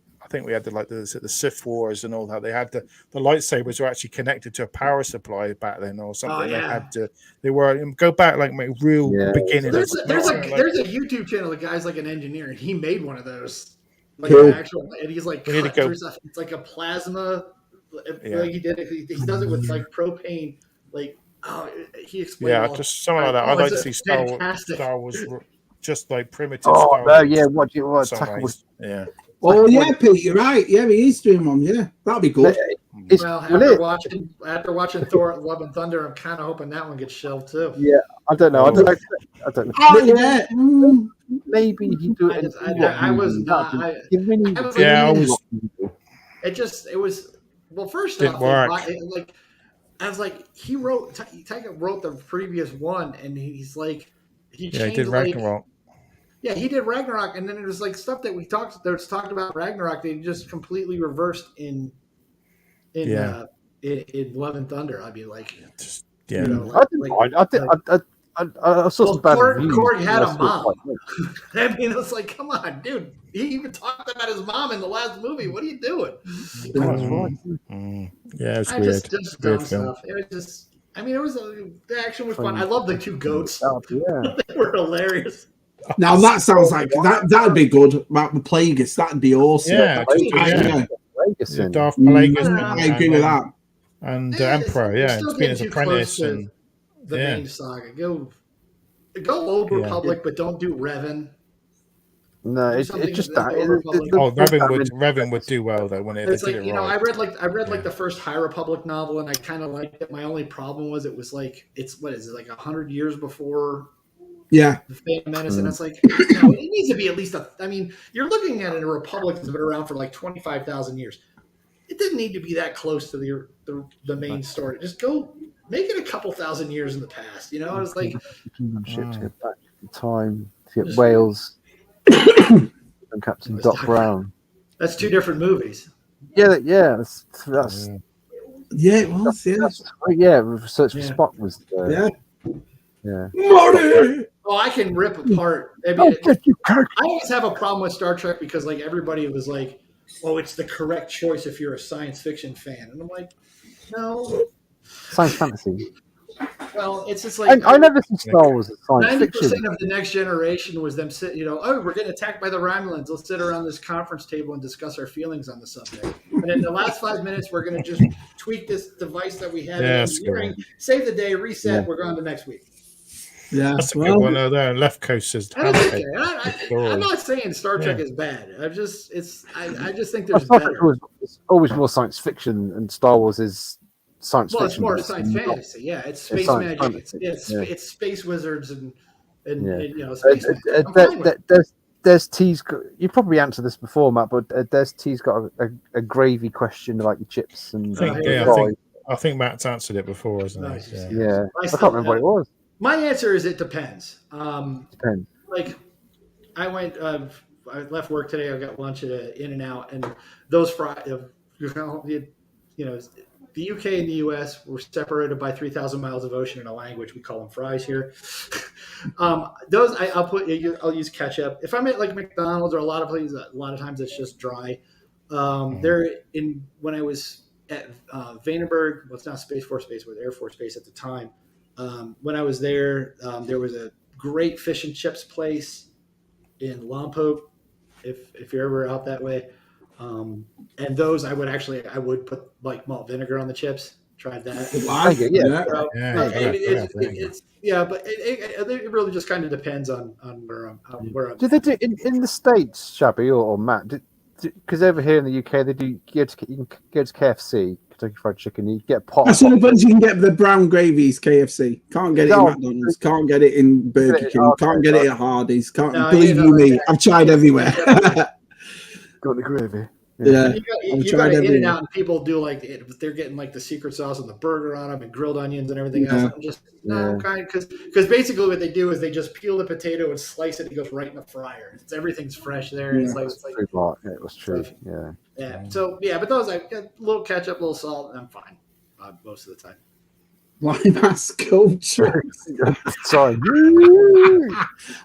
we had the Sith Wars and all that. They had the lightsabers were actually connected to a power supply back then or something. They were go back real beginning. There's a YouTube channel. The guy's like an engineer and he made one of those an actual. And he's like it's like a plasma. He did it. He does it with propane. He explained. Yeah, just something like that. I'd like to see Star Wars, just primitive. Star Wars. What tackle? Yeah. Oh yeah, Pete, you're right. Yeah, he is doing one. Yeah, that'd be good. After watching Thor: Love and Thunder, I'm kind of hoping that one gets shelved too. Yeah, I don't know. I don't know. Oh yeah. Maybe he do it. I was not. It was. Well, first off, I was like, Taika wrote the previous one, and he's like, he did Ragnarok. Yeah, he did Ragnarok, and then it was stuff that talked about Ragnarok. They just completely reversed in Love and Thunder. I'd be like, I saw some bad reviews. Korg had a mom. I mean, it's like, come on, dude. He even talked about his mom in the last movie. What are you doing? Yeah, it's weird. Just dumb stuff. It was just. I mean, the action was fun. I love the two goats. They were hilarious. Now that sounds like that'd be good. About the Plagueis, that'd be awesome. Yeah, Darth Plagueis. I agree with that. And Emperor, it's been his apprentice and the main saga. Go Old Republic, but don't do Revan. No, it's just that. Revan would do well though when it. It's I read the first High Republic novel and I kind of liked it. My only problem was it was it's 100 years before. Yeah, the Phantom Menace, and it's it needs to be at least you're looking at a republic that's been around for 25,000 years. It didn't need to be that close to the main story. Just go make it a couple thousand years in the past. You know, it's like ship to get back in time to get Wales and Captain Doc Brown. That's two different movies. Yeah. That's yeah, it was. Search for Spock was. Yeah. Marty! Oh, I can rip apart. I mean, I always have a problem with Star Trek because like everybody was like, "Oh, it's the correct choice if you're a science fiction fan," and I'm like, "No, science fantasy." Well, it's just like I never see Star Wars as science 90% fiction. of the Next Generation was them sitting, we're getting attacked by the Romulans. Let's sit around this conference table and discuss our feelings on the subject. And in the last 5 minutes, we're going to just tweak this device that we have. Save the day, reset. We're going to next week. Yeah, that's a good one. There, Left Coast is. I'm not saying Star Trek is bad. I just think there's better. It's always more science fiction, and Star Wars is science fiction. It's more science fantasy. Yeah, it's space magic. It's space wizards and space. There's T's. You probably answered this before, Matt, but there's T's got a gravy question about your chips and. I think Matt's answered it before, hasn't he? Yeah. I can't remember what it was. My answer is it depends. Depends. Like, I went. I left work today. I got lunch at In-N-Out, and those fries. The UK and the US were separated by 3,000 miles of ocean and a language. We call them fries here. Those I'll use ketchup. If I'm at like McDonald's or a lot of places, a lot of times it's just dry. When I was at Vandenberg, well, it's not Space Force Base, but Air Force Base at the time. When I was there, there was a great fish and chips place in Lompoc. If you're ever out that way. And those I would put like malt vinegar on the chips. Tried that. But it really just kind of depends on where I'm. Do they do in the States, Shabby or Matt? Because over here in the UK, they do. You can go to KFC, Kentucky Fried Chicken. You get a pot. That's the only you can get the brown gravies KFC. Can't get it in McDonald's. Can't get it in Burger King. Can't get it at Hardee's. Believe me, I've tried everywhere. Got the gravy. Yeah, you got to In-N-Out, and people do like they're getting like the secret sauce and the burger on them and grilled onions and everything else. I'm just because basically what they do is they just peel the potato and slice it. And it goes right in the fryer. Everything's fresh there. Yeah. It's like it was true. Yeah. So but those I got a little ketchup, a little salt, and I'm fine most of the time. Live sculpture. Sorry.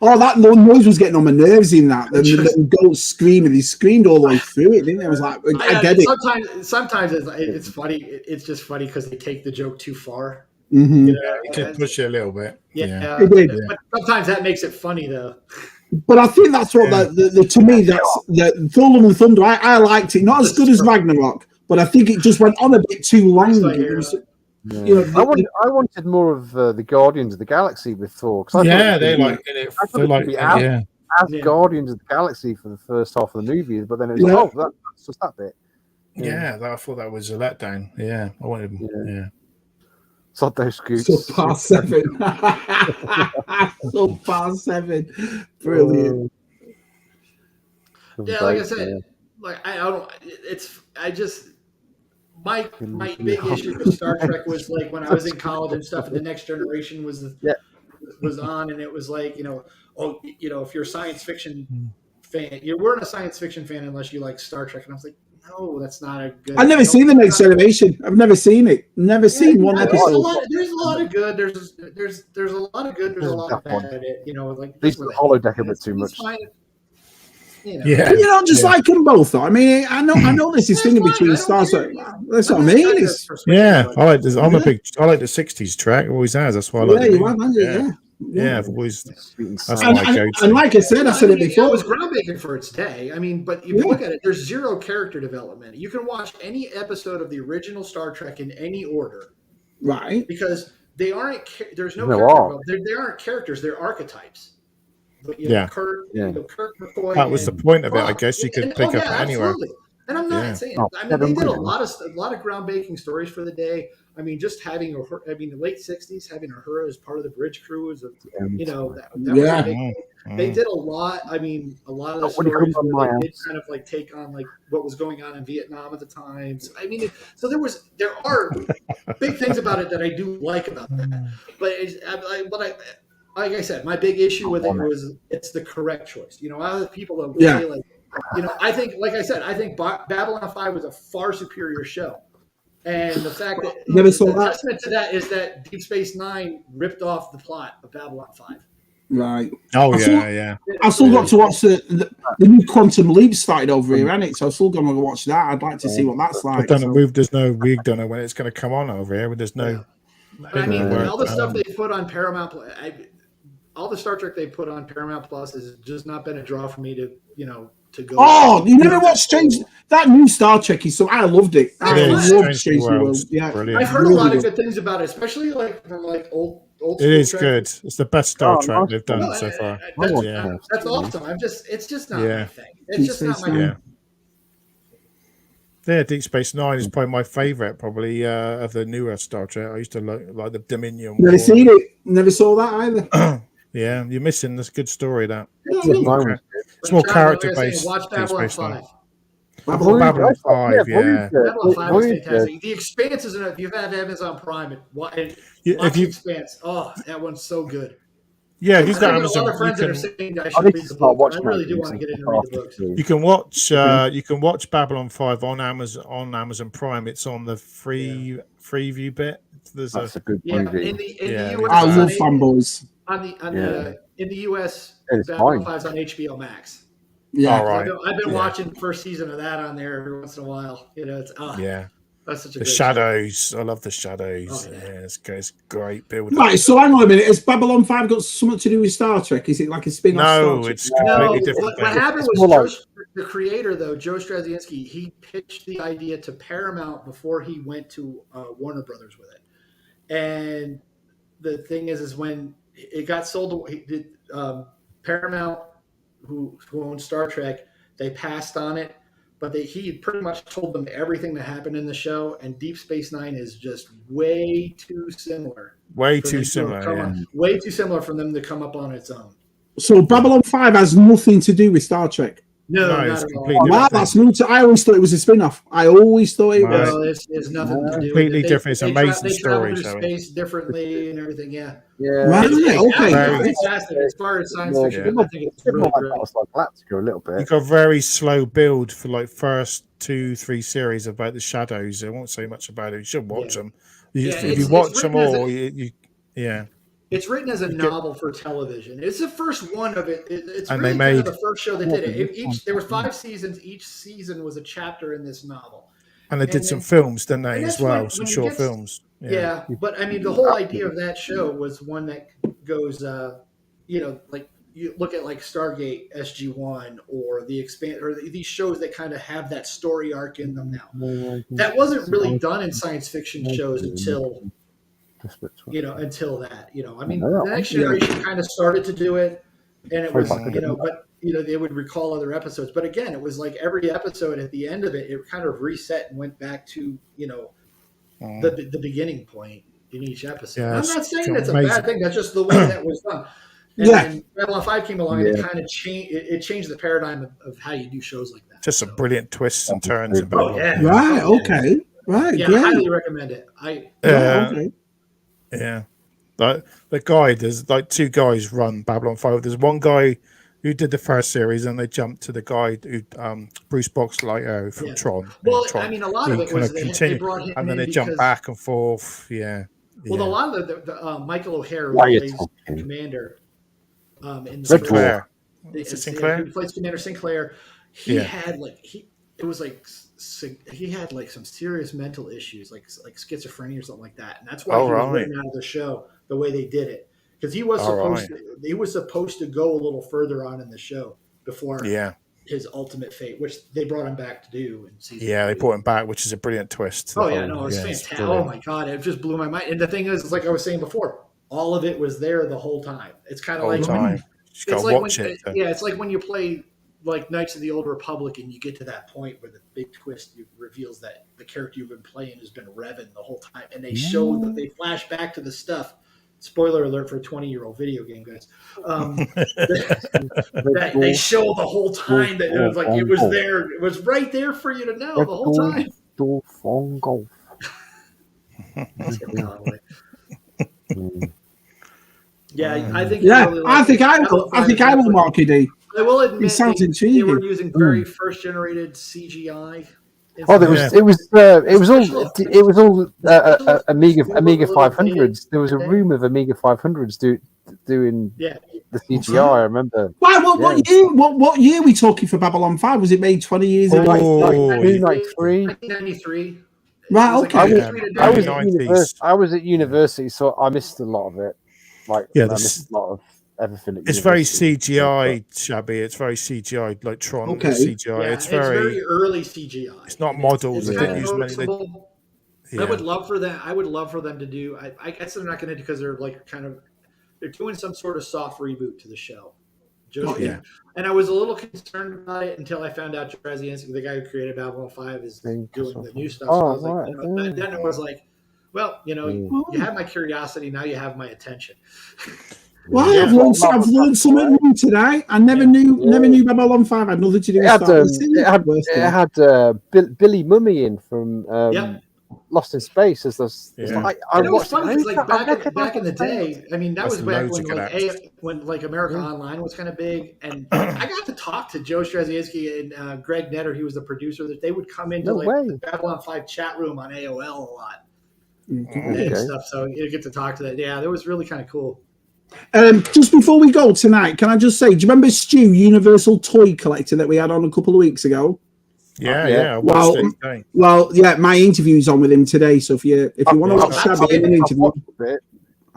Oh, that noise was getting on my nerves in that. The goat screaming. He screamed all the way through it, didn't he? I was like, I get it. Sometimes it's funny. It's just funny because they take the joke too far. Mm-hmm. You can push it a little bit. Yeah. But sometimes that makes it funny, though. But I think that's what to me, that's the Thor Love and Thunder. I liked it. Not as good as Ragnarok, but I think it just went on a bit too long. I wanted more of the Guardians of the Galaxy with Thor. They're like Guardians of the Galaxy for the first half of the movie, but then it was that's just that bit. I thought that was a letdown. Yeah, I wanted. Yeah. Sod those scoots. So past 7. So past 7. Brilliant. Yeah, like I said, like I don't. My big issue with Star Trek was like when I was in college and stuff, and the Next Generation was on, and it was like if you're a science fiction fan, you weren't a science fiction fan unless you like Star Trek, and I was like, no, that's not a good. I've never seen the Next Generation. I've never seen it. Never seen one episode. There's a lot of good. There's a lot of good. There's a lot of bad at it. Like these holodeck a bit too much. You don't just like them both, though. I mean, I know this is thinking between stars. That's what I mean. I like this. I like the '60s track. Always has. That's why I like it. I've always. And like I said it before. It was groundbreaking for its day. I mean, but if you look at it, there's zero character development. You can watch any episode of the original Star Trek in any order, right? Because they aren't. There's no character. They aren't characters. They're archetypes. Kirk McCoy. That was the point of it. I guess you could pick up anywhere. And I'm not saying. I mean, they did a lot of groundbreaking stories for the day. I mean, just having the late '60s, having Uhura as part of the bridge crew is, that was a big thing. They did a lot. I mean, a lot of the stories where they did kind of like take on like what was going on in Vietnam at the time. So, I mean, so there are big things about it that I do like about that. But like I said, my big issue with it was it's the correct choice. You know, other people that say like, you know, I think, like I said, I think Babylon 5 was a far superior show. And the fact that the testament to that is that Deep Space Nine ripped off the plot of Babylon 5. Right. Oh, I still got to watch the new Quantum Leap started over here, hasn't it? So I'm still going to watch that. I'd like to see what that's like. We don't know when it's going to come on over here. There's no. But I mean, all the stuff they put on Paramount, all the Star Trek they put on Paramount Plus has just not been a draw for me to go. Oh, you never watched Strange? That new Star Trek is so. I loved it. I loved Strange World. Yeah, brilliant. I've heard a lot of good things about it, especially like from like old. It is good. It's the best Star Trek they've done so far. That's awesome. It's just not my thing. It's just not my thing. Yeah, Deep Space Nine is probably my favorite, of the newer Star Trek. I used to like the Dominion. Never seen it. Never saw that either. Yeah, you're missing this good story. That it's more character based. Watch Babylon 5. Babylon 5, Babylon 5 is fantastic. The Expanse is if you have Amazon Prime, watch The Expanse. Oh, that one's so good. Yeah, you've got Amazon. A lot of friends that are saying I should read the books. I really do want to get in and read the books. You can watch Babylon 5 on Amazon Prime. It's on the free view bit. That's a good movie. In the US, I love fanboys. In the US, Babylon 5 is on HBO Max. Yeah, right. I've been watching the first season of that on there every once in a while. You know, it's that's such a good shadows. Show. I love the shadows. It's great build. Right, so hang on a minute. Has Babylon 5 got something to do with Star Trek? Is it like a spin-off? No, it's completely different. What happened was the creator, though, Joe Straczynski, he pitched the idea to Paramount before he went to Warner Brothers with it. And the thing is when it got sold to Paramount, who owned Star Trek, they passed on it, but he pretty much told them everything that happened in the show, and Deep Space Nine is just way too similar. Way too similar for them to come up on its own. So Babylon 5 has nothing to do with Star Trek? No, not at all. Wow, that's new. I always thought it was a spin-off. I always thought it was. No, it's nothing to do completely different. It's an amazing story. They travel through space differently and everything. Yeah. Right. Okay. It's fantastic. As far as science fiction, I think it's really great. A little bit. You've got a very slow build for like first 2-3 series about the shadows. I won't say much about it. You should watch them. If you watch them all, It's written as a novel for television. It's the first one of it. It's and really they made the first show that did it. There were 5 seasons. Each season was a chapter in this novel. And they did some films, didn't they, as well? Some short films. Yeah, but I mean, the whole idea of that show was one that goes, like you look at like Stargate SG-1 or The Expanse, or these shows that kind of have that story arc in them now. That wasn't really done in science fiction shows until that. I mean, the Next Generation kind of started to do it, and it was, but they would recall other episodes. But again, it was like every episode at the end of it, it kind of reset and went back to, the beginning point in each episode. Yeah, I'm not saying that's amazing. A bad thing. That's just the way that was done. And then Babylon 5 came along and it kind of changed. It changed the paradigm of how you do shows like that. Just some brilliant twists and turns. Right. Okay. Right. Yeah. Highly recommend it. Okay. Yeah. Like the guy, there's like 2 guys run Babylon 5. There's one guy who did the first series, and they jumped to the guy who Bruce Boxleitner from Tron. Well, Tron. I mean, a lot of it was they brought him and then they jump back and forth. Well, a lot of the Michael O'Hare, who plays Commander in Sinclair. Who plays Commander Sinclair? He had he had like some serious mental issues, like schizophrenia or something like that, and that's why he was written out of the show the way they did it, because he was supposed to go a little further on in the show before his ultimate fate, which they brought him back to do in season 3. They brought him back, which is a brilliant twist. It was fantastic. Oh my god, it just blew my mind. And the thing is, like I was saying before, all of it was there the whole time. It's kind of like it's like it's like when you play like Knights of the Old Republic, and you get to that point where the big twist reveals that the character you've been playing has been Revan the whole time, and they show that they flash back to the stuff. Spoiler alert for a 20-year-old video game, guys. They show the whole time that it was like it was there. It was right there for you to know the whole time. Yeah, I think. Yeah, really I think I will, Marky D. I will admit, it sounds intriguing. They were using very first-generated CGI. Oh, it was all Amiga 500s. There was a room of Amiga 500s doing the CGI. I remember. Wow, what year are we talking for Babylon 5? Was it made 20 years ago? 1993. Right, okay. I was at university, so I missed a lot of it. I missed a lot of everything. It's very CGI, Shabby. It's very CGI, like Tron. Okay. CGI. Yeah, it's very early CGI. It's not models. It's They don't use many. I would love for them. I would love for them to do. I guess they're not going to do because they're like they're doing some sort of soft reboot to the show. And I was a little concerned about it until I found out Straczynski, the guy who created Babylon 5, is doing the new stuff. So then it was like, well, you have my curiosity, now you have my attention. Well, I've learned something new today. I never knew Babylon 5 had nothing to do with it had Billy Mummy in from Lost in Space. It was funny because back in the day, I mean, that was back when America Online was kind of big, and I got to talk to Joe Straczynski and Greg Netter. He was the producer. That they would come into the Babylon 5 chat room on AOL a lot and stuff. So you get to talk to that. Yeah, that was really kind of cool. Just before we go tonight, can I just say, do you remember Stu, Universal Toy Collector, that we had on a couple of weeks ago? Yeah. Well, my interview's on with him today. So if you want to watch Shabby in an interview,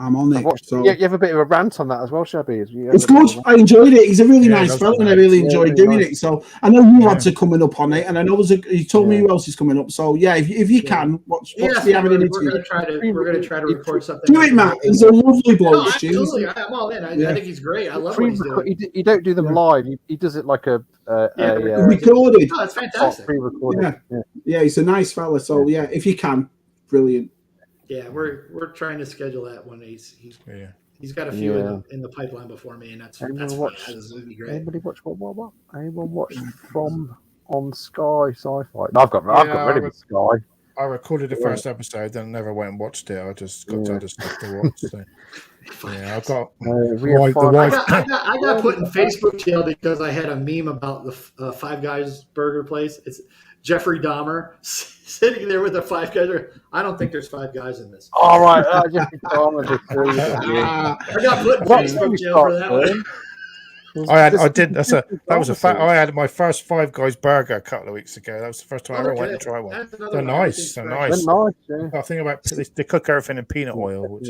I'm on it. You have a bit of a rant on that as well, Shabby. It's good. I enjoyed it. He's a really nice fellow, and I really enjoyed doing it. So I know you lads are coming up on it, and I know you told me who else is coming up. So if you can, watch the having an interview. We're going to try to record something. Do it, Matt. He's a lovely bloke. Absolutely, I'm all in. I think he's great. I love what he's doing. You don't do them live. He does it like a recorded. Oh, it's fantastic. Pre-recorded. Yeah, he's a nice fella. So if you can, brilliant. Yeah, we're trying to schedule that one. He's got a few in the pipeline before me, and that's fun. This would be great. Anybody watch what? Anyone watch From on Sky Sci-Fi? No, I've got rid of Sky. I recorded the first episode, then never went and watched it. I just got other stuff to watch. So. Yeah, I've got. I got put in Facebook jail because I had a meme about the Five Guys burger place. It's Jeffrey Dahmer sitting there with the Five Guys. I don't think there's Five Guys in this. All right, Jeffrey Dahmer. I got put in Facebook jail for that one. I had my first Five Guys burger a couple of weeks ago. That was the first time I ever went to try one. They're nice. They're nice. I think about they cook everything in peanut oil, which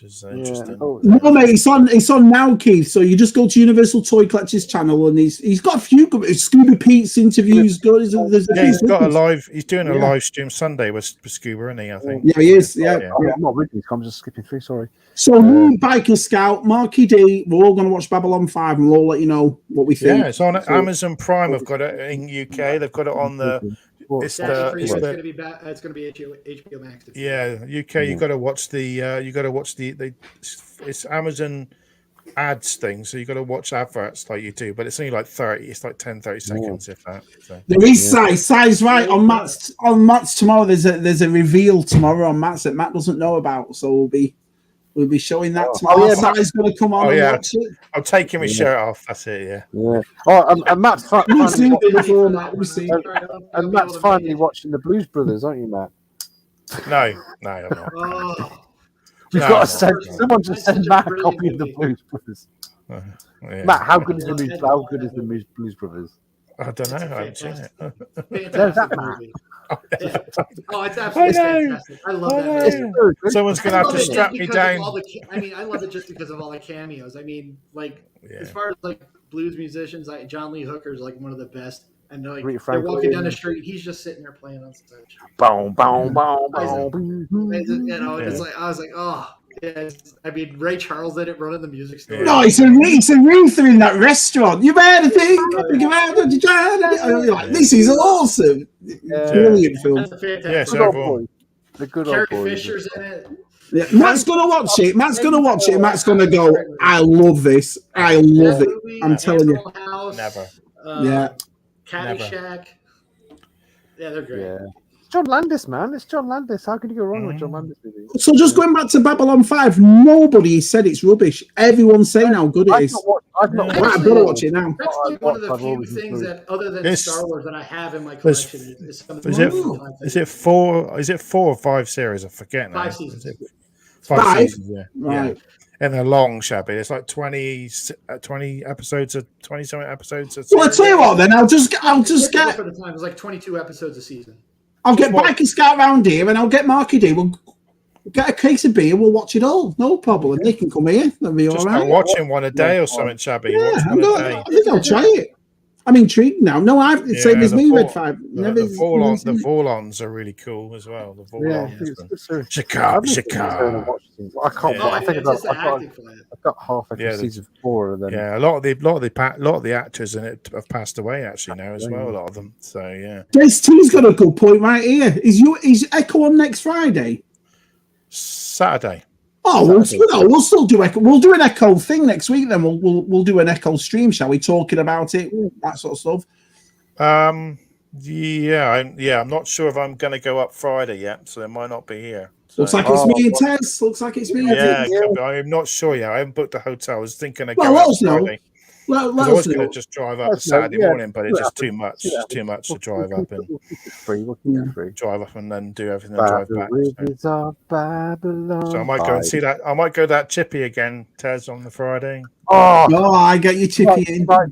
is interesting. No, mate, it's on now, Keith. So you just go to Universal Toy Collector's channel, and he's got a few Scuba Pete's interviews. He's doing a live stream Sunday with Scuba, isn't he? I think. Yeah, he is. Yeah. I'm not reading these. I'm just skipping through. Sorry. So me, Biker Scout, Marky D, we're all going to watch Babylon 5, and we'll all let you know what we think. Yeah, it's on Amazon Prime. I've got it in UK. They've got it on the. It's going to be HBO Max. Yeah, UK. You got to watch the. It's Amazon ads thing, so you got to watch adverts like you do, but it's only like 30. It's like 10-30 seconds, if that. So. There is Si's right on Matt's tomorrow. There's a reveal tomorrow on Matt's that Matt doesn't know about, so we'll be showing that tomorrow. Si's going to come on and watch it. I'm taking my shirt off. That's it. Yeah. Oh, and Matt's finally watching the Blues Brothers, aren't you, Matt? No, I'm not. You've got to send someone to send Matt a copy of the Blues Brothers. Matt, how good is the Blues Brothers? I don't know. I haven't seen it. There's that Matt. It's absolutely fantastic. I love that. Someone's going to have to strap me down. I love it just because of all the cameos. I mean, as far as blues musicians, John Lee Hooker is one of the best. And they're walking down the street. He's just sitting there playing on stage. Boom, boom, boom, boom. It's I was like, oh, Yeah, I mean, Ray Charles did it running the music store. No, it's Aretha in that restaurant. You've heard of it? Like, this is awesome. Brilliant film. Yes, the good Carrie old boy. Fisher's in it. Yeah, Matt's gonna watch it. Matt's gonna go, I love this. I love it. I'm telling you. House, never. Caddyshack. Yeah, they're great. Yeah. John Landis, man. It's John Landis. How can you go wrong with John Landis movies? So just going back to Babylon 5, nobody said it's rubbish. Everyone's saying how good it is. I've not I've got to watch it now. That's like one of the few things that, other than Star Wars, that I have in my collection. Is it 4 or 5 series? I forget now. 5 seasons. 5 seasons, yeah. Right. And they're long, shabby. It's like 20 episodes, 20-something episodes. Well, I'll tell you what, then I'll just get. For the time, it was like 22 episodes a season. I'll get Biker Scout round here, and I'll get Marky D. We'll get a case of beer. We'll watch it all. No problem. They can come here. They'll be all right. Start watching one a day or something, shabby. Yeah, I think I'll try it. I'm intrigued now. No, same as me, Red 5. The Vorlons are really cool as well. The Vorlons. Chicago. I can't. I think I've got half of season 4 of them. Yeah, a lot of the actors in it have passed away actually now as well. A lot of them. So yeah. JST's got a good point right here. Is Echo on next Friday? Saturday. Oh, we'll still do Echo. We'll do an Echo thing next week. Then we'll do an Echo stream, shall we? Talking about it, that sort of stuff. I'm not sure if I'm going to go up Friday yet, so they might not be here. So. Looks like it's me and Tess. Looks like it's me. Yeah, I'm not sure yet. I haven't booked a hotel. I was thinking of going up Friday. I was going to just drive up Saturday morning, but it's just too much. It's too much to drive up and drive up and then do everything and drive back. So I might go and see that. I might go to that Chippy again, Tez, on the Friday. Oh, no, I get you Chippy in. Ask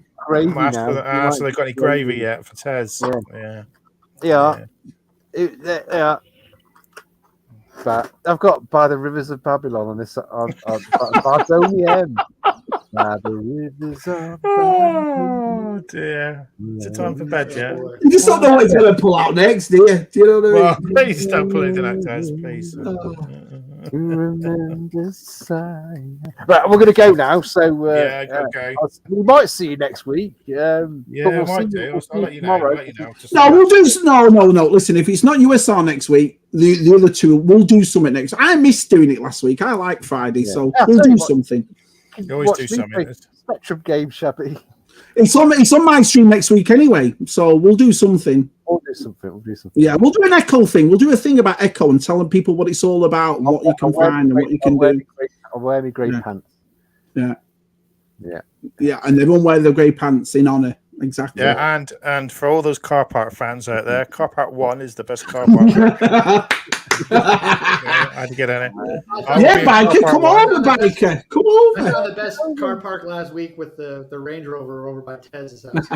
if they've got any gravy yet for Tez. Yeah. But I've got By the Rivers of Babylon on this on Bardonian. By the Rivers of Babylon. Oh dear. Is it time for bed yet? You just don't know what he's going to pull out next, do you? Do you know what I mean? Well, please don't pull anything out, Tez, please. Right, we're going to go now. So okay. We might see you next week. We'll might do. I'll let you tomorrow. know. No, we'll do. No. Listen, if it's not USR next week, the other two, we'll do something next. I missed doing it last week. I like Friday, so we'll do something. You always do something. Spectrum game, Shabby. It's on my stream next week anyway, so we'll do something. We'll do something. Yeah, we'll do an Echo thing. We'll do a thing about Echo and telling people what it's all about and what you can find and what you can do. I'll wear my grey pants. Yeah, and everyone wear their grey pants in honour. Exactly. Yeah, and for all those car park fans out there, car park 1 is the best car park. I had to get in it. Biker, come over, Biker. Come over. I saw the best car park last week with the Range Rover over by Tez's house.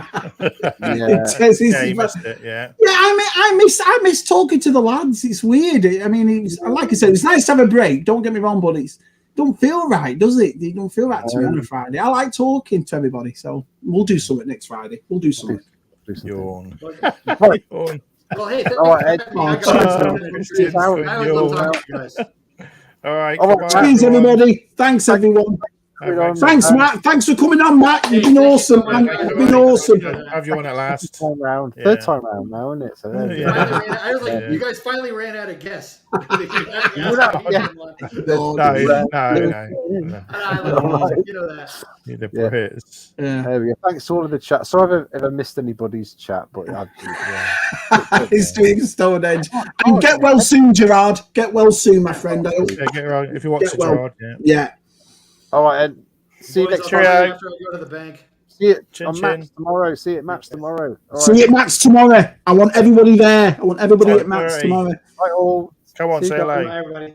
You missed it. Yeah, I miss talking to the lads. It's weird. I mean, like I said, it's nice to have a break. Don't get me wrong, but it don't feel right, does it? It don't feel right to me on a Friday. I like talking to everybody, so we'll do something next Friday. We'll do something. Yawn. Well, hey, cheers. All right. Cheers, everybody. Thanks, everyone. Thanks, Matt. Thanks for coming on, Matt. You've been awesome. You've been awesome. Have you won at last? Third time round now, isn't it? So I was like, you guys finally ran out of guests. No. There we go. Thanks to all of the chat. Sorry if I missed anybody's chat, but he's doing Stone Edge. And get well soon, Gerard. Get well soon, my friend. Get well if you want to, Gerard. Yeah. All right, and see you next week. After I go to the bank. See it on Match tomorrow. See it Match tomorrow. See it Match tomorrow. I want everybody there. I want everybody at Match tomorrow. Right, all. Come on, say hello. Bye, everybody.